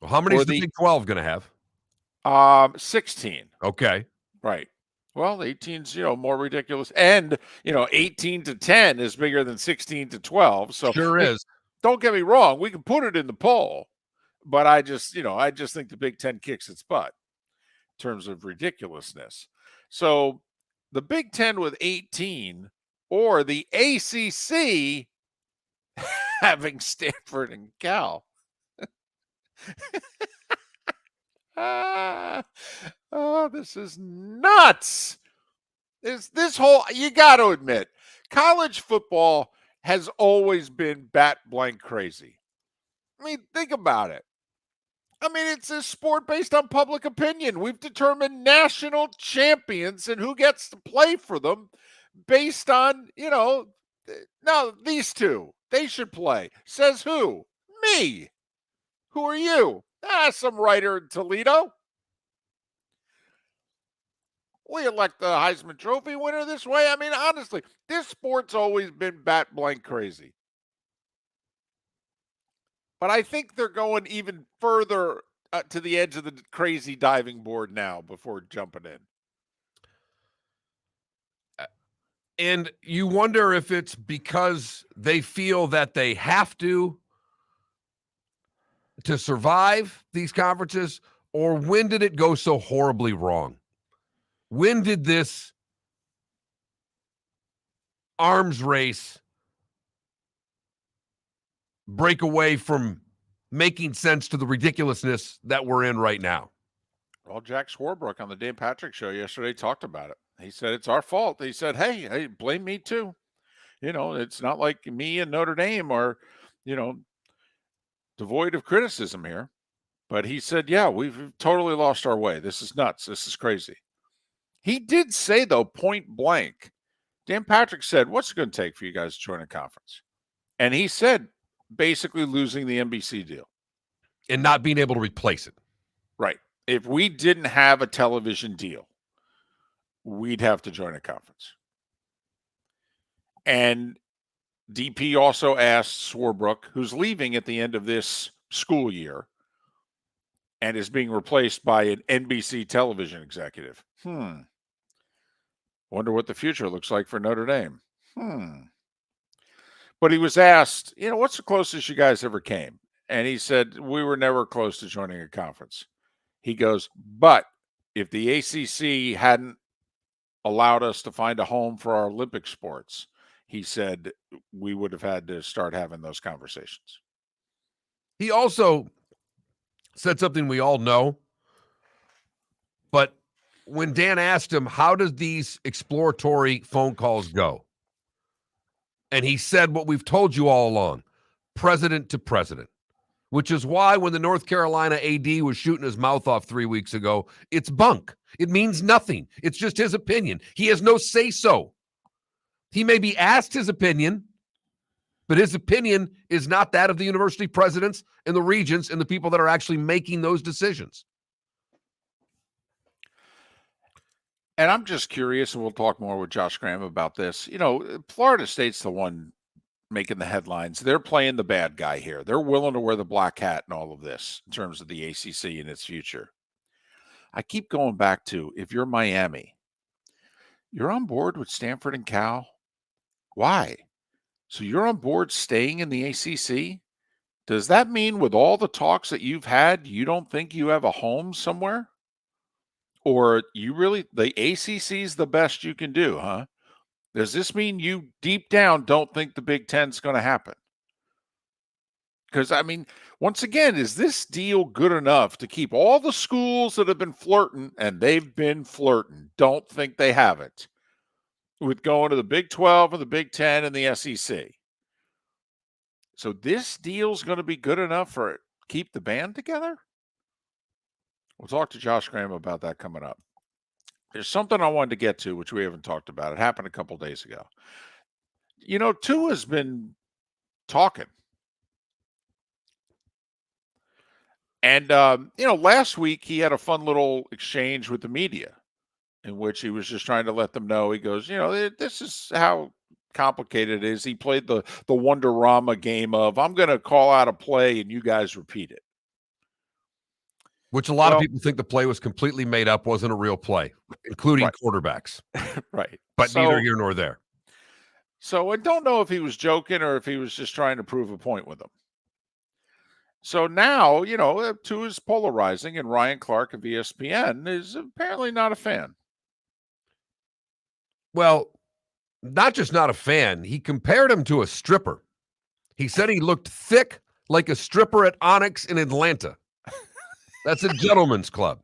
Well, how many is the Big 12 going to have?
16.
Okay.
Right. Well, 18's, more ridiculous. And, 18 to 10 is bigger than 16 to 12. So
Sure is.
Don't get me wrong. We can put it in the poll. But I just think the Big Ten kicks its butt in terms of ridiculousness. So the Big Ten with 18 or the ACC having Stanford and Cal. This is nuts. This whole, you got to admit, college football has always been bat blank crazy. I mean, think about it. I mean, it's a sport based on public opinion. We've determined national champions and who gets to play for them based on, no, these two, they should play. Says who? Me. Who are you? Some writer in Toledo. We elect the Heisman Trophy winner this way. I mean, honestly, this sport's always been bat blank crazy. But I think they're going even further to the edge of the crazy diving board now before jumping in.
And you wonder if it's because they feel that they have to survive these conferences, or when did it go so horribly wrong? When did this arms race break away from making sense to the ridiculousness that we're in right now?
Well, Jack Swarbrick on the Dan Patrick Show yesterday talked about it. He said, it's our fault. He said, hey, blame me too. It's not like me and Notre Dame are, devoid of criticism here. But he said, yeah, we've totally lost our way. This is nuts. This is crazy. He did say, though, point blank, Dan Patrick said, what's it going to take for you guys to join a conference? And he said, basically losing the NBC deal.
And not being able to replace it.
Right. If we didn't have a television deal, we'd have to join a conference. And DP also asked Swarbrick, who's leaving at the end of this school year and is being replaced by an NBC television executive. Wonder what the future looks like for Notre Dame. But he was asked, what's the closest you guys ever came? And he said, we were never close to joining a conference. He goes, but if the ACC hadn't allowed us to find a home for our Olympic sports, he said, we would have had to start having those conversations.
He also said something we all know, but when Dan asked him, how does these exploratory phone calls go? And he said what we've told you all along, president to president, which is why when the North Carolina AD was shooting his mouth off 3 weeks ago, it's bunk. It means nothing. It's just his opinion. He has no say-so. He may be asked his opinion, but his opinion is not that of the university presidents and the regents and the people that are actually making those decisions.
And I'm just curious, and we'll talk more with Josh Graham about this. Florida State's the one making the headlines. They're playing the bad guy here. They're willing to wear the black hat and all of this in terms of the ACC and its future. I keep going back to, if you're Miami, you're on board with Stanford and Cal. Why? So you're on board staying in the ACC? Does that mean with all the talks that you've had, you don't think you have a home somewhere? Or the ACC is the best you can do, huh? Does this mean you deep down don't think the Big Ten's going to happen? Because, once again, is this deal good enough to keep all the schools that have been flirting, and they've been flirting, don't think they have it, with going to the Big 12 and the Big 10 and the SEC? So this deal's going to be good enough for keep the band together? We'll talk to Josh Graham about that coming up. There's something I wanted to get to, which we haven't talked about. It happened a couple days ago. Tua's been talking. And, last week he had a fun little exchange with the media in which he was just trying to let them know. He goes, this is how complicated it is. He played the Wonderama game of, I'm going to call out a play and you guys repeat it.
Which a lot of people think the play was completely made up, wasn't a real play, including quarterbacks.
Right.
But neither here nor there.
So I don't know if he was joking or if he was just trying to prove a point with them. So now, Tua is polarizing, and Ryan Clark of ESPN is apparently not a fan.
Well, not just not a fan. He compared him to a stripper. He said he looked thick like a stripper at Onyx in Atlanta. That's a gentleman's club.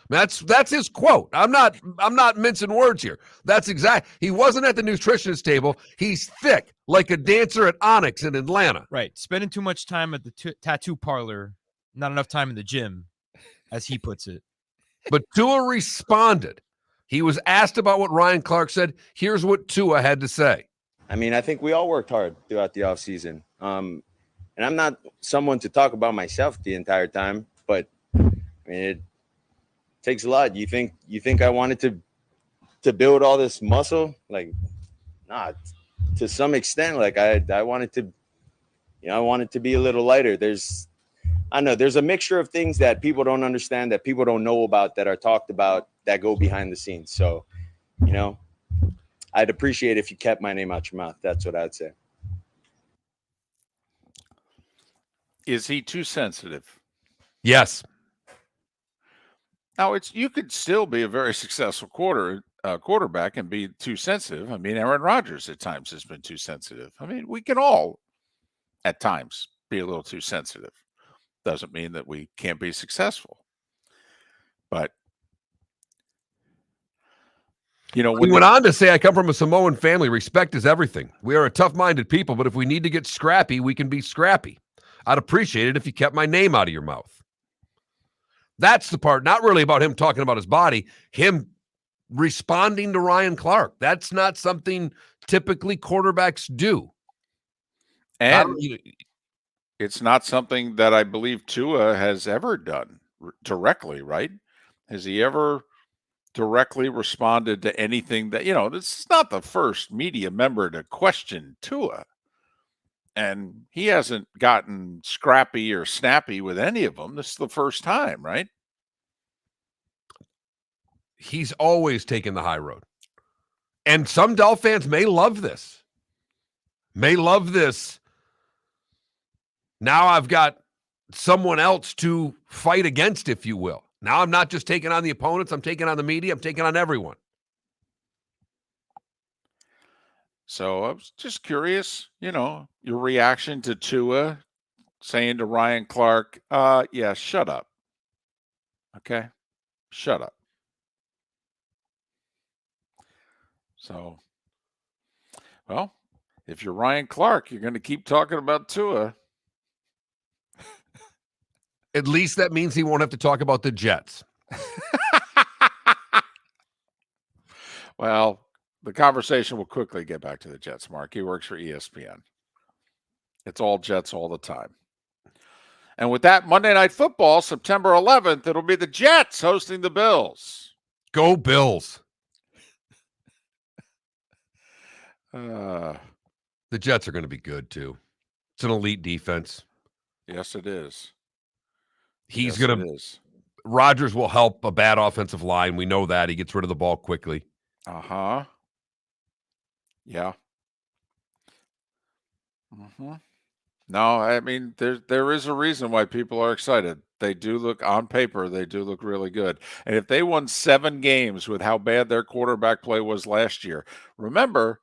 That's his quote. I'm not mincing words here. That's exact. He wasn't at the nutritionist table. He's thick like a dancer at Onyx in Atlanta.
Right. Spending too much time at the tattoo parlor, not enough time in the gym, as he puts it.
But Tua responded. He was asked about what Ryan Clark said. Here's what Tua had to say.
I mean, I think we all worked hard throughout the offseason. And I'm not someone to talk about myself the entire time, but I mean, it takes a lot. You think I wanted to build all this muscle? Like, nah, to some extent, like I wanted to, I wanted to be a little lighter. There's a mixture of things that people don't understand, that people don't know about, that are talked about, that go behind the scenes. So, I'd appreciate if you kept my name out your mouth. That's what I'd say.
Is he too sensitive?
Yes.
Now, you could still be a very successful quarterback and be too sensitive. I mean, Aaron Rodgers at times has been too sensitive. I mean, we can all at times be a little too sensitive. Doesn't mean that we can't be successful. But,
he went on to say, I come from a Samoan family. Respect is everything. We are a tough-minded people, but if we need to get scrappy, we can be scrappy. I'd appreciate it if you kept my name out of your mouth. That's the part, not really about him talking about his body, him responding to Ryan Clark. That's not something typically quarterbacks do.
And it's not something that I believe Tua has ever done directly, right? Has he ever directly responded to anything that, this is not the first media member to question Tua. And he hasn't gotten scrappy or snappy with any of them. This is the first time, right?
He's always taken the high road. And some Dell fans may love this. Now I've got someone else to fight against, if you will. Now I'm not just taking on the opponents. I'm taking on the media. I'm taking on everyone.
So I was just curious, your reaction to Tua saying to Ryan Clark, yeah, shut up. Okay? Shut up. So, well, if you're Ryan Clark, you're going to keep talking about Tua.
At least that means he won't have to talk about the Jets.
Well, the conversation will quickly get back to the Jets, Mark. He works for ESPN. It's all Jets all the time. And with that, Monday Night Football, September 11th, it'll be the Jets hosting the Bills.
Go Bills.
The
Jets are going to be good, too. It's an elite defense.
Yes, it is.
Rodgers will help a bad offensive line. We know that. He gets rid of the ball quickly.
Uh-huh. Yeah. Mm-hmm. No, I mean, there is a reason why people are excited. They do look, on paper, they do look really good. And if they won 7 games with how bad their quarterback play was last year, remember,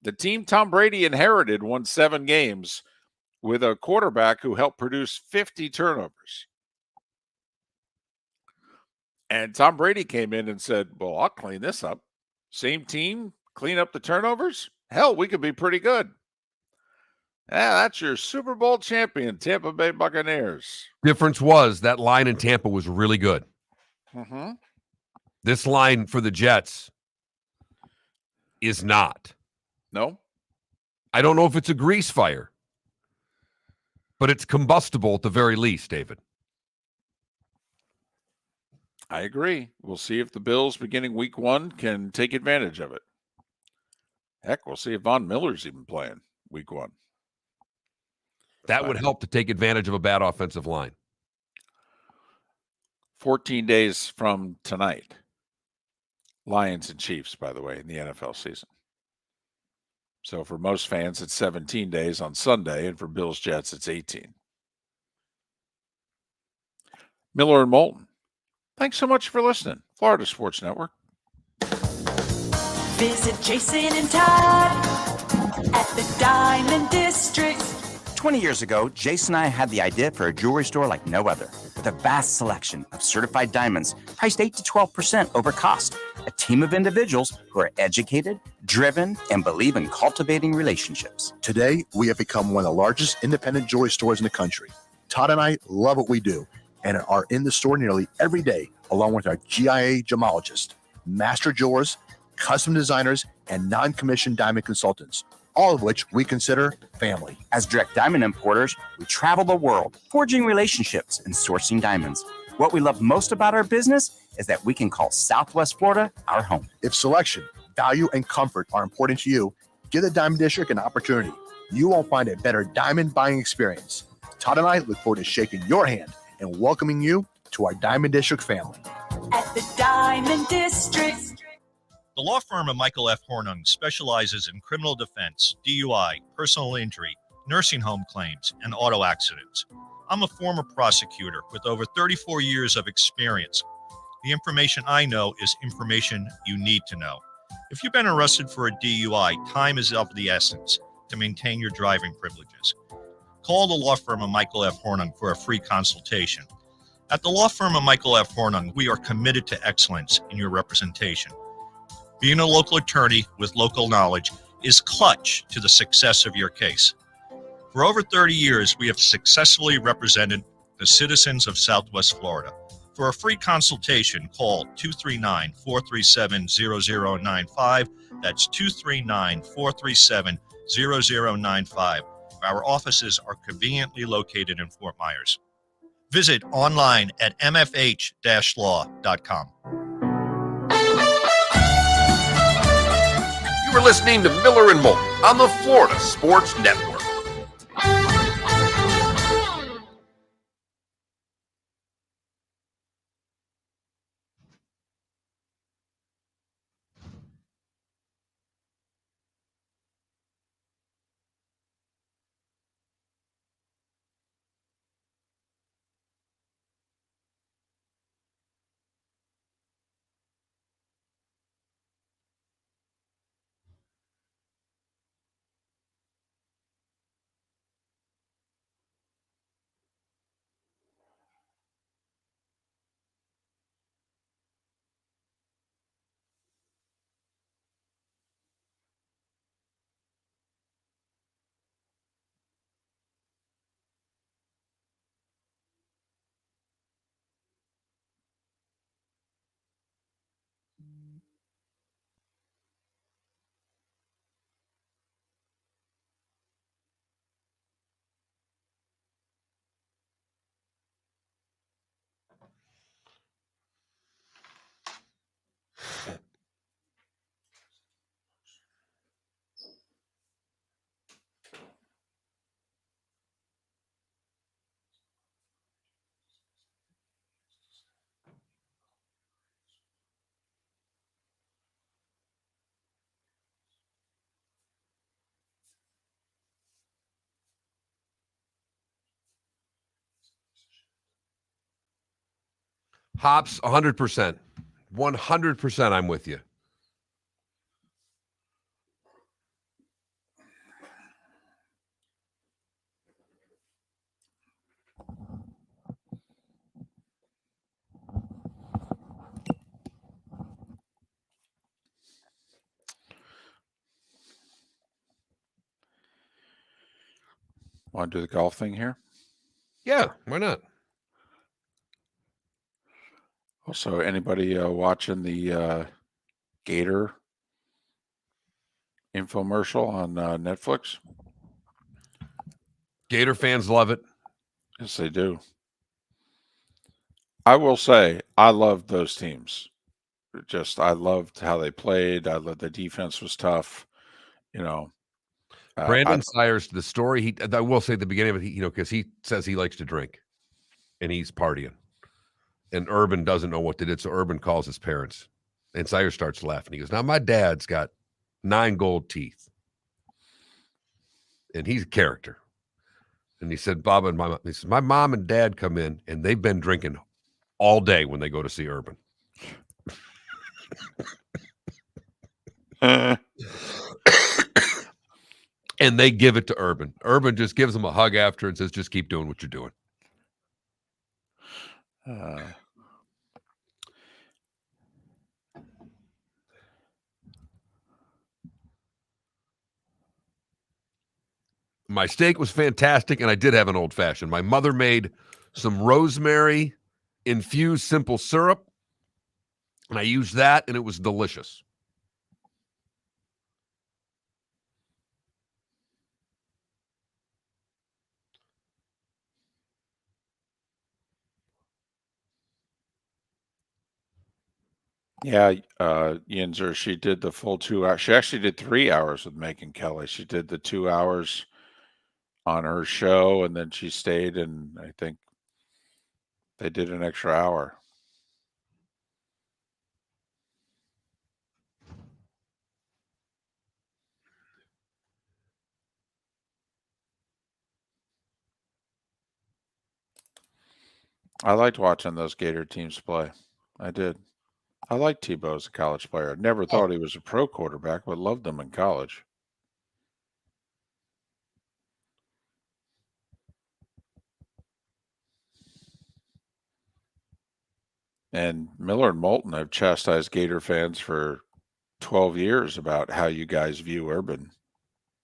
the team Tom Brady inherited won 7 games with a quarterback who helped produce 50 turnovers. And Tom Brady came in and said, well, I'll clean this up. Same team, clean up the turnovers? Hell, we could be pretty good. Yeah, that's your Super Bowl champion, Tampa Bay Buccaneers.
Difference was that line in Tampa was really good.
Mm-hmm.
This line for the Jets is not.
No.
I don't know if it's a grease fire, but it's combustible at the very least, David.
I agree. We'll see if the Bills beginning week 1 can take advantage of it. Heck, we'll see if Von Miller's even playing week 1.
That would help to take advantage of a bad offensive line.
14 days from tonight. Lions and Chiefs, by the way, in the NFL season. So for most fans, it's 17 days on Sunday, and for Bills Jets, it's 18. Miller and Moulton, thanks so much for listening. Florida Sports Network.
Visit Jason and Todd at the Diamond District.
20 years ago, Jason and I had the idea for a jewelry store like no other, with a vast selection of certified diamonds priced 8 to 12% over cost. A team of individuals who are educated, driven, and believe in cultivating relationships.
Today, we have become one of the largest independent jewelry stores in the country. Todd and I love what we do and are in the store nearly every day, along with our GIA gemologists, master jewelers, custom designers, and non-commissioned diamond consultants, all of which we consider family.
As direct diamond importers, we travel the world, forging relationships and sourcing diamonds. What we love most about our business is that we can call Southwest Florida our home.
If selection, value, and comfort are important to you, give the Diamond District an opportunity. You won't find a better diamond buying experience. Todd and I look forward to shaking your hand and welcoming you to our Diamond District family.
At the Diamond District.
The law firm of Michael F. Hornung specializes in criminal defense, DUI, personal injury, nursing home claims, and auto accidents. I'm a former prosecutor with over 34 years of experience. The information I know is information you need to know. If you've been arrested for a DUI, time is of the essence to maintain your driving privileges. Call the law firm of Michael F. Hornung for a free consultation. At the law firm of Michael F. Hornung, we are committed to excellence in your representation. Being a local attorney with local knowledge is clutch to the success of your case. For over 30 years, we have successfully represented the citizens of Southwest Florida. For a free consultation, call 239-437-0095. That's 239-437-0095. Our offices are conveniently located in Fort Myers. Visit online at mfh-law.com.
You are listening to Miller and Moulton on the Florida Sports Network.
Hops, 100%. 100% I'm with you.
Want to do the golf thing here?
Yeah, why not?
Also, anybody watching the Gator infomercial on Netflix.
Gator fans love it.
Yes, they do. I will say, I loved those teams. I loved how they played. I loved the defense was tough.
Brandon Sayers, the story, I will say at the beginning of it, because he says he likes to drink and he's partying. And Urban doesn't know what they did, so Urban calls his parents. And Sayers starts laughing. He goes, now my dad's got 9 gold teeth. And he's a character. And he said, Bob and my mom and dad come in and they've been drinking all day when they go to see Urban. And they give it to Urban. Urban just gives them a hug after and says, just keep doing what you're doing. My steak was fantastic, and I did have an old-fashioned. My mother made some rosemary infused simple syrup, and I used that, and it was delicious.
Yeah, Yinzer, she did the full 2 hours. She actually did 3 hours with Megyn Kelly. She did the 2 hours on her show, and then she stayed, and I think they did an extra hour. I liked watching those Gator teams play. I did. I liked Tebow as a college player. Never thought he was a pro quarterback, but loved him in college. And Miller and Moulton have chastised Gator fans for 12 years about how you guys view Urban.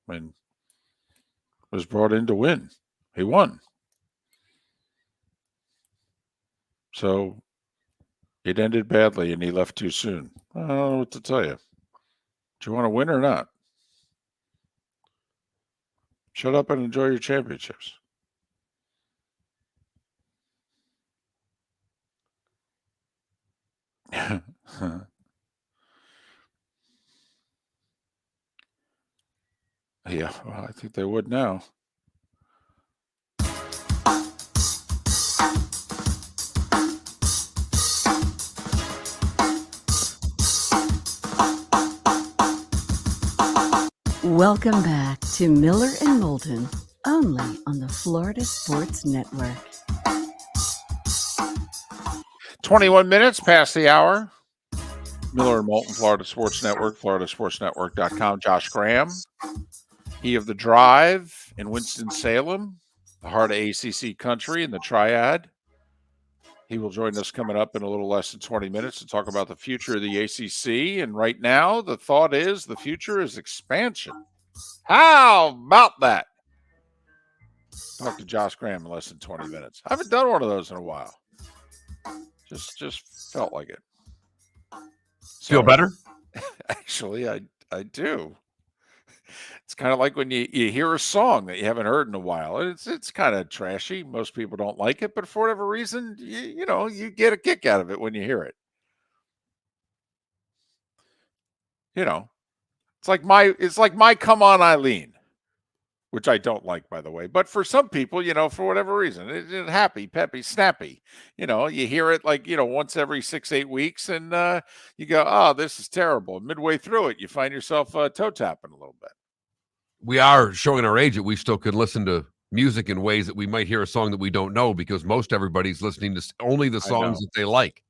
When was brought in to win. He won. So it ended badly and he left too soon. I don't know what to tell you. Do you want to win or not? Shut up and enjoy your championships. Yeah, well, I think they would now.
Welcome back to Miller and Moulton, only on the Florida Sports Network.
21 minutes past the hour. Miller and Moulton, Florida Sports Network, floridasportsnetwork.com. Josh Graham, he of the Drive in Winston-Salem, the heart of ACC country in the Triad. He will join us coming up in a little less than 20 minutes to talk about the future of the ACC. And right now, the thought is the future is expansion. How about that? Talk to Josh Graham in less than 20 minutes. I haven't done one of those in a while. Just felt like it.
Feel better?
Actually, I do. It's kind of like when you hear a song that you haven't heard in a while. It's kind of trashy. Most people don't like it, but for whatever reason, you get a kick out of it when you hear it. It's like my Come On Eileen, which I don't like, by the way. But for some people, for whatever reason, it's happy, peppy, snappy. You hear it once every 6-8 weeks, and you go, "Oh, this is terrible." And midway through it, you find yourself toe tapping a little bit.
We are showing our age that we still could listen to music in ways that we might hear a song that we don't know, because most everybody's listening to only the songs that they like.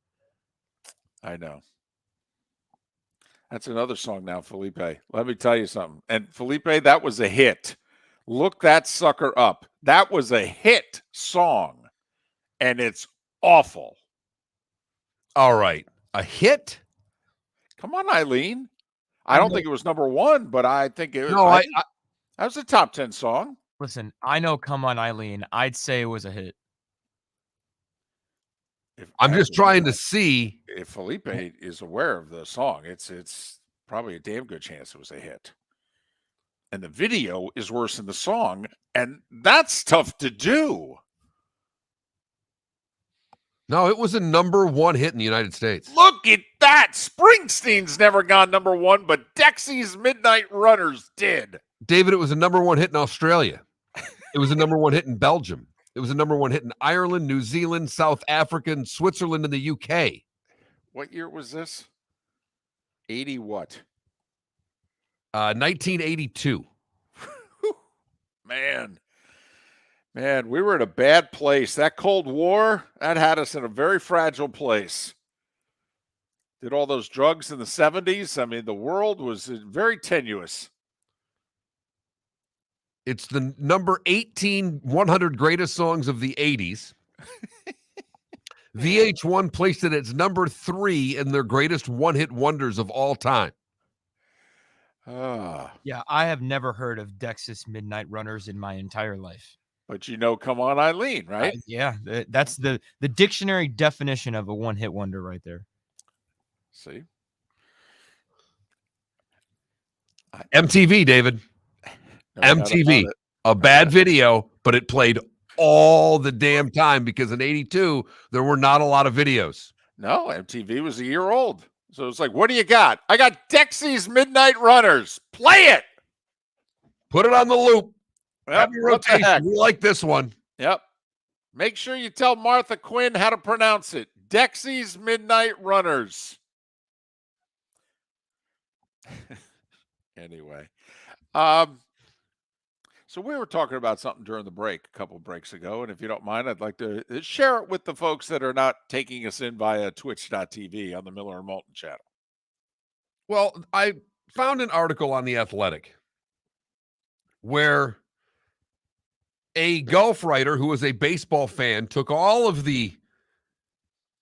I know. That's another song now, Felipe. Let me tell you something. And Felipe, that was a hit. Look that sucker up. That was a hit song, and it's awful.
All right. A hit?
Come on, Eileen. I don't think it was number one, but I think it was.
No,
that was a top 10 song.
Listen, I know Come On Eileen. I'd say it was a hit.
I'm just trying to see
if Felipe is aware of the song. It's probably a damn good chance it was a hit. and the video is worse than the song, and that's tough to do.
No, it was a #1 hit in the United States.
Look at that. Springsteen's never gone #1, but Dexy's Midnight Runners did.
David, it was a #1 hit in Australia. It was a #1 hit in Belgium. It was a #1 hit in Ireland, New Zealand, South Africa, and Switzerland, and the UK.
What year was this? 80 what?
1982.
Man, we were in a bad place. That Cold War, that had us in a very fragile place. Did all those drugs in the 70s. I mean, the world was very tenuous.
It's the number 18 100 greatest songs of the 80s. VH1 placed it as #3 in their greatest one-hit wonders of all time.
Yeah, I have never heard of Dexys Midnight Runners in my entire life.
But you know, Come On Eileen, right?
Yeah, that's the dictionary definition of a one-hit wonder right there.
See?
MTV, David.
No doubt
MTV.
about it.
A bad video, but it played all the damn time because in 82, there were not a lot of videos.
No, MTV was a year old. So it's like, what do you got? I got Dexy's Midnight Runners. Play it.
Put it on the loop.
Well,
Have your
what the heck?
rotation. We like this one.
Yep. Make sure you tell Martha Quinn how to pronounce it. Dexy's Midnight Runners. Anyway. So we were talking about something during the break a couple of breaks ago, and if you don't mind, I'd like to share it with the folks that are not taking us in via twitch.tv on the Miller and Moulton channel.
Well, I found an article on The Athletic where a golf writer who was a baseball fan took all of the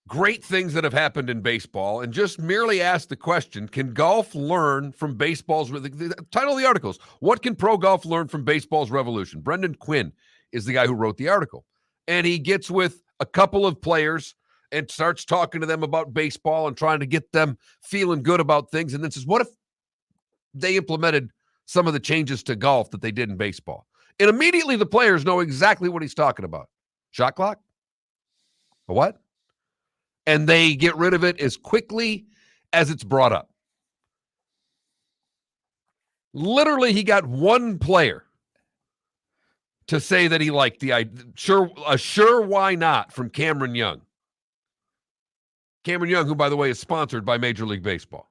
great things that have happened in baseball and just merely asked the question, can golf learn from baseball's, the title of the article is, what can pro golf learn from baseball's revolution? Brendan Quinn is the guy who wrote the article. And he gets with a couple of players and starts talking to them about baseball and trying to get them feeling good about things. And then says, what if they implemented some of the changes to golf that they did in baseball? And immediately the players know exactly what he's talking about. Shot clock? A what? And they get rid of it as quickly as it's brought up. Literally, he got one player to say that he liked the idea. Sure, why not from Cameron Young. Cameron Young, who, by the way, is sponsored by Major League Baseball.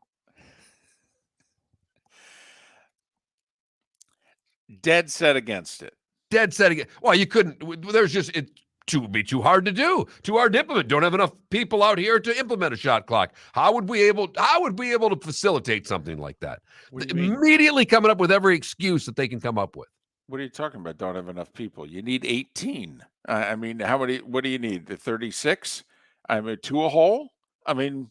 Dead set against it.
Dead set against. Well, you couldn't. There's just it. Would be too hard to do, too hard to implement. Don't have enough people out here to implement a shot clock. How would we able to facilitate something like that? Immediately coming up with every excuse that they can come up with.
What are you talking about? Don't have enough people. You need 18. I mean, how many? What do you need? The 36? I mean, 2 a hole? I mean,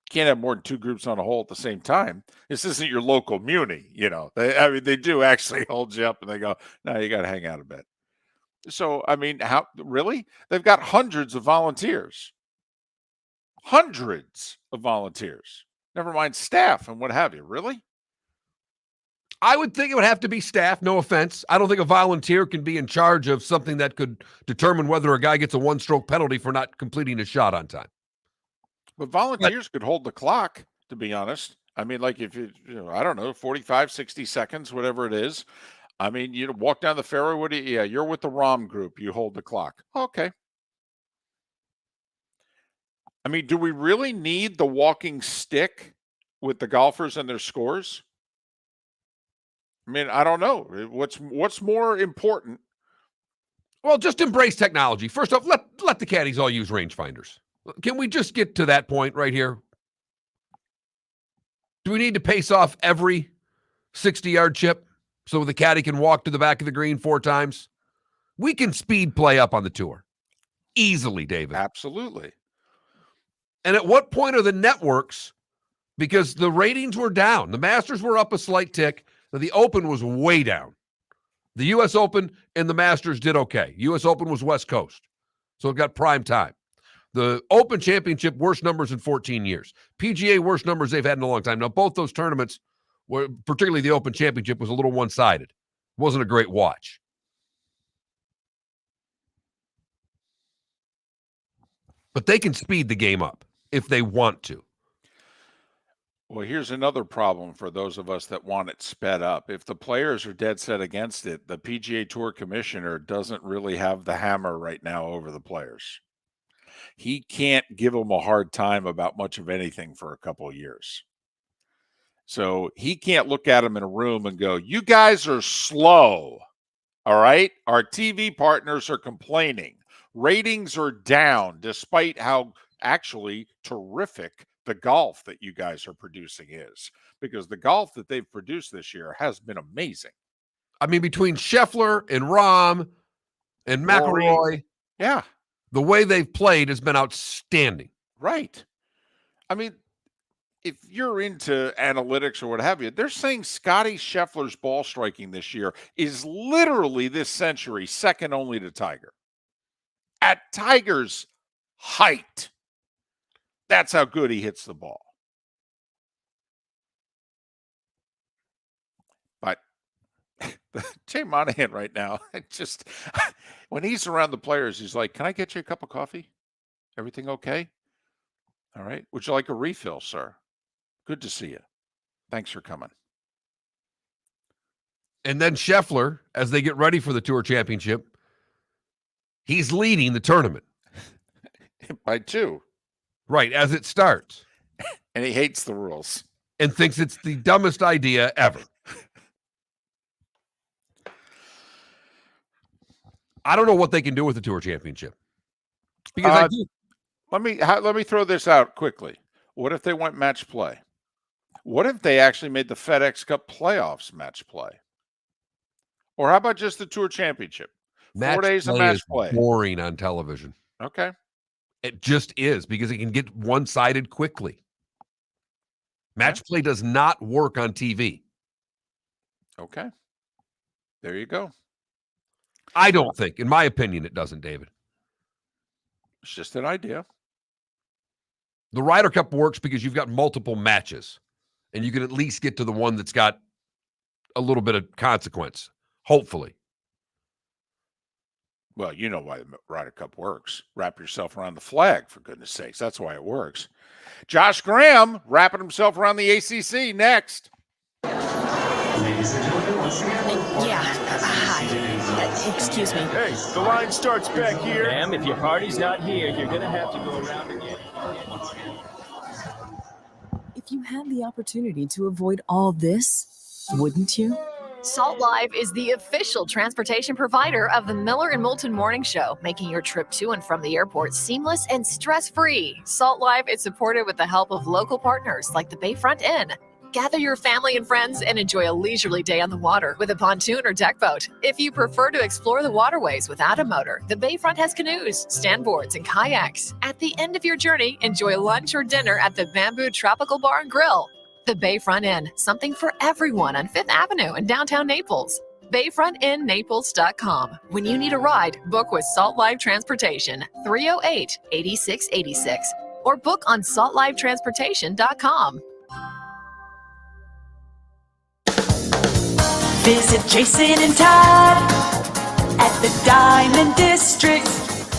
can't have more than 2 groups on a hole at the same time. This isn't your local muni, you know. They do actually hold you up and they go, no, you got to hang out a bit. So, I mean, how really? They've got hundreds of volunteers. Hundreds of volunteers. Never mind staff and what have you. Really?
I would think it would have to be staff, no offense. I don't think a volunteer can be in charge of something that could determine whether a guy gets a 1-stroke penalty for not completing a shot on time.
But volunteers could hold the clock, to be honest. I mean, like if I don't know, 45, 60 seconds, whatever it is. I mean, you walk down the fairway. You're with the ROM group. You hold the clock. Okay. I mean, do we really need the walking stick with the golfers and their scores? I mean, I don't know. What's more important?
Well, just embrace technology. First off, let the caddies all use rangefinders. Can we just get to that point right here? Do we need to pace off every 60-yard chip so the caddy can walk to the back of the green 4 times? We can speed play up on the tour. Easily, David.
Absolutely.
And at what point are the networks, because the ratings were down. The Masters were up a slight tick. The Open was way down. The U.S. Open and the Masters did okay. U.S. Open was West Coast, so it got prime time. The Open Championship, worst numbers in 14 years. PGA, worst numbers they've had in a long time. Now, both those tournaments where particularly the Open Championship was a little one-sided. Wasn't a great watch. But they can speed the game up if they want to.
Well, here's another problem for those of us that want it sped up. If the players are dead set against it, the PGA Tour commissioner doesn't really have the hammer right now over the players. He can't give them a hard time about much of anything for a couple of years. So he can't look at them in a room and go, you guys are slow. All right. Our TV partners are complaining. Ratings are down despite how actually terrific the golf that you guys are producing is, because the golf that they've produced this year has been amazing.
I mean, between Scheffler and Rahm and McIlroy,
yeah,
the way they've played has been outstanding.
Right. I mean, if you're into analytics or what have you, they're saying Scotty Scheffler's ball striking this year is literally this century second only to Tiger. At Tiger's height, that's how good he hits the ball. But Jay Monahan right now, just when he's around the players, he's like, can I get you a cup of coffee? Everything okay? All right. Would you like a refill, sir? Good to see you. Thanks for coming.
And then Scheffler, as they get ready for the Tour Championship, he's leading the tournament.
By 2.
Right, as it starts.
And he hates the rules.
And thinks it's the dumbest idea ever. I don't know what they can do with the Tour Championship. Because
let me throw this out quickly. What if they went match play? What if they actually made the FedEx Cup playoffs match play? Or how about just the Tour Championship? 4 days of match play.
Boring on television.
Okay.
It just is, because it can get one-sided quickly. Match play does not work on TV.
Okay. There you go.
I don't think, in my opinion, it doesn't, David.
It's just an idea.
The Ryder Cup works because you've got multiple matches, and you can at least get to the one that's got a little bit of consequence, hopefully.
Well, you know why the Ryder Cup works. Wrap yourself around the flag, for goodness sakes. That's why it works. Josh Graham wrapping himself around the ACC next.
Ladies and gentlemen, once again.
Hi. Excuse me.
Hey, the line starts back here.
Ma'am, if your party's not here, you're going to have to go around again.
If you had the opportunity to avoid all this, wouldn't you?
Salt Live is the official transportation provider of the Miller and Moulton Morning Show, making your trip to and from the airport seamless and stress-free. Salt Live is supported with the help of local partners like the Bayfront Inn. Gather your family and friends and enjoy a leisurely day on the water with a pontoon or deck boat. If you prefer to explore the waterways without a motor, the Bayfront has canoes, standboards, and kayaks. At the end of your journey, enjoy lunch or dinner at the Bamboo Tropical Bar and Grill. The Bayfront Inn, something for everyone on 5th Avenue in downtown Naples. BayfrontInNaples.com. When you need a ride, book with Salt Live Transportation, 308-8686, or book on saltlivetransportation.com.
Visit Jason and Todd at the Diamond District.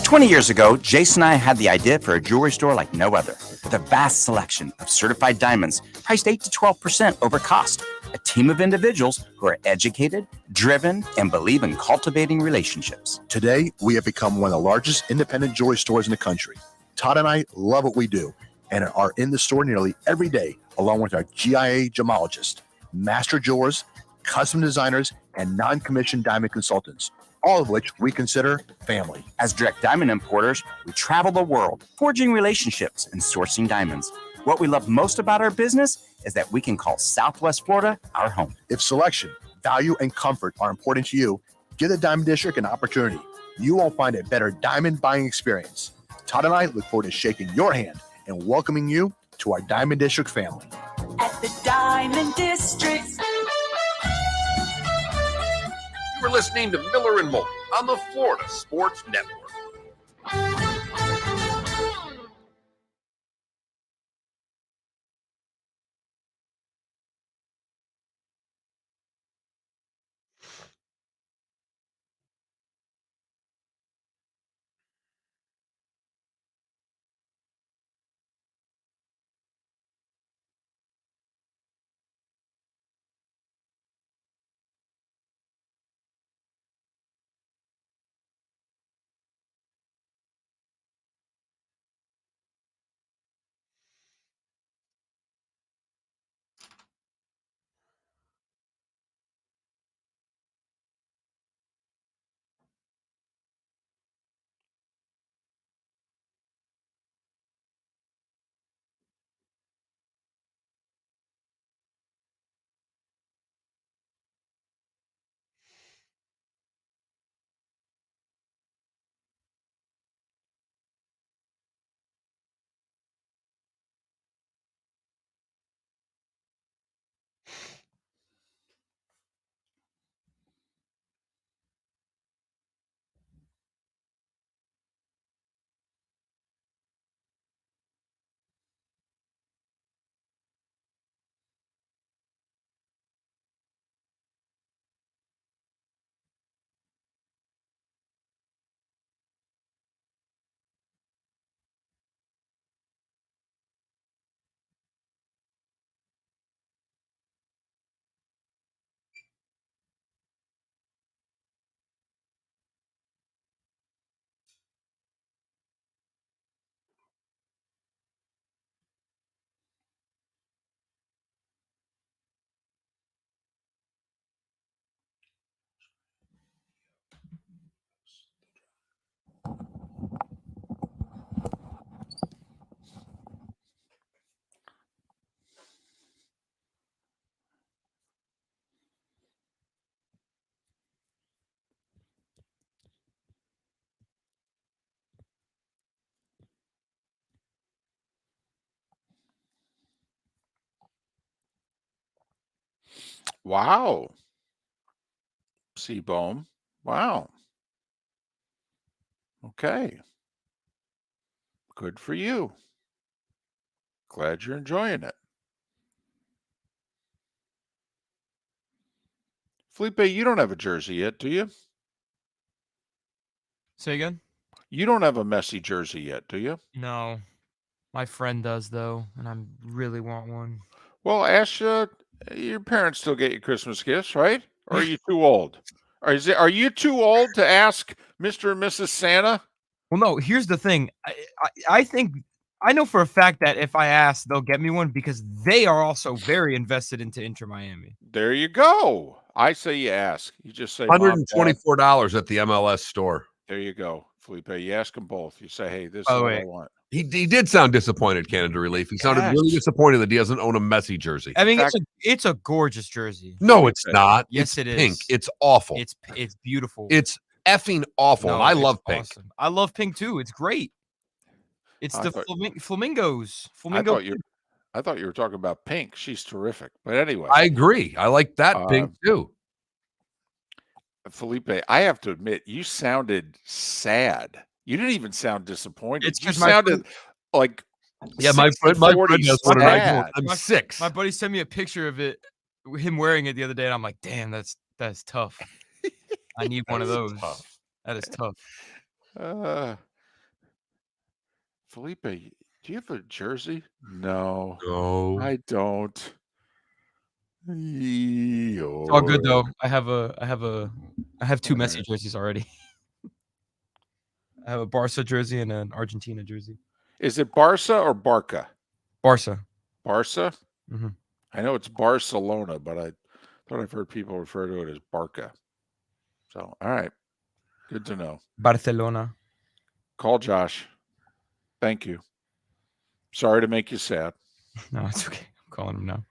20 years ago, Jason and I had the idea for a jewelry store like no other, with a vast selection of certified diamonds priced 8 to 12% over cost. A team of individuals who are educated, driven, and believe in cultivating relationships.
Today, we have become one of the largest independent jewelry stores in the country. Todd and I love what we do and are in the store nearly every day, along with our GIA gemologists, master jewelers, custom designers, and non-commissioned diamond consultants, all of which we consider family.
As direct diamond importers, we travel the world, forging relationships and sourcing diamonds. What we love most about our business is that we can call Southwest Florida our home.
If selection, value, and comfort are important to you, give the Diamond District an opportunity. You won't find a better diamond buying experience. Todd and I look forward to shaking your hand and welcoming you to our Diamond District family.
At the Diamond District.
You are listening to Miller and Moulton on the Florida Sports Network.
Wow. Seabohm. Wow. Okay. Good for you. Glad you're enjoying it. Felipe, you don't have a jersey yet, do you?
Say again?
You don't have a Messi jersey yet, do you?
No. My friend does, though, and I really want one.
Well, ask your parents still get you Christmas gifts, right? Or are you too old? Are you too old to ask Mr. and Mrs. Santa?
Well, no, here's the thing. I think I know for a fact that if I ask, they'll get me one because they are also very invested into Inter Miami.
There you go. I say you ask. You just say, Mom, Dad.
$124 at the MLS store.
There you go, Felipe. You ask them both. You say, hey, this
By
is
the
what
way,
I want.
He did sound disappointed, Canada Relief. He sounded really disappointed that he doesn't own a Messi jersey.
I mean, it's a gorgeous jersey.
No, it's not.
Yes,
it's
it
pink.
is.
It's awful.
It's beautiful.
It's effing awful.
No,
and I
it's
love pink.
awesome. I love pink too. It's great. It's the flamingos. Flamingo.
I thought you were talking about Pink. She's terrific. But anyway.
I agree. I like that pink too.
Felipe, I have to admit, you sounded sad. You didn't even sound disappointed.
It's
You
'cause my
sounded
friend-
like
Yeah, my friend has one, and
sad.
I'm 6.
My buddy sent me a picture of it, him wearing it the other day, and I'm like, damn, that's tough. I need one of those. That is tough.
Felipe, do you have a jersey? No.
No.
I don't.
It's all good though. I have two Messi jerseys already. I have a Barca jersey and an Argentina jersey.
Is it Barca or Barca?
Barca.
Barca?
Mm-hmm.
I know it's Barcelona, but I thought I've heard people refer to it as Barca. So, all right. Good to know.
Barcelona.
Call Josh. Thank you. Sorry to make you sad.
No, it's okay. I'm calling him now.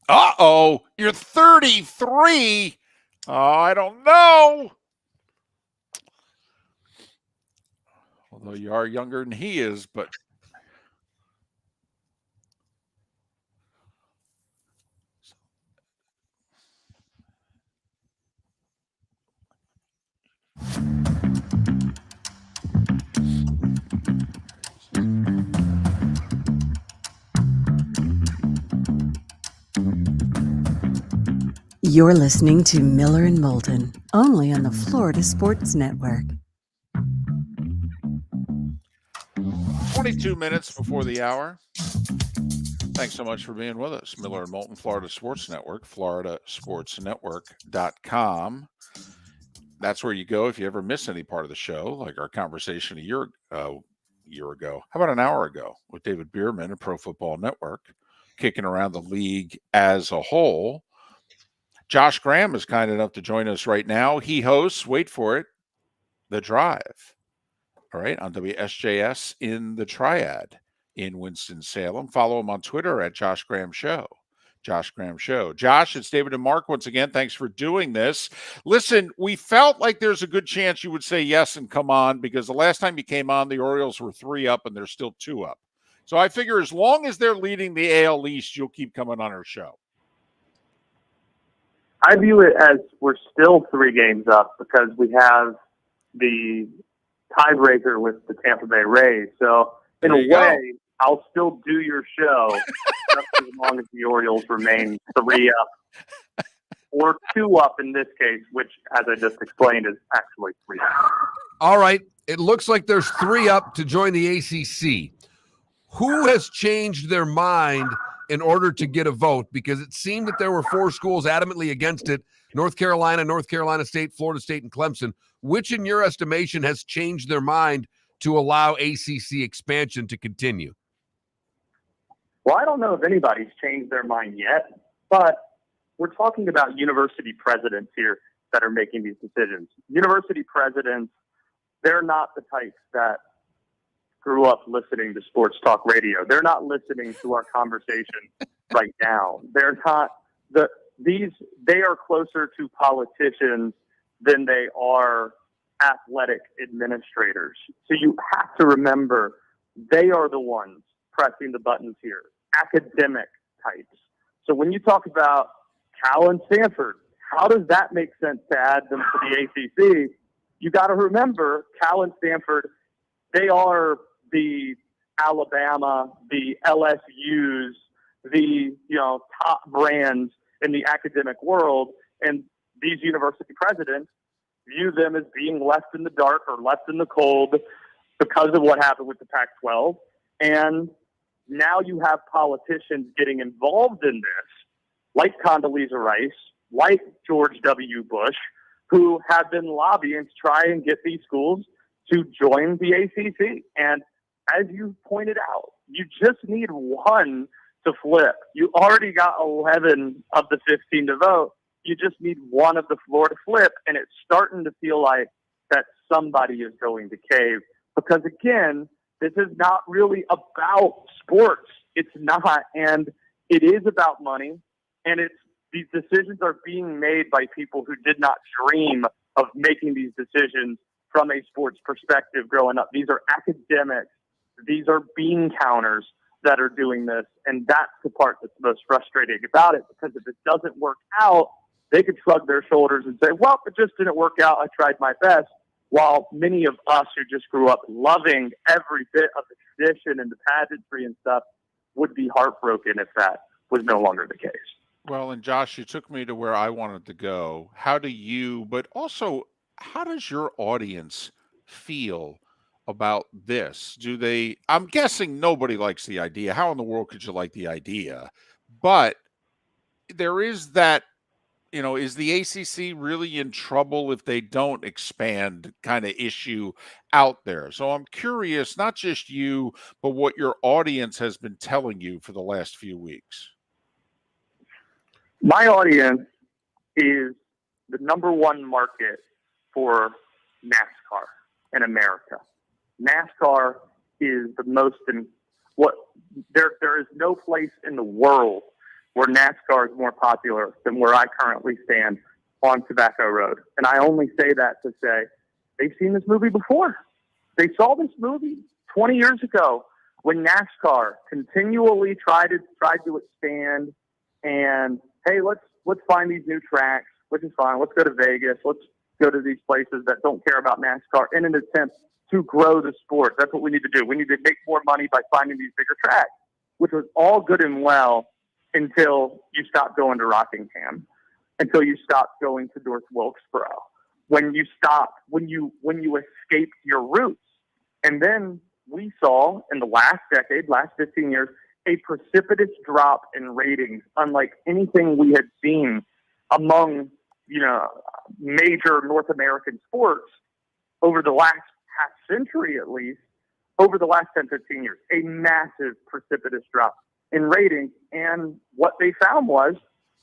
Uh-oh. You're 33. Oh, I don't know. Although you are younger than he is, but
You're listening to Miller and Moulton, only on the Florida Sports Network.
22 minutes before the hour. Thanks so much for being with us. Miller and Moulton, Florida Sports Network, floridasportsnetwork.com. That's where you go if you ever miss any part of the show, like our conversation a year ago. How about an hour ago with David Bearman of Pro Football Network, kicking around the league as a whole. Josh Graham is kind enough to join us right now. He hosts, wait for it, The Drive, all right, on WSJS in the Triad in Winston-Salem. Follow him on Twitter at Josh Graham Show. Josh Graham Show. Josh, it's David and Mark once again. Thanks for doing this. Listen, we felt like there's a good chance you would say yes and come on because the last time you came on, the Orioles were 3 up and they're still 2 up. So I figure as long as they're leading the AL East, you'll keep coming on our show.
I view it as we're still 3 games up because we have the tiebreaker with the Tampa Bay Rays. So in a way, I'll still do your show just as long as the Orioles remain 3 up or 2 up in this case, which, as I just explained, is actually 3 up.
All right. It looks like there's 3 up to join the ACC. Who has changed their mind in order to get a vote? Because it seemed that there were 4 schools adamantly against it: North Carolina, North Carolina State, Florida State, and Clemson. Which, in your estimation, has changed their mind to allow ACC expansion to continue?
Well, I don't know if anybody's changed their mind yet, but we're talking about university presidents here that are making these decisions. University presidents, they're not the types that grew up listening to sports talk radio. They're not listening to our conversation right now. They're not they are closer to politicians than they are athletic administrators. So you have to remember they are the ones pressing the buttons here. academic types. So when you talk about Cal and Stanford, how does that make sense to add them to the ACC? You got to remember Cal and Stanford, they are the Alabama, the LSUs, the top brands in the academic world, and these university presidents view them as being left in the dark or left in the cold because of what happened with the Pac-12. And now you have politicians getting involved in this, like Condoleezza Rice, like George W. Bush, who have been lobbying to try and get these schools to join the ACC. And as you pointed out, you just need one to flip. You already got 11 of the 15 to vote. You just need one of the four to flip, and it's starting to feel like that somebody is going to cave. Because, again, this is not really about sports. It's not, and it is about money, and these decisions are being made by people who did not dream of making these decisions from a sports perspective growing up. These are academics. These are bean counters that are doing this, and that's the part that's most frustrating about it, because if it doesn't work out, they could shrug their shoulders and say, well, it just didn't work out. I tried my best. While many of us who just grew up loving every bit of the tradition and the pageantry and stuff would be heartbroken if that was no longer the case.
Well, and Josh, you took me to where I wanted to go. How do you, but also, how does your audience feel about this? I'm guessing nobody likes the idea. How in the world could you like the idea? But there is that, is the ACC really in trouble if they don't expand kind of issue out there? So I'm curious, not just you, but what your audience has been telling you for the last few weeks.
My audience is the number one market for NASCAR in America. NASCAR is the most there is no place in the world where NASCAR is more popular than where I currently stand on Tobacco Road. And I only say that to say they've seen this movie before. They saw this movie 20 years ago when NASCAR continually tried to expand and, hey, let's find these new tracks, which is fine. Let's go to Vegas. Let's go to these places that don't care about NASCAR in an attempt to grow the sport. That's what we need to do. We need to make more money by finding these bigger tracks, which was all good and well until you stop going to Rockingham, until you stop going to North Wilkesboro, when you escaped your roots. And then we saw in the last 15 years, a precipitous drop in ratings, unlike anything we had seen among, major North American sports over the last half century, at least, over the last 10, 15 years, a massive precipitous drop in ratings. And what they found was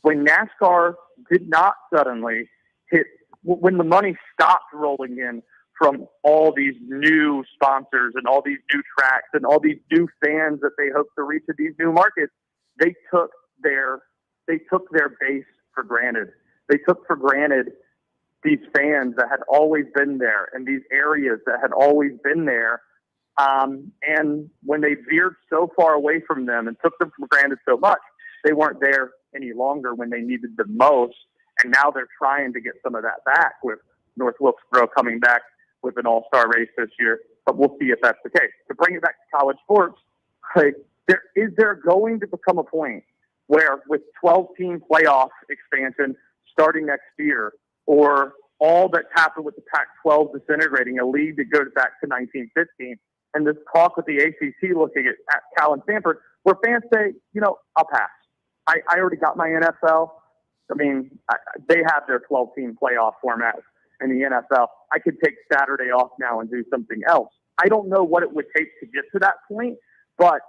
when NASCAR did not suddenly hit, when the money stopped rolling in from all these new sponsors and all these new tracks and all these new fans that they hope to reach in these new markets, they took their base for granted. They took for granted these fans that had always been there and these areas that had always been there. And when they veered so far away from them and took them for granted so much, they weren't there any longer when they needed the most. And now they're trying to get some of that back with North Wilkesboro coming back with an all-star race this year. But we'll see if that's the case. To bring it back to college sports, is there going to become a point where with 12-team playoff expansion starting next year, or all that's happened with the Pac-12 disintegrating, a league that goes back to 1915, and this talk with the ACC looking at Cal and Stanford, where fans say, I'll pass. I already got my NFL. I mean, they have their 12-team playoff format in the NFL. I could take Saturday off now and do something else. I don't know what it would take to get to that point, but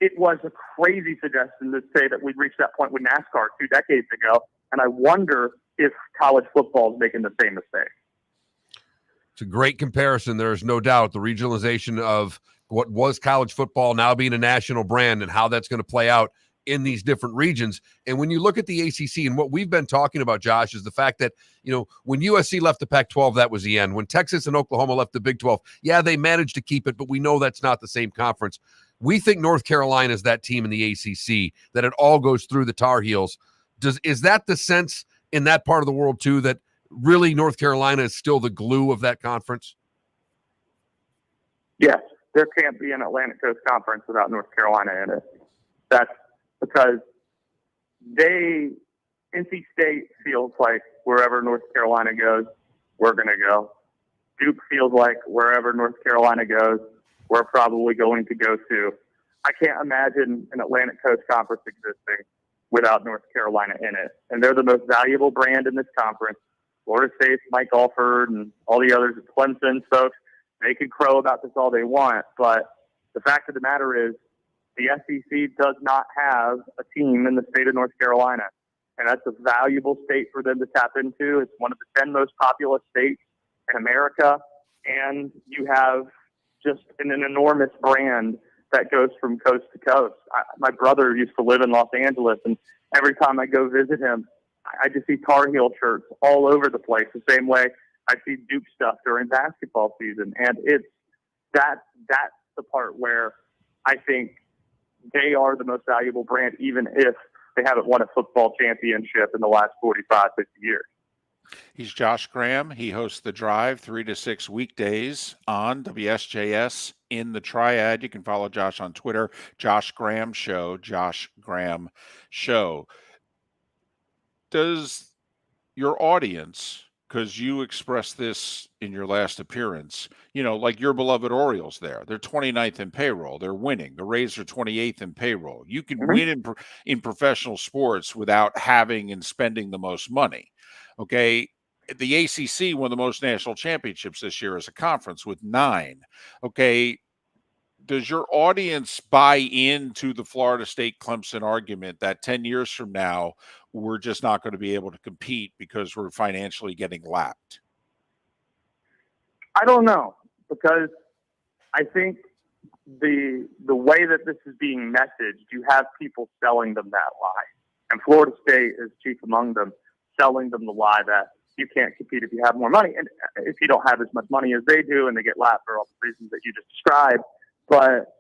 it was a crazy suggestion to say that we'd reached that point with NASCAR 2 decades ago, and I wonder if college football is making the same mistake.
It's a great comparison. There's no doubt the regionalization of what was college football now being a national brand and how that's going to play out in these different regions. And when you look at the ACC and what we've been talking about, Josh, is the fact that, when USC left the Pac-12, that was the end. When Texas and Oklahoma left the Big 12, yeah, they managed to keep it, but we know that's not the same conference. We think North Carolina is that team in the ACC, that it all goes through the Tar Heels. Is that the sense in that part of the world too, that really North Carolina is still the glue of that conference?
Yes, there can't be an Atlantic Coast Conference without North Carolina in it. That's because NC State feels like wherever North Carolina goes, we're going to go. Duke feels like wherever North Carolina goes, we're probably going to go to. I can't imagine an Atlantic Coast Conference existing without North Carolina in it. And they're the most valuable brand in this conference. Florida State's Mike Alford and all the others at Clemson folks, they can crow about this all they want. But the fact of the matter is the SEC does not have a team in the state of North Carolina. And that's a valuable state for them to tap into. It's one of the 10 most populous states in America. And you have just an enormous brand that goes from coast to coast. My brother used to live in Los Angeles, and every time I go visit him, I just see Tar Heel shirts all over the place, the same way I see Duke stuff during basketball season. And it's that's the part where I think they are the most valuable brand, even if they haven't won a football championship in the last 45, 50 years.
He's Josh Graham. He hosts The Drive 3 to 6 weekdays on WSJS in the Triad. You can follow Josh on Twitter, Josh Graham Show, Josh Graham Show. Does your audience, because you expressed this in your last appearance, like your beloved Orioles there, they're 29th in payroll. They're winning. The Rays are 28th in payroll. You can win in professional sports without having and spending the most money. Okay. The ACC won the most national championships this year as a conference with 9. Okay. Does your audience buy into the Florida State Clemson argument that 10 years from now, we're just not going to be able to compete because we're financially getting lapped?
I don't know, because I think the way that this is being messaged, you have people selling them that lie. And Florida State is chief among them, selling them the lie that you can't compete if you have more money. And if you don't have as much money as they do and they get lapped for all the reasons that you just described. But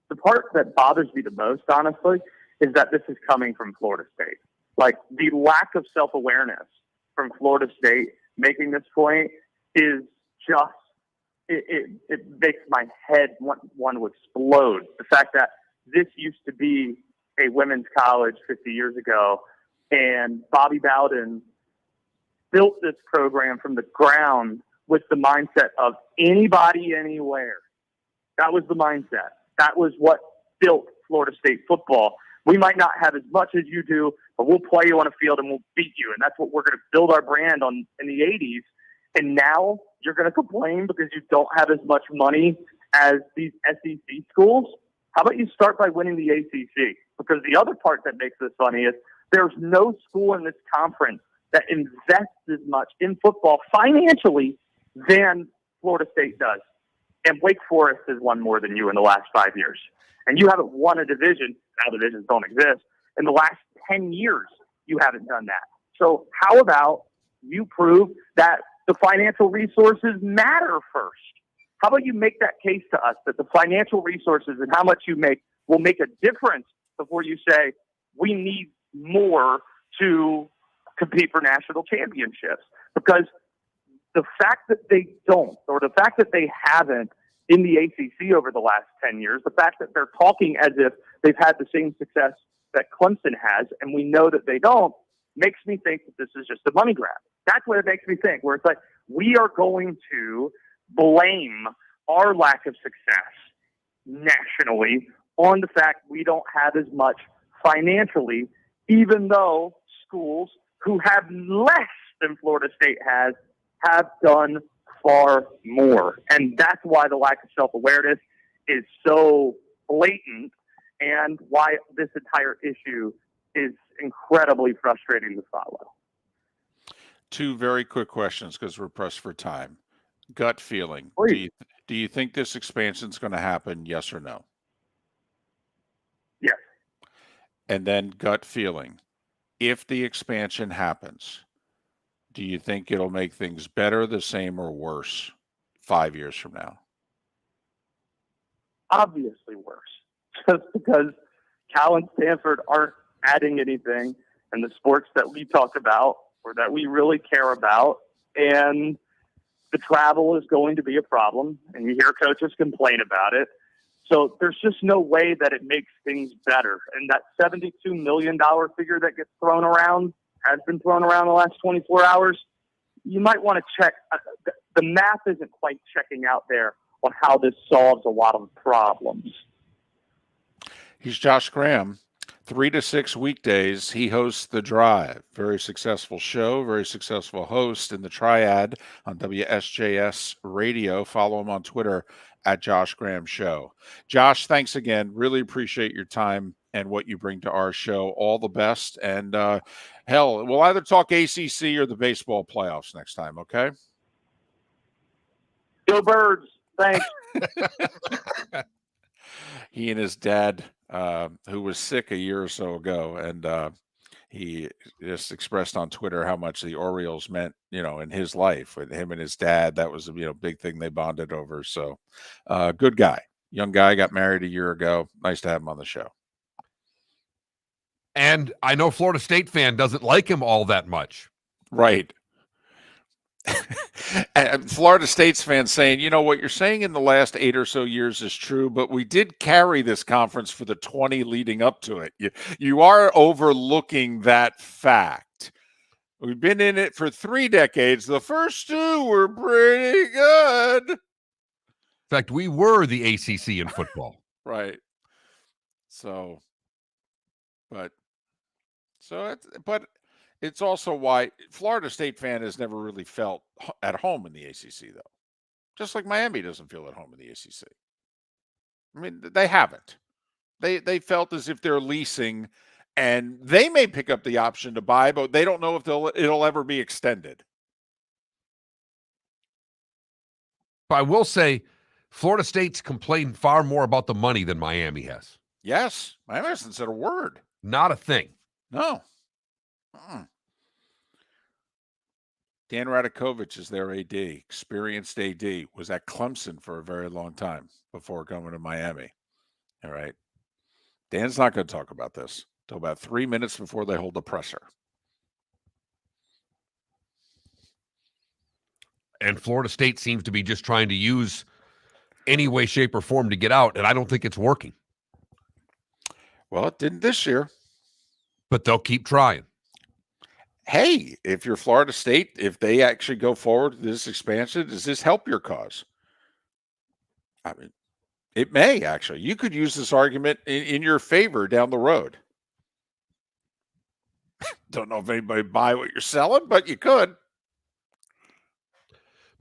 the part that bothers me the most, honestly, is that this is coming from Florida State. Like, the lack of self-awareness from Florida State making this point is just, it makes my head want to explode. The fact that this used to be a women's college 50 years ago, and Bobby Bowden built this program from the ground with the mindset of anybody, anywhere. That was the mindset. That was what built Florida State football. We might not have as much as you do, but we'll play you on a field and we'll beat you. And that's what we're going to build our brand on in the 80s. And now you're going to complain because you don't have as much money as these SEC schools? How about you start by winning the ACC? Because the other part that makes this funny is there's no school in this conference that invests as much in football financially than Florida State does. And Wake Forest has won more than you in the last 5 years. And you haven't won a division. Now divisions don't exist. In the last 10 years, you haven't done that. So how about you prove that the financial resources matter first? How about you make that case to us that the financial resources and how much you make will make a difference before you say we need more to compete for national championships? Because the fact that they don't, or the fact that they haven't in the ACC over the last 10 years, the fact that they're talking as if they've had the same success that Clemson has, and we know that they don't, makes me think that this is just a money grab. That's what it makes me think, where it's like, we are going to blame our lack of success nationally on the fact we don't have as much financially, even though schools who have less than Florida State has have done far more. And that's why the lack of self-awareness is so blatant and why this entire issue is incredibly frustrating to follow.
Two very quick questions because we're pressed for time. Gut feeling. Do you think this expansion is going to happen, yes or no?
Yes.
And then gut feeling. If the expansion happens, do you think it'll make things better, the same, or worse 5 years from now?
Obviously worse. just because Cal and Stanford aren't adding anything in the sports that we talk about or that we really care about. And the travel is going to be a problem, and you hear coaches complain about it. So there's just no way that it makes things better. And that $72 million figure that gets thrown around, has been thrown around the last 24 hours, you might want to check. The math isn't quite checking out there on how this solves a lot of problems.
He's Josh Graham. 3 to 6 weekdays, he hosts The Drive. Very successful show, very successful host in the Triad on WSJS Radio. Follow him on Twitter at Josh Graham Show. Josh, thanks again. Really appreciate your time and what you bring to our show. All the best. And hell, we'll either talk ACC or the baseball playoffs next time, okay?
Go Birds. Thanks.
He and his dad, who was sick a year or so ago, and he just expressed on Twitter how much the Orioles meant, in his life with him and his dad. That was a big thing they bonded over. So good guy, young guy, got married a year ago. Nice to have him on the show.
And I know Florida State fan doesn't like him all that much.
Right. And Florida State's fans saying, what you're saying in the last 8 or so years is true, but we did carry this conference for the 20 leading up to it. You are overlooking that fact. We've been in it for 3 decades. The first 2 were pretty good.
In fact, we were the ACC in football.
Right. But it's also why Florida State fan has never really felt at home in the ACC, though. Just like Miami doesn't feel at home in the ACC. I mean, they haven't. They felt as if they're leasing, and they may pick up the option to buy, but they don't know if it'll ever be extended.
But I will say, Florida State's complained far more about the money than Miami has.
Yes, Miami hasn't said a word.
Not a thing.
No. Dan Radakovich is their AD, experienced AD, was at Clemson for a very long time before going to Miami. All right. Dan's not going to talk about this until about 3 minutes before they hold the presser.
And Florida State seems to be just trying to use any way, shape, or form to get out, and I don't think it's working.
Well, it didn't this year.
But they'll keep trying.
Hey, if you're Florida State, if they actually go forward with this expansion, does this help your cause? I mean, it may actually. You could use this argument in your favor down the road. Don't know if anybody buy what you're selling, but you could.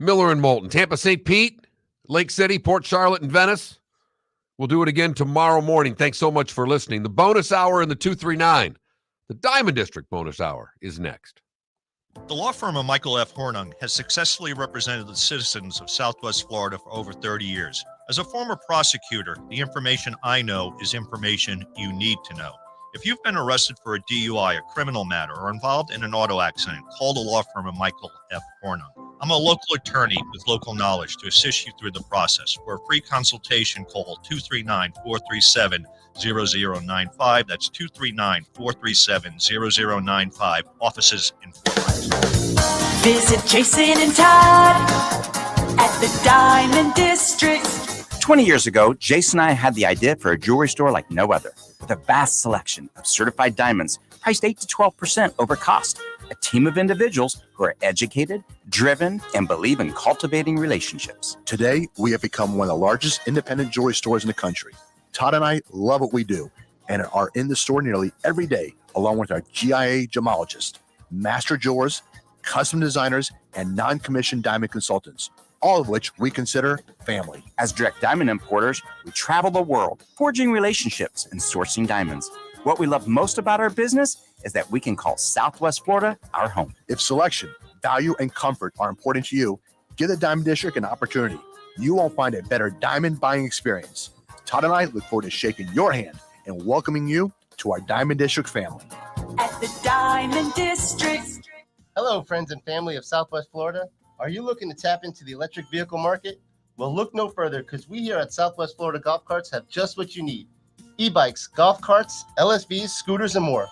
Miller and Moulton, Tampa, St. Pete, Lake City, Port Charlotte, and Venice. We'll do it again tomorrow morning. Thanks so much for listening. The bonus hour in the 239. The Diamond District bonus hour is next.
The law firm of Michael F. Hornung has successfully represented the citizens of Southwest Florida for over 30 years. As a former prosecutor, the information I know is information you need to know. If you've been arrested for a DUI, a criminal matter, or involved in an auto accident, call the law firm of Michael F. Hornung. I'm a local attorney with local knowledge to assist you through the process. For a free consultation, call 239-437-0095. That's 239-437-0095. Offices in Fort Myers.
Visit Jason and Todd at the Diamond District.
20 years ago, Jason and I had the idea for a jewelry store like no other, with a vast selection of certified diamonds priced 8 to 12% over cost. A team of individuals who are educated, driven, and believe in cultivating relationships.
Today, we have become one of the largest independent jewelry stores in the country. Todd and I love what we do and are in the store nearly every day, along with our GIA gemologists, master jewelers, custom designers, and non-commissioned diamond consultants, all of which we consider family.
As direct diamond importers, we travel the world, forging relationships and sourcing diamonds. What we love most about our business is that we can call Southwest Florida our home.
If selection, value, and comfort are important to you, give the Diamond District an opportunity. You won't find a better diamond buying experience. Todd and I look forward to shaking your hand and welcoming you to our Diamond District family.
At the Diamond District.
Hello, friends and family of Southwest Florida. Are you looking to tap into the electric vehicle market? Well, look no further, because we here at Southwest Florida Golf Carts have just what you need. e-bikes, golf carts, LSVs, scooters, and more.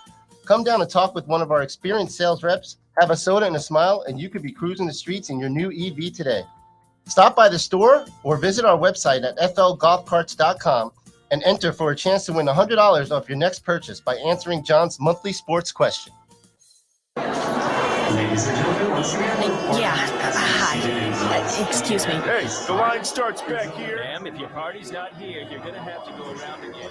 Come down and talk with one of our experienced sales reps, have a soda and a smile, and you could be cruising the streets in your new EV today. Stop by the store or visit our website at flgolfcarts.com and enter for a chance to win $100 off your next purchase by answering John's monthly sports question.
Ladies and gentlemen, once again.
Hi. Excuse me.
Hey, the line starts back here.
Ma'am, if your party's not here, you're gonna have to go around again.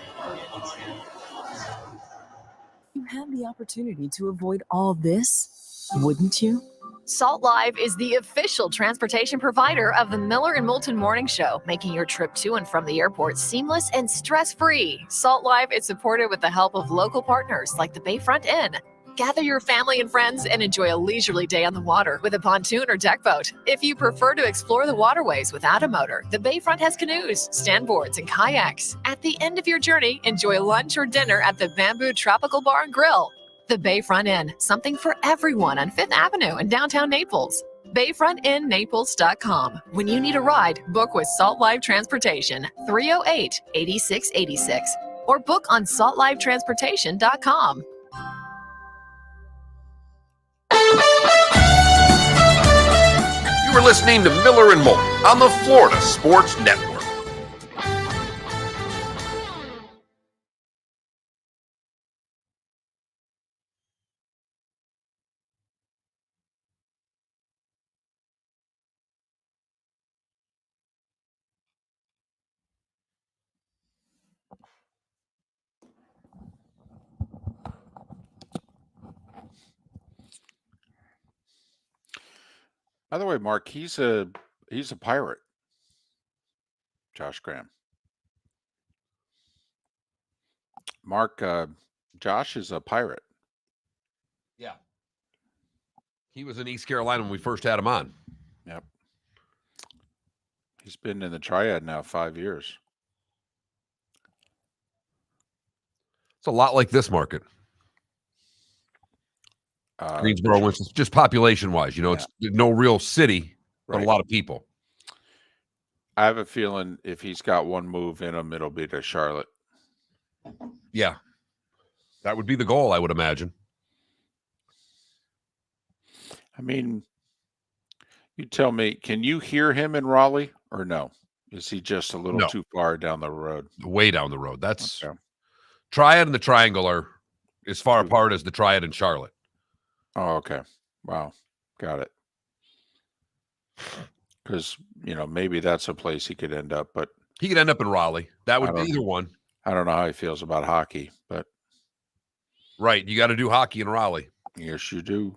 You had the opportunity to avoid all this, wouldn't you?
Salt Live is the official transportation provider of the Miller and Moulton Morning Show, making your trip to and from the airport seamless and stress-free. Salt Live is supported with the help of local partners like the Bayfront Inn. Gather your family and friends and enjoy a leisurely day on the water with a pontoon or deck boat. If you prefer to explore the waterways without a motor, the Bayfront has canoes, standboards, and kayaks. At the end of your journey, enjoy lunch or dinner at the Bamboo Tropical Bar and Grill. The Bayfront Inn, something for everyone on 5th Avenue in downtown Naples. BayfrontInNaples.com. When you need a ride, book with Salt Live Transportation, 308-8686, or book on saltlivetransportation.com.
You are listening to Miller and Moulton on the Florida Sports Network.
By the way, Mark, he's a pirate. Josh Graham. Mark, Josh is a pirate.
Yeah. He was in East Carolina when we first had him on.
Yep. He's been in the Triad now 5 years.
It's a lot like this market. Greensboro, Winston, just population-wise. It's no real city, but a lot of people.
I have a feeling if he's got one move in him, it'll be to Charlotte.
Yeah. That would be the goal, I would imagine.
I mean, you tell me, can you hear him in Raleigh or no? Is he just a little too far down the road?
Way down the road. That's Triad and the Triangle are as far apart as the Triad and Charlotte.
Oh, okay. Wow. Got it. Because, maybe that's a place he could end up, but
he could end up in Raleigh. That would be either one.
I don't know how he feels about hockey, but
right. You got to do hockey in Raleigh.
Yes, you do.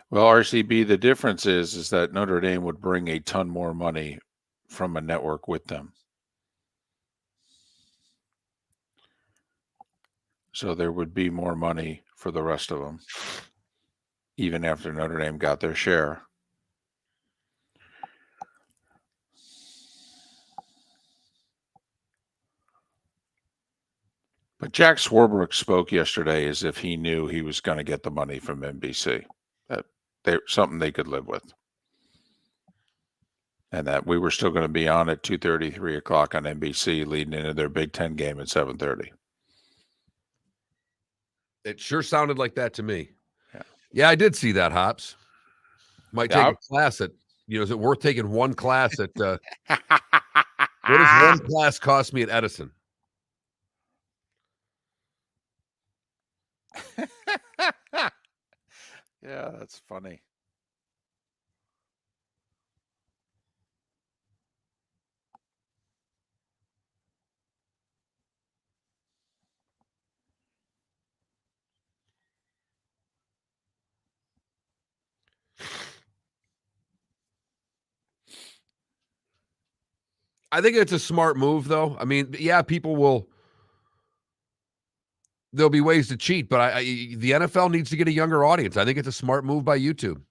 Well, RCB, the difference is that Notre Dame would bring a ton more money from a network with them. So there would be more money for the rest of them, even after Notre Dame got their share. But Jack Swarbrick spoke yesterday as if he knew he was going to get the money from NBC. Something they could live with. And that we were still going to be on at 2:30, 3 o'clock on NBC leading into their Big Ten game at 7:30.
It sure sounded like that to me. Yeah, I did see that, Hops. Might take a class at, is it worth taking one class at, what does one class cost me at Edison?
Yeah, that's funny.
I think it's a smart move, though. I mean, yeah, people will there'll be ways to cheat, but the NFL needs to get a younger audience. I think it's a smart move by YouTube.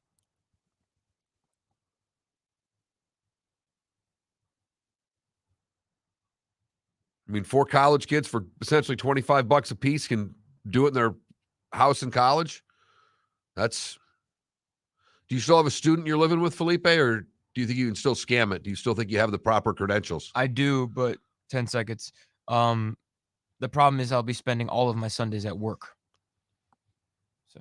I mean, 4 college kids for essentially $25 a piece can do it in their house in college. Do you still have a student you're living with, Felipe, or do you think you can still scam it? Do you still think you have the proper credentials?
I do, but 10 seconds. The problem is I'll be spending all of my Sundays at work. So.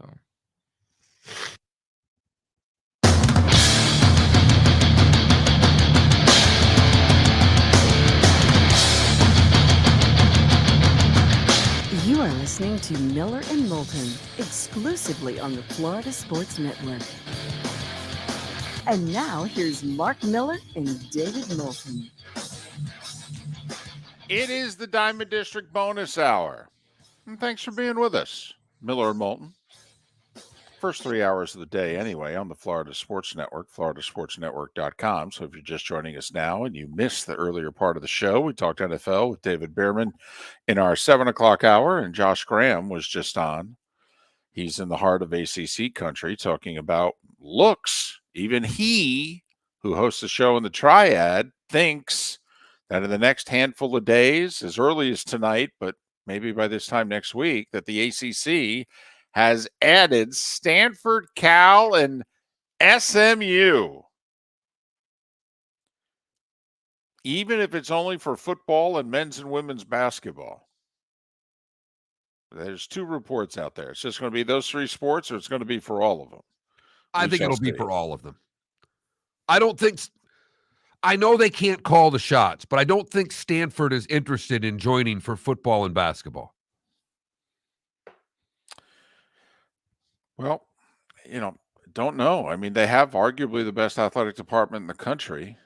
You are listening to Miller and Moulton, exclusively on the Florida Sports Network. And now here's Mark Miller and David Moulton.
It is the Diamond District bonus hour. And thanks for being with us, Miller and Moulton. First 3 hours of the day anyway on the Florida Sports Network, floridasportsnetwork.com. So if you're just joining us now and you missed the earlier part of the show, we talked NFL with David Bearman in our 7 o'clock hour, and Josh Graham was just on. He's in the heart of ACC country talking about looks. Even he, who hosts the show in the Triad, thinks that in the next handful of days, as early as tonight, but maybe by this time next week, that the ACC has added Stanford, Cal, and SMU. Even if it's only for football and men's and women's basketball. There's 2 reports out there. It's just going to be those 3 sports, or it's going to be for all of them.
I think it'll be for all of them. I know they can't call the shots, but I don't think Stanford is interested in joining for football and basketball.
Well, don't know. I mean, they have arguably the best athletic department in the country.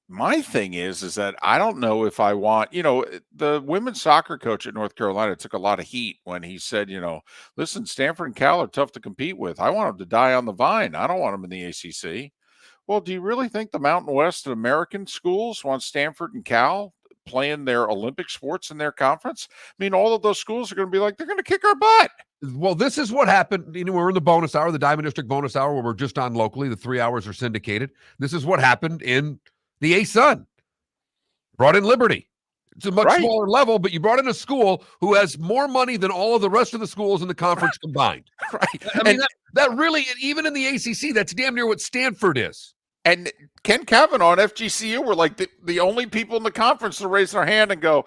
My thing is that I don't know if I want, the women's soccer coach at North Carolina took a lot of heat when he said, listen, Stanford and Cal are tough to compete with. I want them to die on the vine. I don't want them in the ACC. Well, do you really think the Mountain West and American schools want Stanford and Cal playing their Olympic sports in their conference? I mean, all of those schools are going to be like, they're going to kick our butt.
Well, this is what happened. We're in the bonus hour, the Diamond District bonus hour, where we're just on locally. The 3 hours are syndicated. This is what happened in the A-Sun. Brought in Liberty. It's a much smaller level, but you brought in a school who has more money than all of the rest of the schools in the conference combined.
Right.
I mean, that really, even in the ACC, that's damn near what Stanford is.
And Ken Kavanaugh and FGCU were like the only people in the conference to raise their hand and go,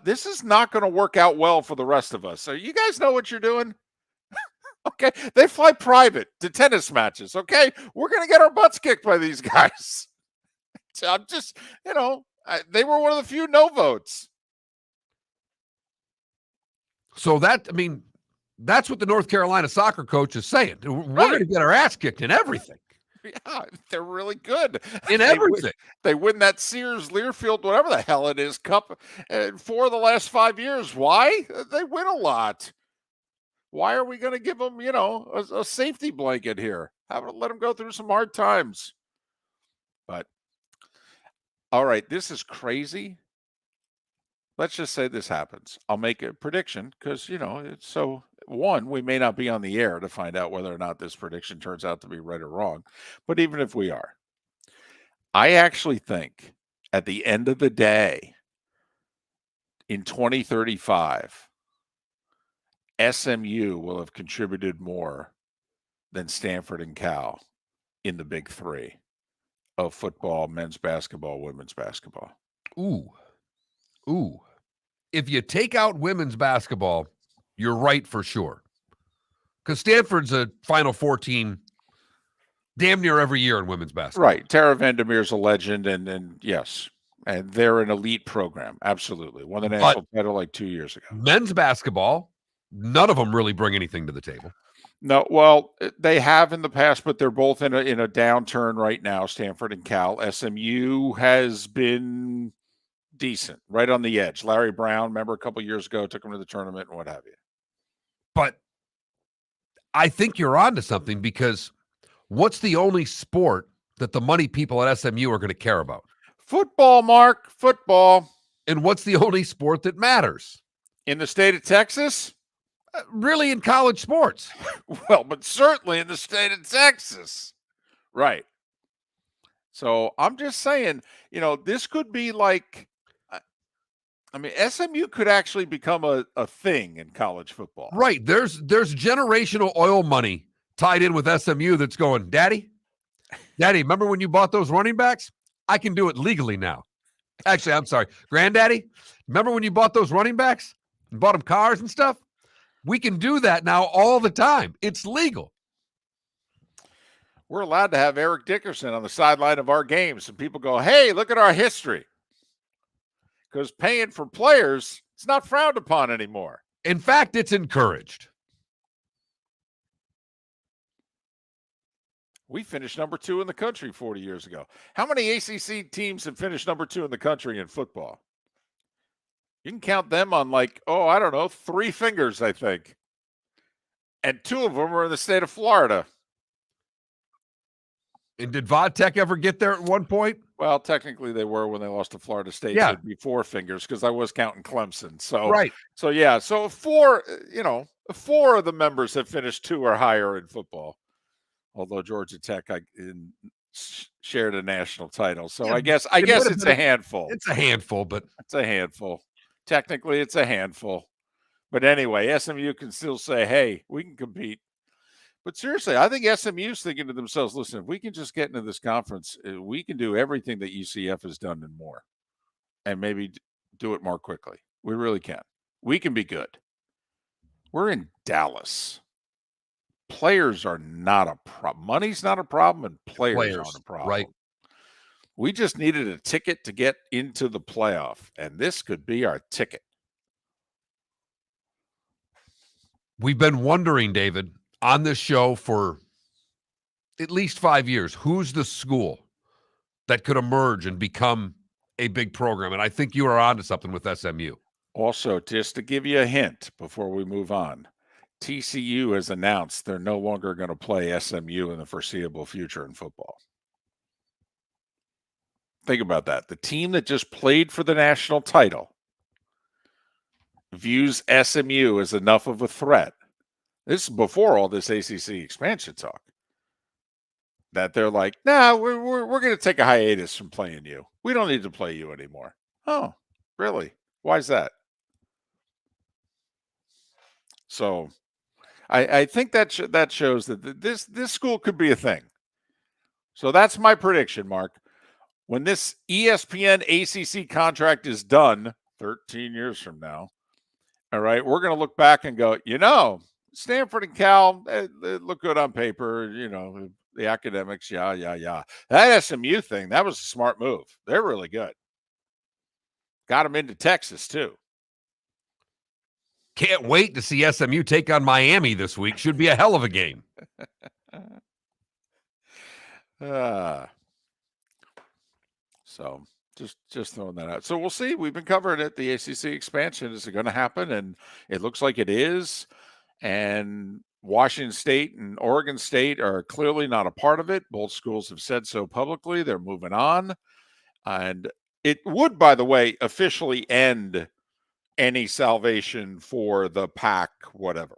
this is not going to work out well for the rest of us. So you guys know what you're doing? Okay. They fly private to tennis matches. Okay. We're going to get our butts kicked by these guys. So I'm just, they were one of the few no votes.
So that's what the North Carolina soccer coach is saying. We're going to get our ass kicked in everything.
Yeah, they're really good
in everything.
They win that Sears Learfield, whatever the hell it is, cup 4 of the last 5 years. Why? They win a lot. Why are we going to give them, a safety blanket here? Let them go through some hard times. But all right, this is crazy. Let's just say this happens. I'll make a prediction because, it's so. One, we may not be on the air to find out whether or not this prediction turns out to be right or wrong. But even if we are, I actually think at the end of the day, in 2035, SMU will have contributed more than Stanford and Cal in the big 3 of football, men's basketball, women's basketball.
Ooh. If you take out women's basketball, you're right for sure. Because Stanford's a Final Four team damn near every year in women's basketball.
Right. Tara Vandermeer's a legend, and yes. And they're an elite program. Absolutely. Won the national title like 2 years ago.
Men's basketball, none of them really bring anything to the table.
No, well, they have in the past, but they're both in a downturn right now, Stanford and Cal. SMU has been decent, right on the edge. Larry Brown, remember a couple years ago, took him to the tournament and what have you.
But I think you're on to something, because what's the only sport that the money people at SMU are going to care about?
Football, Mark. Football.
And what's the only sport that matters?
In the state of Texas?
Really in college sports.
Well, but certainly in the state of Texas. Right. So I'm just saying, this could be like, I mean, SMU could actually become a thing in college football.
Right. There's generational oil money tied in with SMU that's going, Daddy, remember when you bought those running backs? I can do it legally now. Actually, I'm sorry. Granddaddy, remember when you bought those running backs and bought them cars and stuff? We can do that now all the time. It's legal.
We're allowed to have Eric Dickerson on the sideline of our games, and people go, hey, look at our history. Because paying for players, it's not frowned upon anymore.
In fact, it's encouraged.
We finished number 2 in the country 40 years ago. How many ACC teams have finished number 2 in the country in football? You can count them on 3 fingers, I think. And 2 of them are in the state of Florida.
And did Vodtech ever get there at one point?
Well, technically they were when they lost to Florida State.
Yeah.
So it'd be 4 fingers because I was counting Clemson. So
right.
So yeah. So 4 of the members have finished 2 or higher in football. Although Georgia Tech shared a national title. So I guess it's a handful.
It's a handful, but
it's a handful. Technically, it's a handful. But anyway, SMU can still say, hey, we can compete. But seriously, I think SMU's thinking to themselves, listen, if we can just get into this conference, we can do everything that UCF has done and more. And maybe do it more quickly. We really can. We can be good. We're in Dallas. Players are not a problem. Money's not a problem, and players aren't a problem.
Right.
We just needed a ticket to get into the playoff, and this could be our ticket.
We've been wondering, David, on this show for at least 5 years, who's the school that could emerge and become a big program? And I think you are onto something with SMU.
Also, just to give you a hint before we move on, TCU has announced they're no longer going to play SMU in the foreseeable future in football. Think about that. The team that just played for the national title views SMU as enough of a threat. This is before all this ACC expansion talk. That they're like, nah, we're going to take a hiatus from playing you. We don't need to play you anymore. Oh, really? Why is that? So I think that shows that this school could be a thing. So that's my prediction, Mark. When this ESPN ACC contract is done 13 years from now, all right, we're going to look back and go, Stanford and Cal, they look good on paper, the academics, yeah. That SMU thing, that was a smart move. They're really good. Got them into Texas, too.
Can't wait to see SMU take on Miami this week. Should be a hell of a game.
So just throwing that out. So we'll see. We've been covering it. The ACC expansion, is it going to happen? And it looks like it is. And Washington State and Oregon State are clearly not a part of it. Both schools have said so publicly. They're moving on. And it would, by the way, officially end any salvation for the Pac, whatever.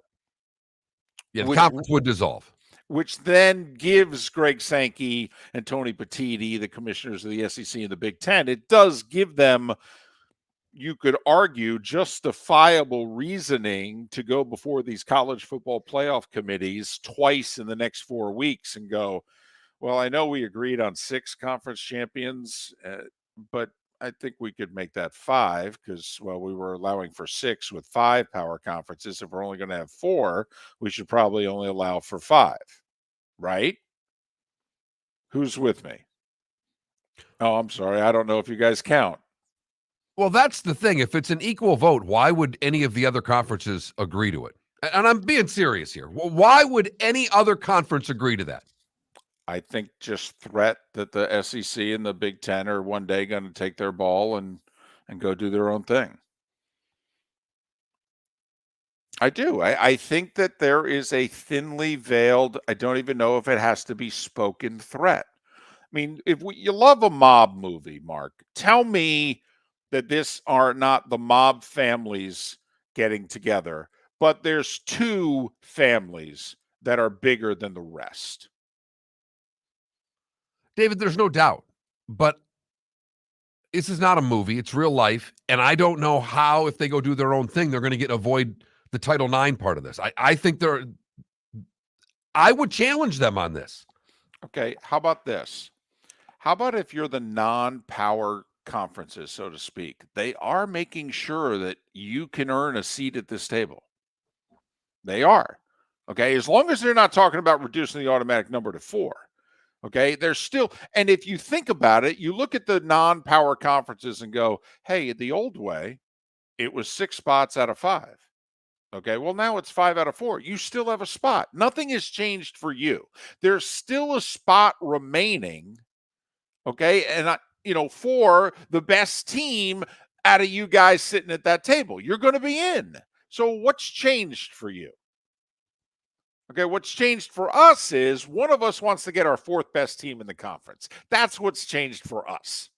Yeah, the conference would dissolve.
Which then gives Greg Sankey and Tony Petitti, the commissioners of the SEC and the Big Ten, it does give them, you could argue, justifiable reasoning to go before these college football playoff committees twice in the next 4 weeks and go, well, I know we agreed on 6 conference champions, but I think we could make that 5 because, well, we were allowing for 6 with 5 power conferences. If we're only going to have 4, we should probably only allow for 5, right? Who's with me? Oh, I'm sorry. I don't know if you guys count.
Well, that's the thing. If it's an equal vote, why would any of the other conferences agree to it? And I'm being serious here. Well, why would any other conference agree to that?
I think just threat that the SEC and the Big Ten are one day going to take their ball and go do their own thing. I do. I think that there is a thinly veiled, I don't even know if it has to be spoken threat. I mean, you love a mob movie, Mark, tell me that this are not the mob families getting together, but there's two families that are bigger than the rest.
David, there's no doubt, but this is not a movie. It's real life, and I don't know how, if they go do their own thing, they're going to avoid the Title IX part of this. I think I would challenge them on this.
Okay, how about this? How about if you're the non-power conferences, so to speak, they are making sure that you can earn a seat at this table. They are. Okay, as long as they're not talking about reducing the automatic number to 4. Okay, there's still, and if you think about it, you look at the non-power conferences and go, hey, the old way, it was 6 spots out of 5. Okay, well, now it's 5 out of 4. You still have a spot. Nothing has changed for you. There's still a spot remaining. Okay, and for the best team out of you guys sitting at that table, you're going to be in. So what's changed for you? Okay, what's changed for us is one of us wants to get our 4th best team in the conference. That's what's changed for us.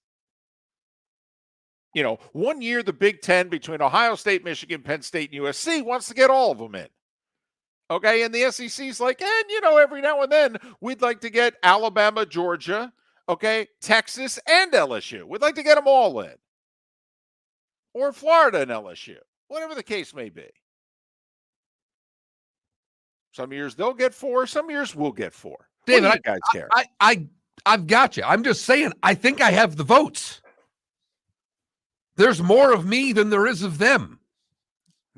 1 year, the Big Ten between Ohio State, Michigan, Penn State, and USC wants to get all of them in. Okay, and the SEC's like, every now and then we'd like to get Alabama, Georgia, okay, Texas, and LSU. We'd like to get them all in. Or Florida and LSU, whatever the case may be. Some years they'll get 4. Some years we'll get 4.
David,
what do you guys care?
I've got you. I'm just saying, I think I have the votes. There's more of me than there is of them.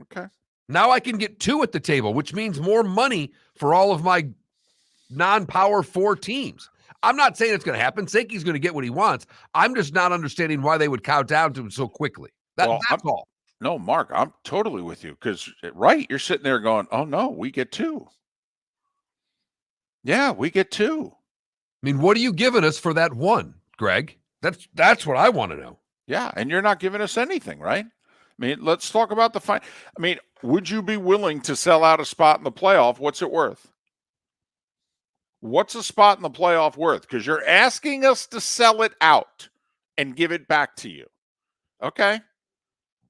Okay.
Now I can get 2 at the table, which means more money for all of my non-power 4 teams. I'm not saying it's going to happen. Sakie's going to get what he wants. I'm just not understanding why they would cow down to him so quickly. That's all.
No, Mark, I'm totally with you because, right, you're sitting there going, oh, no, we get 2. Yeah, we get 2.
I mean, what are you giving us for that 1, Greg? That's what I want to know.
Yeah, and you're not giving us anything, right? I mean, let's talk about the fine. I mean, would you be willing to sell out a spot in the playoff? What's it worth? What's a spot in the playoff worth? Because you're asking us to sell it out and give it back to you. Okay.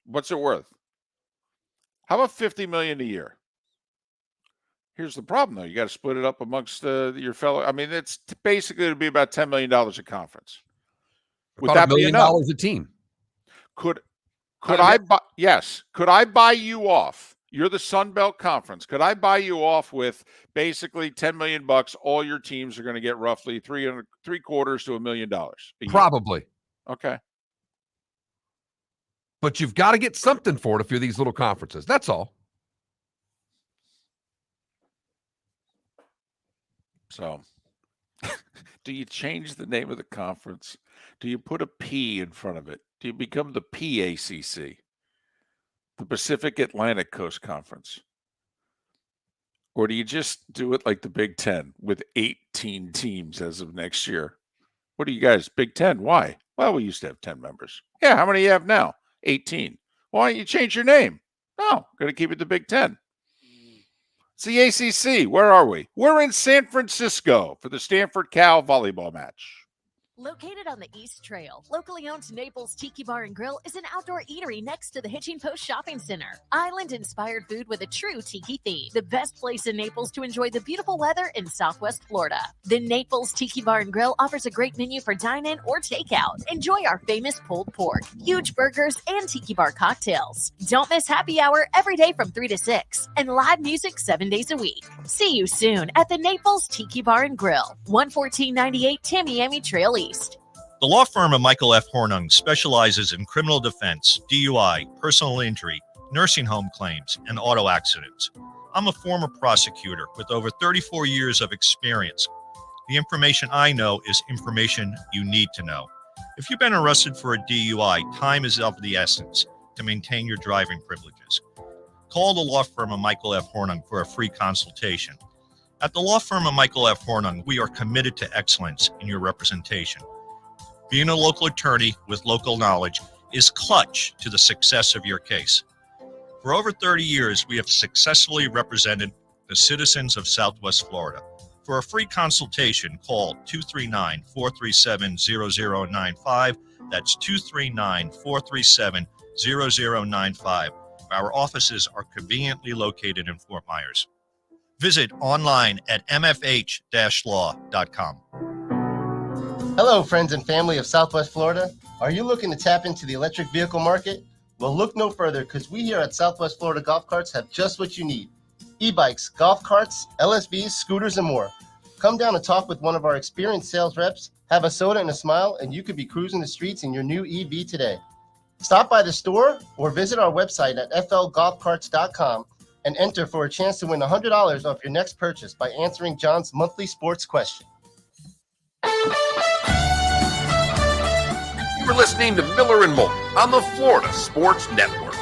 What's it worth? How about $50 million a year? Here's the problem, though. You got to split it up amongst your fellow. I mean, it's basically it'd be about $10 million a conference. Would
about
that
$1 million a team?
Could I buy? Yes. Could I buy you off? You're the Sun Belt Conference. Could I buy you off with basically $10 million? All your teams are going to get roughly $3.75 to $1 million.
Probably.
Okay.
But you've got to get something for it if you're these little conferences. That's all.
So, do you change the name of the conference? Do you put a P in front of it? Do you become the PACC, the Pacific Atlantic Coast Conference? Or do you just do it like the Big Ten with 18 teams as of next year? What are you guys, Big Ten? Why? Well, we used to have 10 members. Yeah, how many do you have now? 18. Why don't you change your name? No, going to keep it the Big Ten. It's the ACC. Where are we? We're in San Francisco for the Stanford Cal volleyball match.
Located on the East Trail, locally owned Naples Tiki Bar and Grill is an outdoor eatery next to the Hitching Post Shopping Center. Island-inspired food with a true tiki theme. The best place in Naples to enjoy the beautiful weather in Southwest Florida. The Naples Tiki Bar and Grill offers a great menu for dine-in or takeout. Enjoy our famous pulled pork, huge burgers, and tiki bar cocktails. Don't miss happy hour every day from 3 to 6 and live music 7 days a week. See you soon at the Naples Tiki Bar and Grill, 11498 Tamiami Trail East.
The law firm of Michael F. Hornung specializes in criminal defense, DUI, personal injury, nursing home claims, and auto accidents. I'm a former prosecutor with over 34 years of experience. The information I know is information you need to know. If you've been arrested for a DUI, time is of the essence to maintain your driving privileges. Call the law firm of Michael F. Hornung for a free consultation. At the law firm of Michael F. Hornung, we are committed to excellence in your representation. Being a local attorney with local knowledge is clutch to the success of your case. For over 30 years, we have successfully represented the citizens of Southwest Florida. For a free consultation, call 239-437-0095. That's 239-437-0095. our offices are conveniently located in Fort Myers. Visit online at mfh-law.com.
Hello, friends and family of Southwest Florida. Are you looking to tap into the electric vehicle market? Well, look no further, because we here at Southwest Florida Golf Carts have just what you need. E-bikes, golf carts, LSVs, scooters, and more. Come down and talk with one of our experienced sales reps, have a soda and a smile, and you could be cruising the streets in your new EV today. Stop by the store or visit our website at flgolfcarts.com and enter for a chance to win $100 off your next purchase by answering John's monthly sports question.
You were listening to Miller and Moulton on the Florida Sports Network.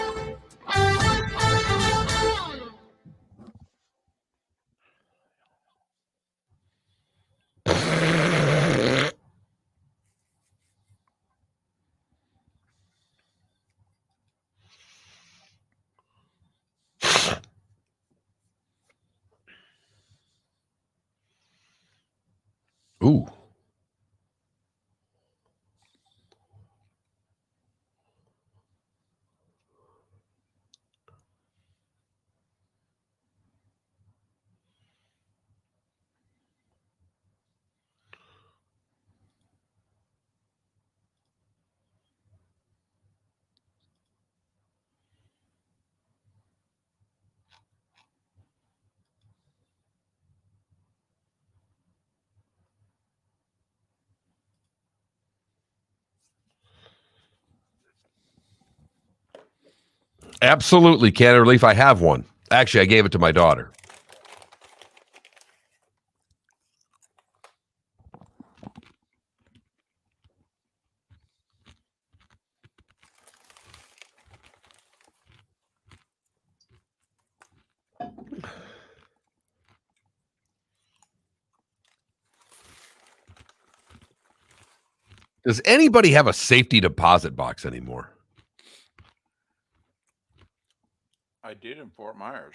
Ooh. Absolutely, Canada Relief. I have one. Actually, I gave it to my daughter. Does anybody have a safety deposit box anymore?
I did in Fort Myers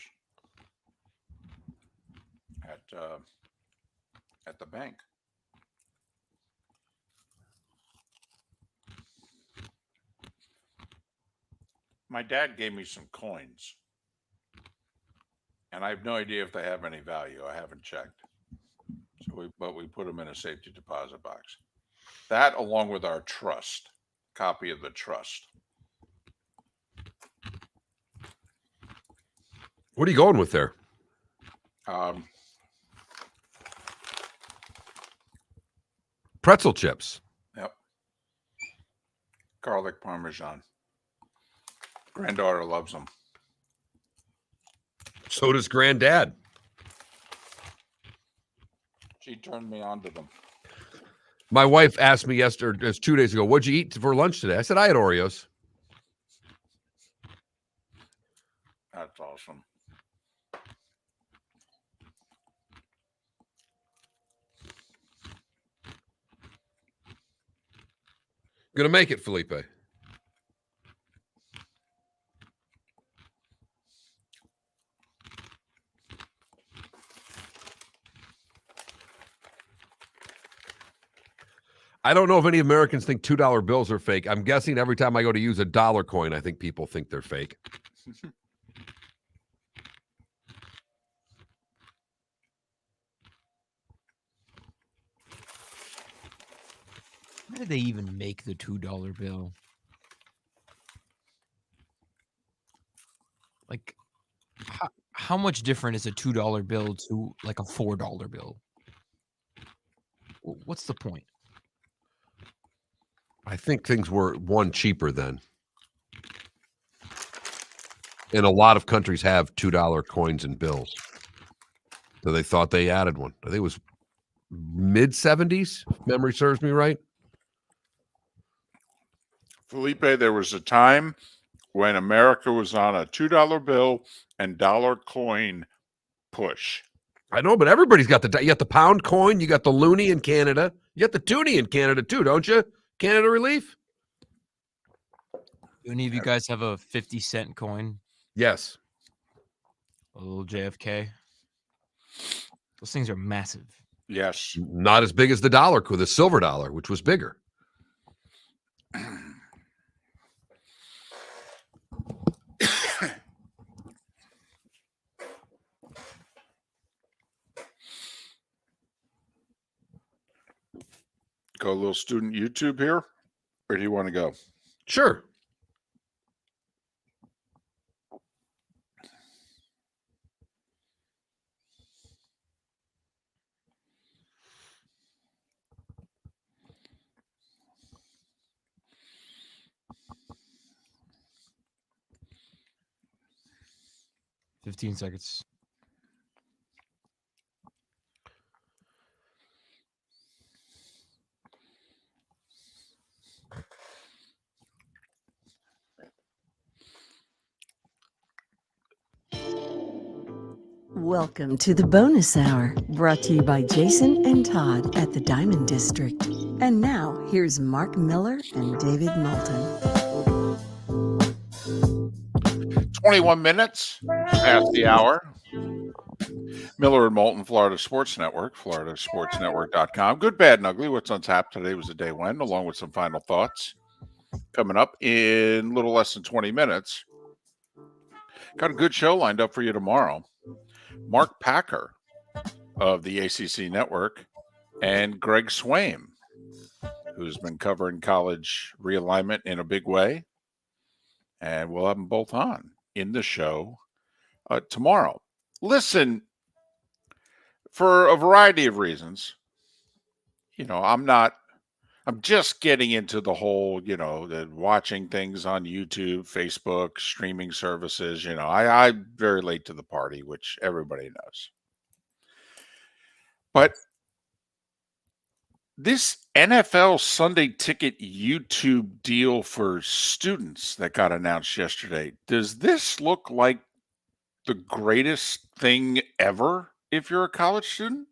at the bank. My dad gave me some coins, and I have no idea if they have any value. I haven't checked. But we put them in a safety deposit box. That, along with our trust, copy of the trust.
What are you going with there? Pretzel chips.
Yep. Garlic Parmesan. Granddaughter loves them.
So does Granddad.
She turned me on to them.
My wife asked me yesterday, 2 days ago, what'd you eat for lunch today? I said, I had Oreos.
That's awesome.
Gonna make it, Felipe. I don't know if any Americans think $2 bills are fake. I'm guessing every time I go to use a dollar coin, I think people think they're fake.
Why did they even make the $2 bill? Like, how much different is a $2 bill to like a $4 bill? What's the point?
I think things were cheaper then. And a lot of countries have $2 coins and bills. So they thought they added one. I think it was mid-70s, if memory serves me right.
Felipe, there was a time when America was on a $2 bill and dollar coin push.
I know, but everybody's got you got the pound coin, you got the loonie in Canada, you got the toonie in Canada too, don't you? Canada Relief?
Do any of you guys have a 50-cent coin?
Yes.
A little JFK? Those things are massive.
Yes.
Not as big as the dollar coin, the silver dollar, which was bigger.
Go a little student YouTube here, or do you want to go?
Sure.
$15 seconds.
Welcome to the bonus hour, brought to you by Jason and Todd at the Diamond District. And now, here's Mark Miller and David Moulton.
21 minutes past the hour. Miller and Moulton, Florida Sports Network, floridasportsnetwork.com. Good, bad, and ugly. What's on tap today was the day when, along with some final thoughts. Coming up in a little less than 20 minutes. Got a good show lined up for you tomorrow. Mark Packer of the ACC Network and Greg Swaim, who's been covering college realignment in a big way. And we'll have them both on in the show tomorrow. Listen, for a variety of reasons, I'm just getting into the whole, the watching things on YouTube, Facebook, streaming services. I'm very late to the party, which everybody knows. But this NFL Sunday Ticket YouTube deal for students that got announced yesterday, does this look like the greatest thing ever if you're a college student?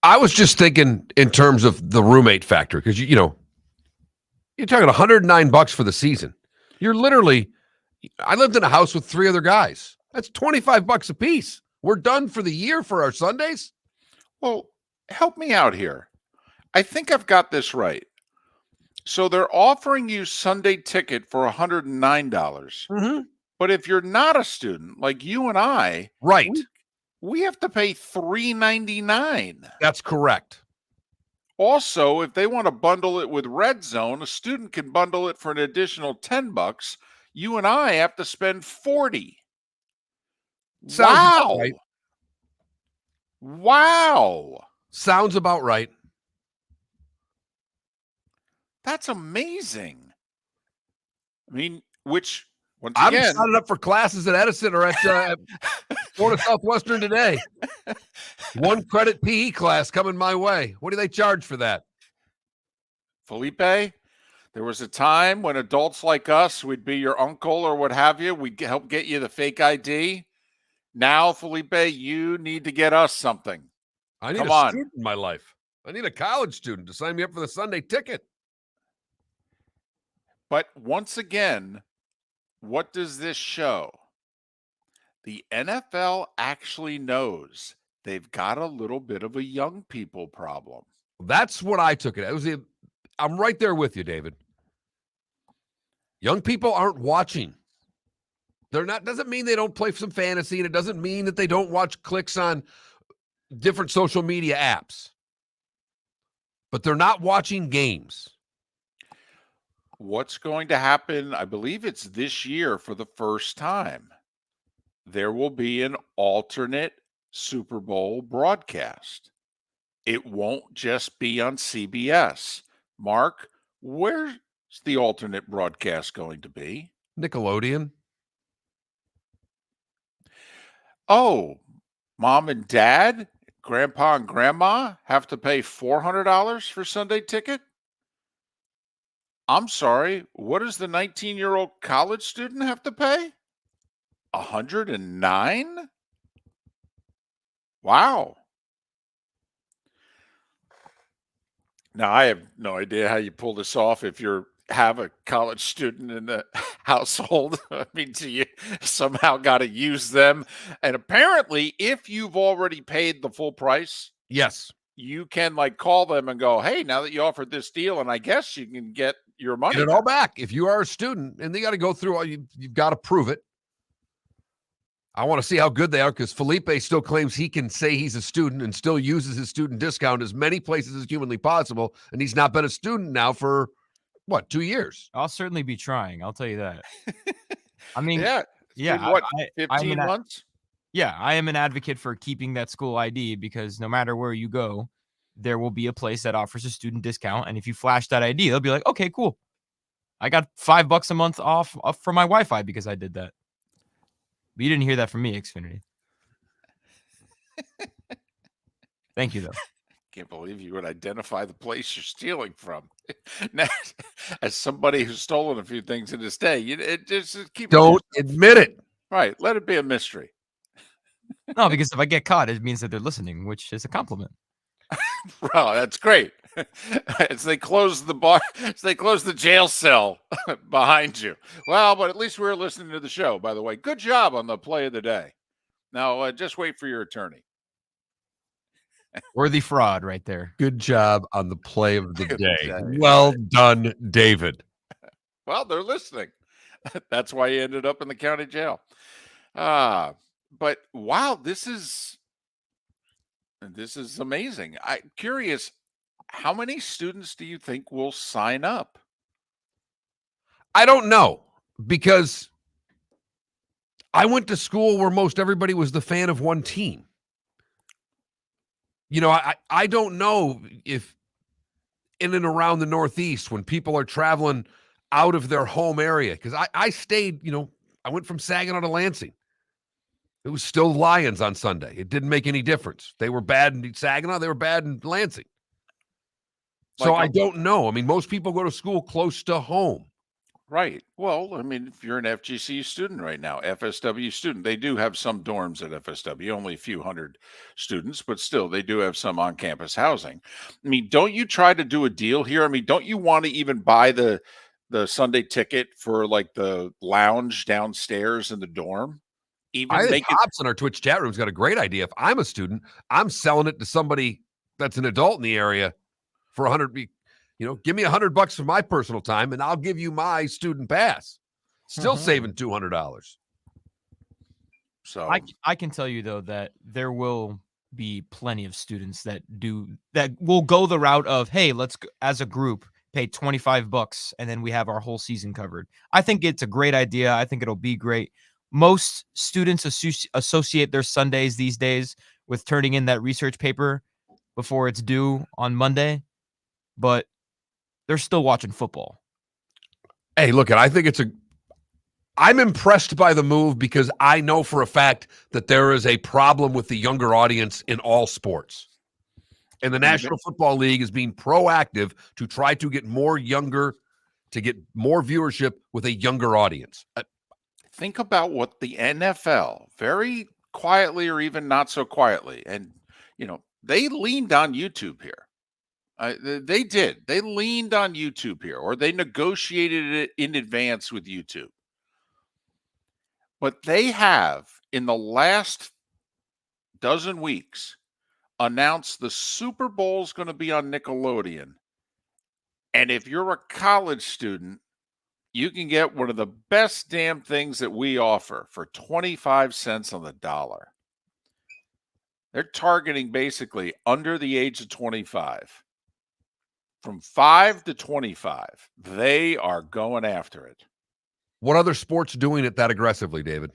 I was just thinking in terms of the roommate factor, because you're talking $109 for the season. You're literally, I lived in a house with 3 other guys. That's $25 a piece. We're done for the year for our Sundays.
Well, help me out here. I think I've got this right. So they're offering you Sunday Ticket for $109.
Mm-hmm.
But if you're not a student, like you and I,
right,
we have to pay $3.99.
That's correct.
Also, if they want to bundle it with Red Zone, a student can bundle it for an additional $10. You and I have to spend $40.
Sounds
wow.
about right.
Wow.
Sounds about right.
That's amazing. I mean, which, once
I'm
again,
signing up for classes at Edison or at Florida Southwestern today. 1 credit PE class coming my way. What do they charge for that?
Felipe, there was a time when adults like us, we'd be your uncle or what have you. We'd help get you the fake ID. Now, Felipe, you need to get us something.
I need
Come
a
on.
student in my life. I need a college student to sign me up for the Sunday Ticket.
But once again, what does this show? The NFL actually knows they've got a little bit of a young people problem.
That's what I took it. I'm right there with you, David. Young people aren't watching. They're not. Doesn't mean they don't play some fantasy, and it doesn't mean that they don't watch clicks on different social media apps. But they're not watching games.
What's going to happen? I believe it's this year for the first time. There will be an alternate Super Bowl broadcast. It won't just be on CBS. Mark, where's the alternate broadcast going to be?
Nickelodeon.
Oh, mom and dad, grandpa and grandma have to pay $400 for Sunday Ticket? I'm sorry, what does the 19-year-old college student have to pay? $109? Wow. Now, I have no idea how you pull this off if you have a college student in the household. I mean, so you somehow got to use them. And apparently, if you've already paid the full price,
yes,
you can call them and go, hey, now that you offered this deal, and I guess you can get your money
Get it all back. If you are a student, and they got to go through all, you've got to prove it. I want to see how good they are because Felipe still claims he can say he's a student and still uses his student discount as many places as humanly possible. And he's not been a student now for, 2 years?
I'll certainly be trying. I'll tell you that. I mean,
Yeah.
yeah,
What,
I'm
15 months?
Yeah, I am an advocate for keeping that school ID because no matter where you go, there will be a place that offers a student discount. And if you flash that ID, they'll be like, okay, cool. I got $5 a month off for my Wi-Fi because I did that. But you didn't hear that from me, Xfinity. Thank you, though.
Can't believe you would identify the place you're stealing from. Now, as somebody who's stolen a few things in his day, it just keep
Don't admit it.
Right. Let it be a mystery.
No, because if I get caught, it means that they're listening, which is a compliment.
Well, that's great. As they close the bar, as they close the jail cell behind you. Well, but at least we're listening to the show, by the way. Good job on the play of the day. Now, just wait for your attorney.
Worthy fraud right there.
Good job on the play of the day.
day.
Well done, David.
Well, they're listening. That's why he ended up in the county jail. But wow, this is amazing. I'm curious, how many students do you think will sign up?
I don't know because I went to school where most everybody was the fan of one team. I don't know if in and around the Northeast when people are traveling out of their home area, because I stayed, I went from Saginaw to Lansing. It was still Lions on Sunday. It didn't make any difference. They were bad in Saginaw. They were bad in Lansing. So I don't know. I mean, most people go to school close to home.
Right. Well, I mean, if you're an FGC student right now, FSW student, they do have some dorms at FSW, only a few hundred students, but still they do have some on-campus housing. I mean, don't you try to do a deal here? I mean, don't you want to even buy the Sunday ticket for like the lounge downstairs in the dorm?
I think Hobbs in our Twitch chat room's got a great idea. If I'm a student, I'm selling it to somebody that's an adult in the area for $100. Give me $100 for my personal time, and I'll give you my student pass. Still saving $200.
So
I can tell you though that there will be plenty of students that will go the route of, hey, let's as a group pay $25 and then we have our whole season covered. I think it's a great idea. I think it'll be great. Most students associate their Sundays these days with turning in that research paper before it's due on Monday, but they're still watching football.
Hey, look, I think I'm impressed by the move because I know for a fact that there is a problem with the younger audience in all sports. And the National Football League is being proactive to try to get more viewership with a younger audience.
Think about what the NFL, very quietly or even not so quietly, and they leaned on YouTube here. They did. They leaned on YouTube here, or they negotiated it in advance with YouTube. But they have, in the last dozen weeks, announced the Super Bowl is going to be on Nickelodeon. And if you're a college student, you can get one of the best damn things that we offer for 25 cents on the dollar. They're targeting basically under the age of 25. From 5 to 25, they are going after it.
What other sports doing it that aggressively, David?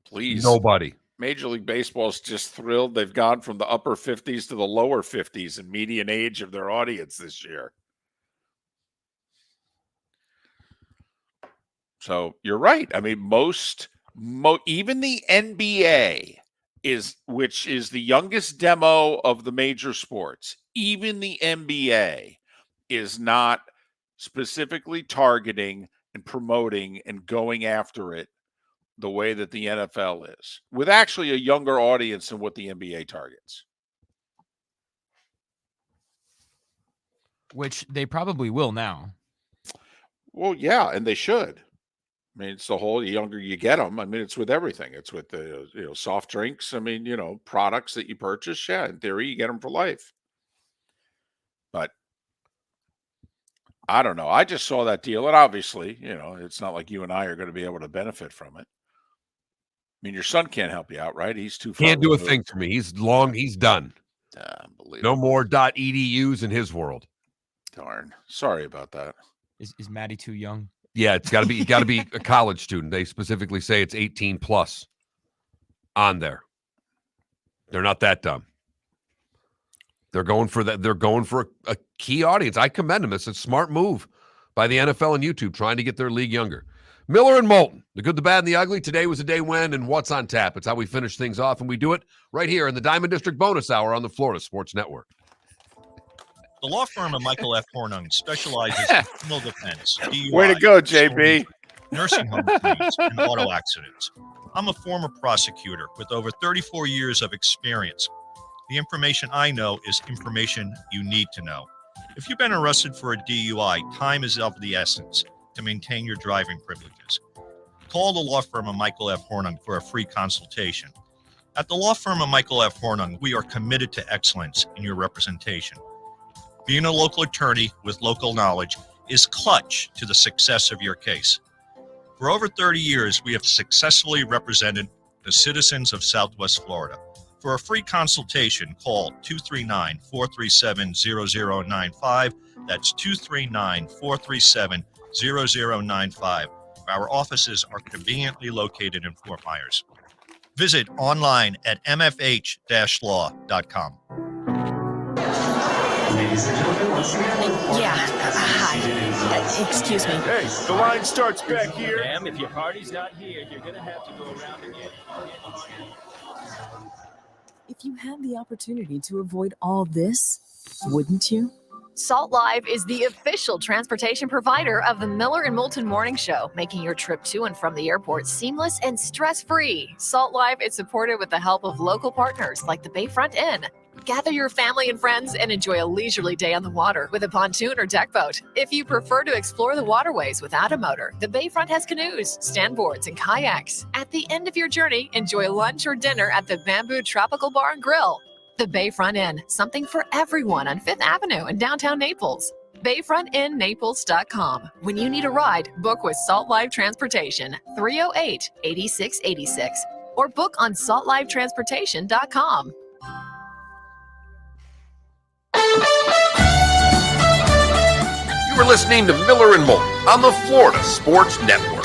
Please.
Nobody.
Major League Baseball is just thrilled. They've gone from the upper 50s to the lower 50s in median age of their audience this year. So you're right. I mean, even the NBA which is the youngest demo of the major sports. Even the NBA is not specifically targeting and promoting and going after it the way that the NFL is, with actually a younger audience than what the NBA targets.
Which they probably will now.
Well, yeah, and they should. I mean, it's the whole younger you get them. I mean, it's with everything. It's with the soft drinks. I mean, products that you purchase. Yeah, in theory, you get them for life. But I don't know. I just saw that deal, and obviously, it's not like you and I are going to be able to benefit from it. mean, your son can't help you out, right? He's too far.
Can't do a
removed.
thing for me. He's long. He's done.
Unbelievable.
No more .edus in his world.
Darn. Sorry about that.
Is Maddie too young?
Yeah, it's got to be. You got to be a college student. They specifically say it's 18 plus on there. They're not that dumb. They're going for that. They're going for a key audience. I commend them. It's a smart move by the NFL and YouTube, trying to get their league younger. Miller and Moulton, the good, the bad, and the ugly. Today was a day when and what's on tap. It's how we finish things off, and we do it right here in the Diamond District Bonus Hour on the Florida Sports Network.
The law firm of Michael F. Hornung specializes in criminal defense, DUI,
Way to go, JB.
nursing home claims, and auto accidents. I'm a former prosecutor with over 34 years of experience. The information I know is information you need to know. If you've been arrested for a DUI, time is of the essence to maintain your driving privileges. Call the law firm of Michael F. Hornung for a free consultation. At the law firm of Michael F. Hornung, we are committed to excellence in your representation. Being a local attorney with local knowledge is clutch to the success of your case. For over 30 years, we have successfully represented the citizens of Southwest Florida. For a free consultation, call 239-437-0095. That's 239-437-0095. Our offices are conveniently located in Fort Myers. Visit online at mfh-law.com.
Hi. Excuse me.
Hey, the line starts back here.
Ma'am, if your party's not here, you're going to have to go around again.
If you had the opportunity to avoid all this, wouldn't you?
Salt Live is the official transportation provider of the Miller and Moulton Morning Show, making your trip to and from the airport seamless and stress-free. Salt Live is supported with the help of local partners like the Bayfront Inn. Gather your family and friends and enjoy a leisurely day on the water with a pontoon or deck boat. If you prefer to explore the waterways without a motor, the Bayfront has canoes, standboards, and kayaks. At the end of your journey, enjoy lunch or dinner at the Bamboo Tropical Bar and Grill. The Bayfront Inn, something for everyone on 5th Avenue in downtown Naples. BayfrontInNaples.com. When you need a ride, book with Salt Live Transportation, 308-8686, or book on saltlivetransportation.com.
You are listening to Miller and Moulton on the Florida Sports Network.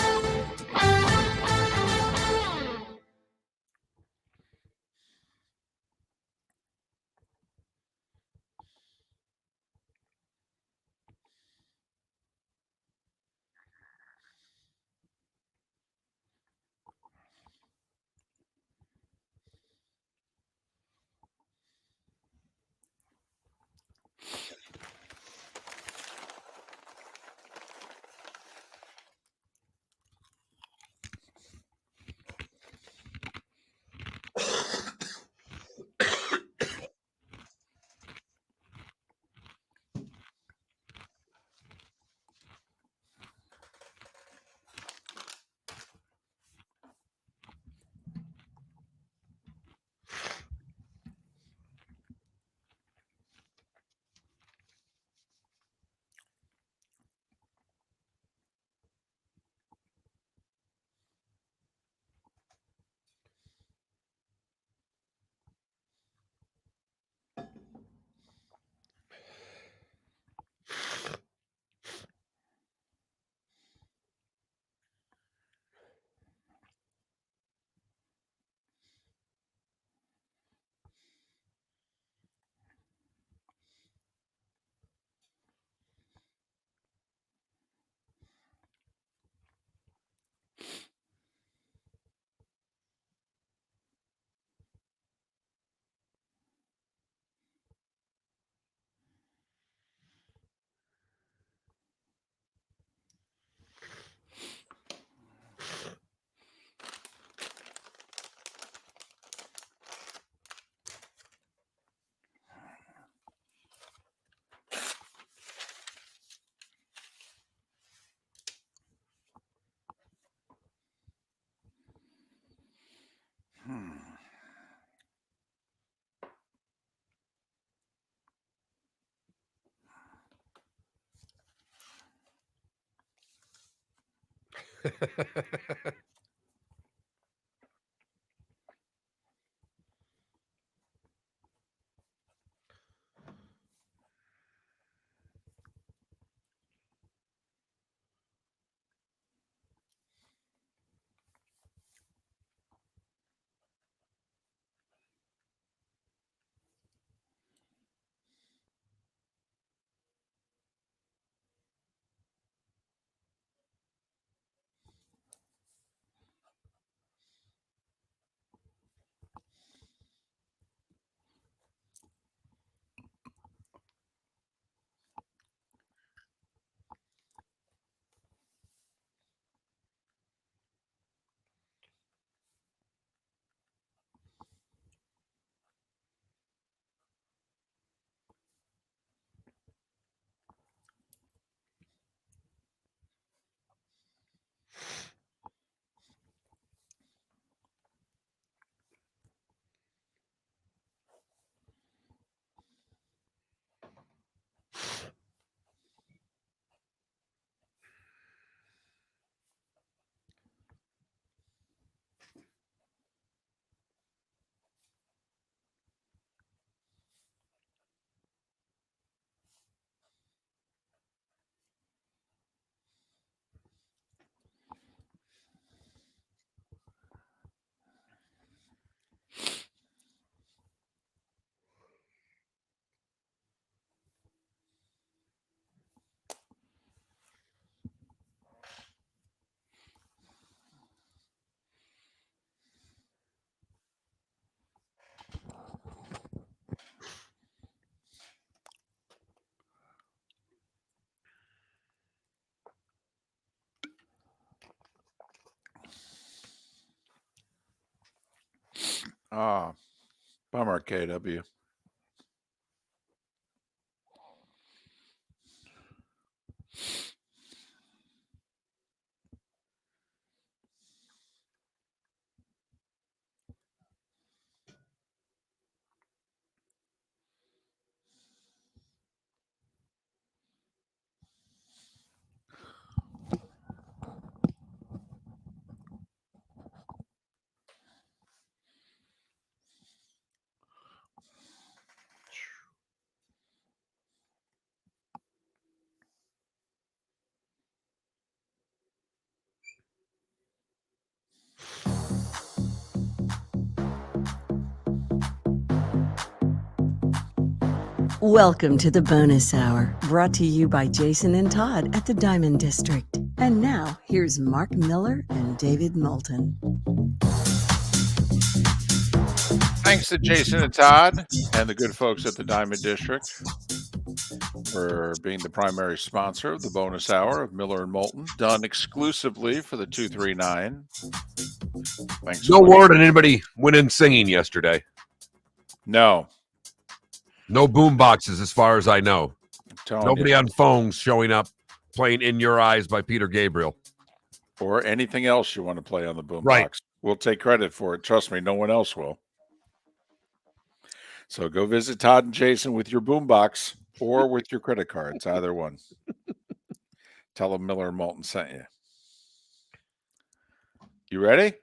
Ah, bummer, KW.
Welcome to the bonus hour, brought to you by Jason and Todd at the Diamond District. And now, here's Mark Miller and David Moulton.
Thanks to Jason and Todd and the good folks at the Diamond District for being the primary sponsor of the bonus hour of Miller and Moulton, done exclusively for the 239. Thanks.
No word on anybody went in singing yesterday.
No.
No boom boxes as far as I know. Nobody
you.
on phones showing up playing In Your Eyes by Peter Gabriel.
Or anything else you want to play on the boombox.
Right.
We'll take credit for it. Trust me, no one else will. So go visit Todd and Jason with your boombox or with your credit cards, either one. Tell them Miller and Moulton sent you. You ready?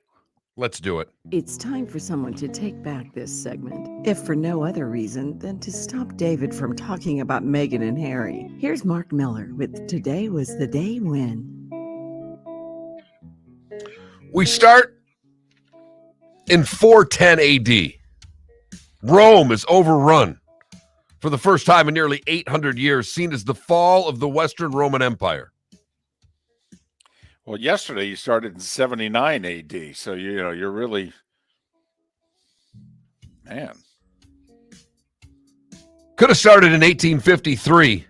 Let's do it.
It's time for someone to take back this segment, if for no other reason than to stop David from talking about Meghan and Harry. Here's Mark Miller with Today Was the Day When.
We start in 410 AD. Rome is overrun for the first time in nearly 800 years, seen as the fall of the Western Roman Empire.
Well, yesterday you started in 79 AD, so you're really, man.
Could have started in 1853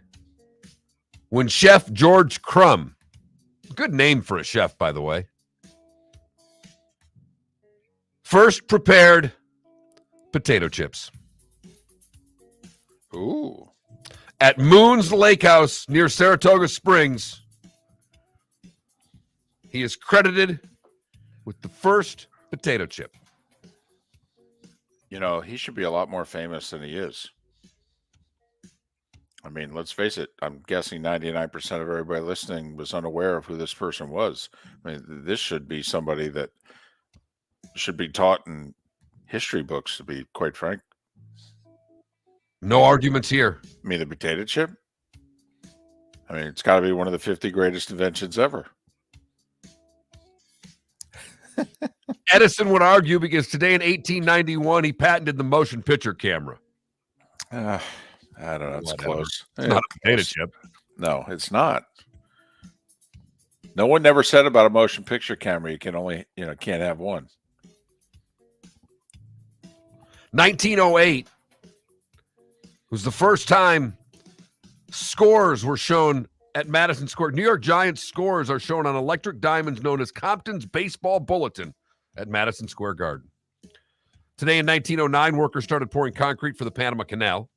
when Chef George Crumb, good name for a chef, by the way, first prepared potato chips.
Ooh.
At Moon's Lake House near Saratoga Springs, he is credited with the first potato chip.
He should be a lot more famous than he is. I mean, let's face it. I'm guessing 99% of everybody listening was unaware of who this person was. I mean, this should be somebody that should be taught in history books, to be quite frank.
No arguments here.
I mean, the potato chip? I mean, it's got to be one of the 50 greatest inventions ever.
Edison would argue because today in 1891, he patented the motion picture camera.
I don't know. It's close.
It's not a potato chip.
No, it's not. No one never said about a motion picture camera you can only, can't have one.
1908 was the first time scores were shown at Madison Square. New York Giants scores are shown on electric diamonds known as Compton's Baseball Bulletin at Madison Square Garden. Today in 1909, workers started pouring concrete for the Panama Canal.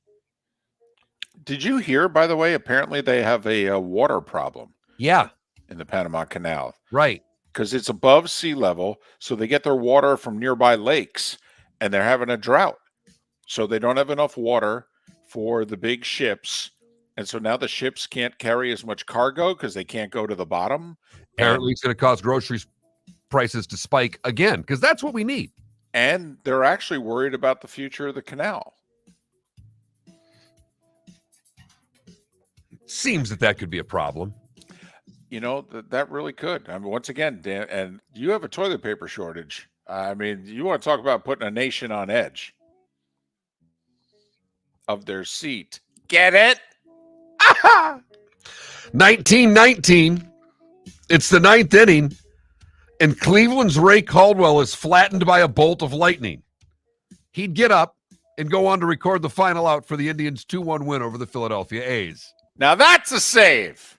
Did you hear, by the way, apparently they have a water problem.
Yeah.
In the Panama Canal.
Right.
Because it's above sea level, so they get their water from nearby lakes, and they're having a drought. So they don't have enough water for the big ships. And so now the ships can't carry as much cargo because they can't go to the bottom.
Apparently it's going to cause groceries prices to spike again, because that's what we need.
And they're actually worried about the future of the canal.
Seems that could be a problem.
That really could. I mean, once again, Dan, and you have a toilet paper shortage. I mean, you want to talk about putting a nation on edge of their seat. Get it?
1919, it's the ninth inning, and Cleveland's Ray Caldwell is flattened by a bolt of lightning. He'd get up and go on to record the final out for the Indians' 2-1 win over the Philadelphia A's.
Now that's a save.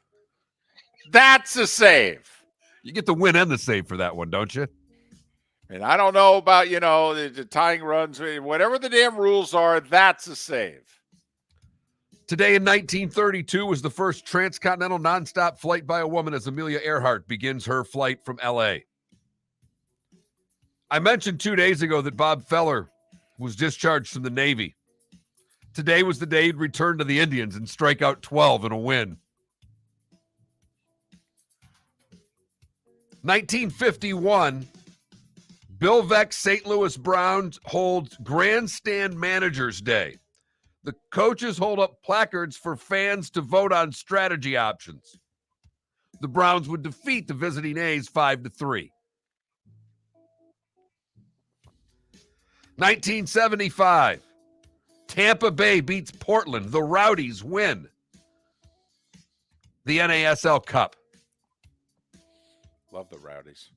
That's a save.
You get the win and the save for that one, don't you?
And I don't know about, the tying runs, whatever the damn rules are, that's a save.
Today in 1932 was the first transcontinental nonstop flight by a woman as Amelia Earhart begins her flight from L.A. I mentioned 2 days ago that Bob Feller was discharged from the Navy. Today was the day he'd return to the Indians and strike out 12 in a win. 1951, Bill Veck's St. Louis Browns holds Grandstand Managers Day. The coaches hold up placards for fans to vote on strategy options. The Browns would defeat the visiting A's 5-3. 1975, Tampa Bay beats Portland. The Rowdies win the NASL Cup.
Love the Rowdies.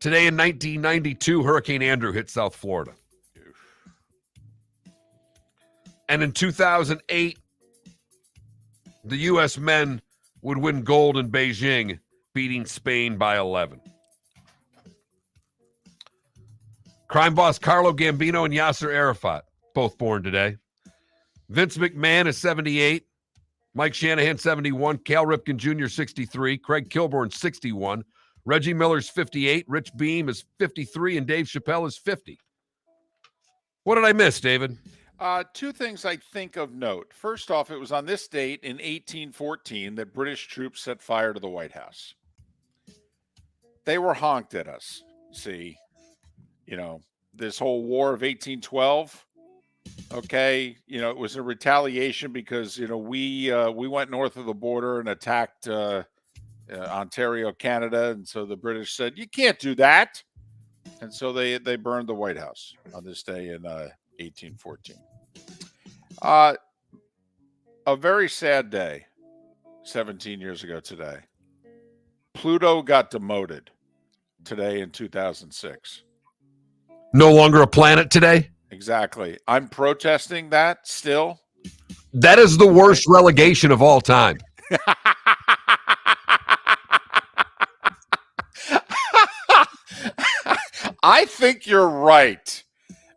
Today in 1992, Hurricane Andrew hit South Florida. And in 2008, the U.S. men would win gold in Beijing, beating Spain by 11. Crime boss Carlo Gambino and Yasser Arafat, both born today. Vince McMahon is 78. Mike Shanahan, 71. Cal Ripken Jr., 63. Craig Kilborn, 61. Reggie Miller's 58. Rich Beam is 53. And Dave Chappelle is 50. What did I miss, David?
Two things I think of note. First off, it was on this date in 1814 that British troops set fire to the White House. They were honked at us. See, this whole War of 1812. Okay, it was a retaliation because we went north of the border and attacked Ontario, Canada, and so the British said you can't do that, and so they burned the White House on this day in 1814. A very sad day, 17 years ago today. Pluto got demoted today in 2006.
No longer a planet today?
Exactly. I'm protesting that still.
That is the worst relegation of all time.
I think you're right.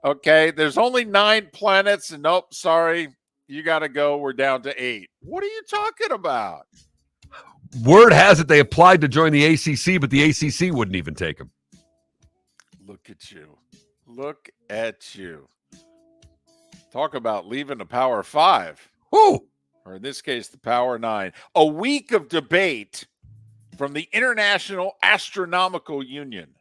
Okay, there's only 9 planets, and nope, sorry, you got to go. We're down to 8. What are you talking about?
Word has it they applied to join the ACC, but the ACC wouldn't even take them.
Look at you. Look at you. Talk about leaving the Power 5.
Woo!
Or in this case, the Power 9. A week of debate from the International Astronomical Union.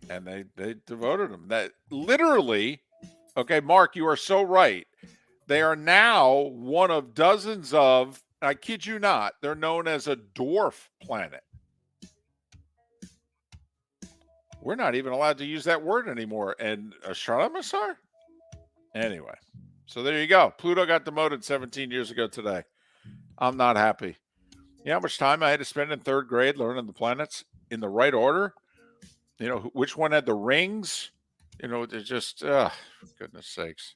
And they devoted them. That literally, okay, Mark, you are so right. They are now one of dozens of, I kid you not, they're known as a dwarf planet. We're not even allowed to use that word anymore. And astronomers are? Anyway, so there you go. Pluto got demoted 17 years ago today. I'm not happy. You know how much time I had to spend in 3rd grade learning the planets in the right order? Which one had the rings? They're just, for goodness sakes.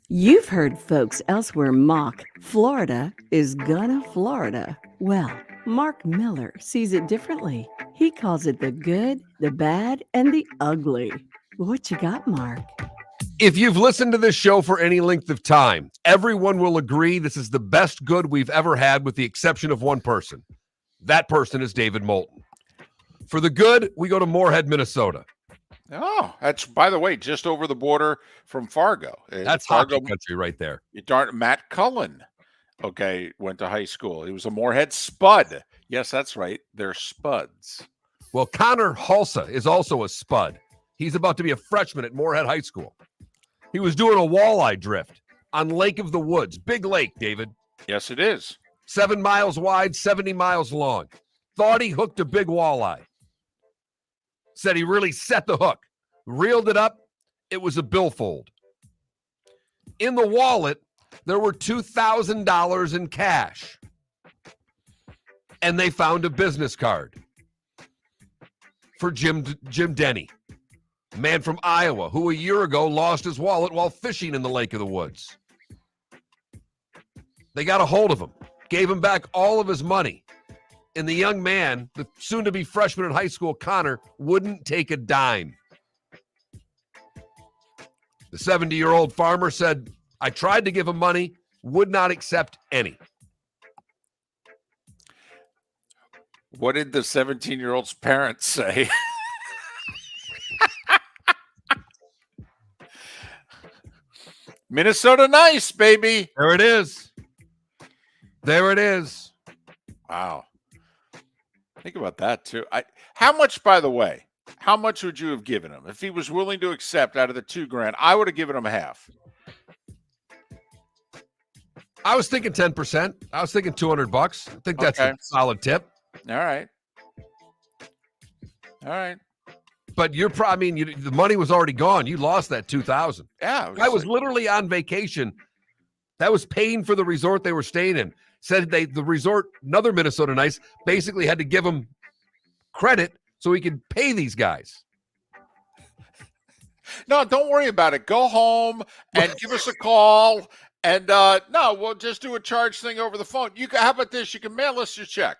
You've heard folks elsewhere mock Florida is gonna Florida. Well, Mark Miller sees it differently. He calls it the good, the bad, and the ugly. What you got, Mark?
If you've listened to this show for any length of time, everyone will agree this is the best good we've ever had with the exception of one person. That person is David Moulton. For the good, we go to Moorhead, Minnesota.
Oh, that's, by the way, just over the border from Fargo.
That's hockey country right there.
Matt Cullen, went to high school. He was a Moorhead Spud. Yes, that's right. They're Spuds.
Well, Connor Hulsa is also a Spud. He's about to be a freshman at Moorhead High School. He was doing a walleye drift on Lake of the Woods. Big lake, David.
Yes, it is.
7 miles wide, 70 miles long. Thought he hooked a big walleye. Said he really set the hook. Reeled it up. It was a billfold. In the wallet, there were $2,000 in cash. And they found a business card for Jim Denny, man from Iowa, who a year ago lost his wallet while fishing in the Lake of the Woods. They got a hold of him. gave him back all of his money. And the young man, the soon-to-be freshman in high school, Connor, wouldn't take a dime. The 70-year-old farmer said, I tried to give him money, would not accept any.
What did the 17-year-old's parents say? Minnesota nice, baby.
There it is. There it is.
Wow. Think about that, too. How much, by the way, how much would you have given him? If he was willing to accept out of the $2,000, I would have given him half.
I was thinking 10%. I was thinking $200. I think that's a solid tip.
All right. All right.
But the money was already gone. You lost that $2,000.
Yeah.
I was literally on vacation. That was paying for the resort they were staying in. Said the resort, another Minnesota Nice, basically had to give them credit so he could pay these guys.
No, don't worry about it. Go home and give us a call. And no, we'll just do a charge thing over the phone. How about this? You can mail us your check.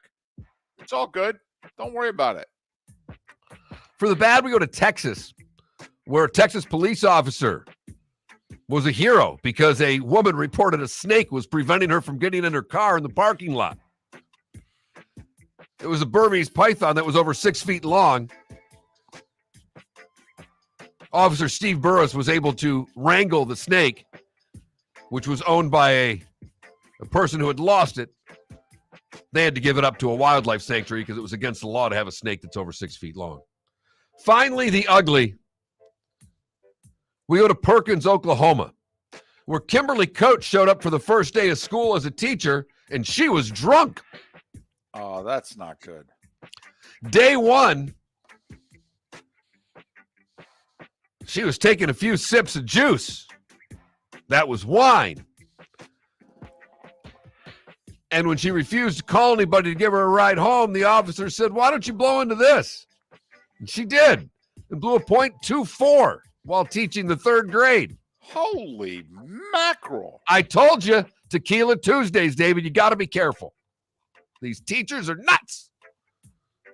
It's all good. Don't worry about it.
For the bad, we go to Texas, where a Texas police officer was a hero because a woman reported a snake was preventing her from getting in her car in the parking lot. It was a Burmese python that was over 6 feet long. Officer Steve Burris was able to wrangle the snake, which was owned by a person who had lost it. They had to give it up to a wildlife sanctuary because it was against the law to have a snake that's over 6 feet long. Finally, the ugly. We go to Perkins, Oklahoma, where Kimberly Coates showed up for the first day of school as a teacher, and she was drunk.
Oh, that's not good.
Day one, she was taking a few sips of juice. That was wine. And when she refused to call anybody to give her a ride home, the officer said, why don't you blow into this? And she did, and blew a .24 while teaching the third grade.
Holy mackerel.
I told you, Tequila Tuesdays, David, you got to be careful. These teachers are nuts.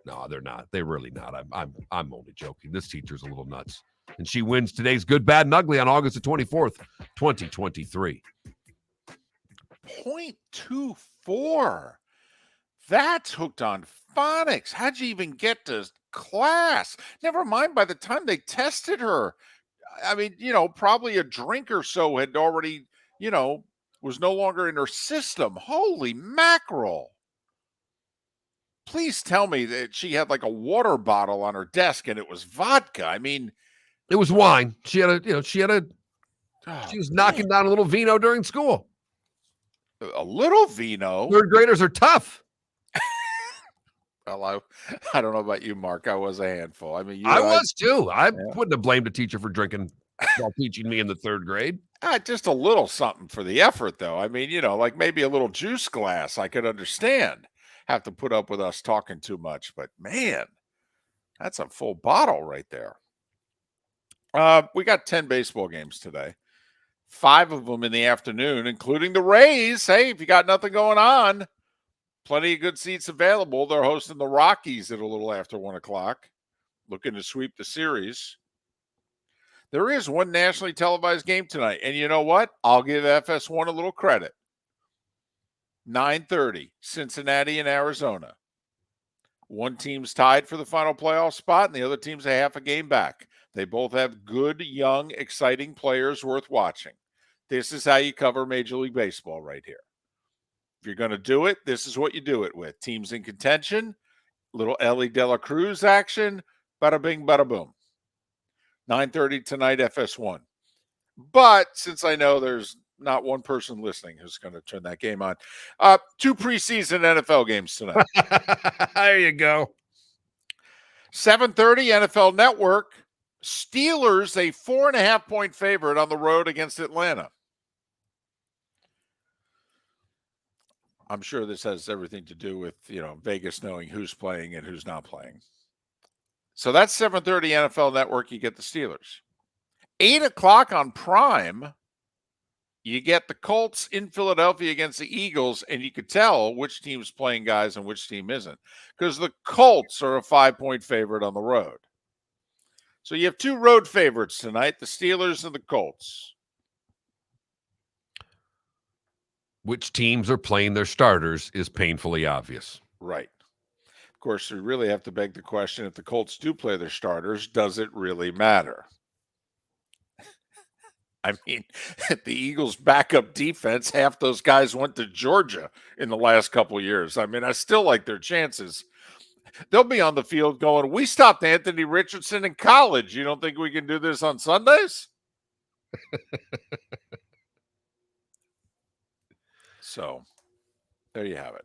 No, they're not. They're really not. I'm only joking. This teacher's a little nuts. And she wins today's Good, Bad, and Ugly on August the 24th, 2023.
.24. That's hooked on phonics. How'd you even get to class? Never mind, by the time they tested her, I mean, probably a drink or so had already, was no longer in her system. Holy mackerel. Please tell me that she had like a water bottle on her desk and it was vodka. I mean,
it was wine. She was knocking down a little vino during school.
A little vino?
Third graders are tough.
Well, I don't know about you, Mark. I was a handful. I mean,
I was too. I wouldn't have blamed a teacher for drinking while teaching me in the third grade.
Just a little something for the effort, though. I mean, like maybe a little juice glass. I could understand. Have to put up with us talking too much, but man, that's a full bottle right there. We got 10 baseball games today. 5 of them in the afternoon, including the Rays. Hey, if you got nothing going on, plenty of good seats available. They're hosting the Rockies at a little after 1 o'clock, looking to sweep the series. There is one nationally televised game tonight, and you know what? I'll give FS1 a little credit. 9:30, Cincinnati and Arizona. One team's tied for the final playoff spot, and the other team's a half a game back. They both have good, young, exciting players worth watching. This is how you cover Major League Baseball right here. If you're going to do it, this is what you do it with. Teams in contention, little Ellie De La Cruz action, bada bing, bada boom. 9:30 tonight, FS1. But since I know there's not one person listening who's going to turn that game on, 2 preseason NFL games tonight.
There you go.
7:30 NFL Network. Steelers, a 4.5-point favorite on the road against Atlanta. I'm sure this has everything to do with, Vegas knowing who's playing and who's not playing. So that's 7:30 NFL Network. You get the Steelers. 8 o'clock on Prime. You get the Colts in Philadelphia against the Eagles, and you could tell which team's playing guys and which team isn't, because the Colts are a 5-point favorite on the road. So you have two road favorites tonight, the Steelers and the Colts.
Which teams are playing their starters is painfully obvious.
Right. Of course, we really have to beg the question, if the Colts do play their starters, does it really matter? I mean, the Eagles' backup defense, half those guys went to Georgia in the last couple of years. I mean, I still like their chances. They'll be on the field going, we stopped Anthony Richardson in college. You don't think we can do this on Sundays? So, there you have it.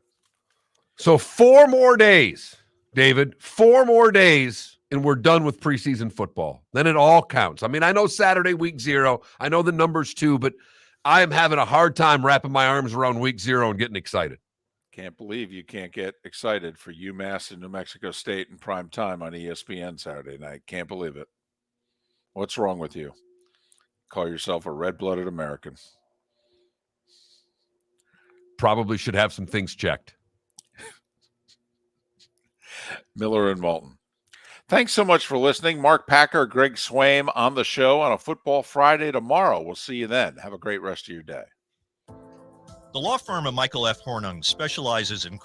So 4 more days, David, 4 more days, and we're done with preseason football. Then it all counts. I mean, I know Saturday, week 0. I know the numbers too, but I am having a hard time wrapping my arms around week 0 and getting excited.
Can't believe you can't get excited for UMass and New Mexico State in prime time on ESPN Saturday night. Can't believe it. What's wrong with you? Call yourself a red-blooded American.
Probably should have some things checked.
Miller and Moulton. Thanks so much for listening. Mark Packer, Greg Swaim on the show on a Football Friday tomorrow. We'll see you then. Have a great rest of your day.
The law firm of Michael F. Hornung specializes in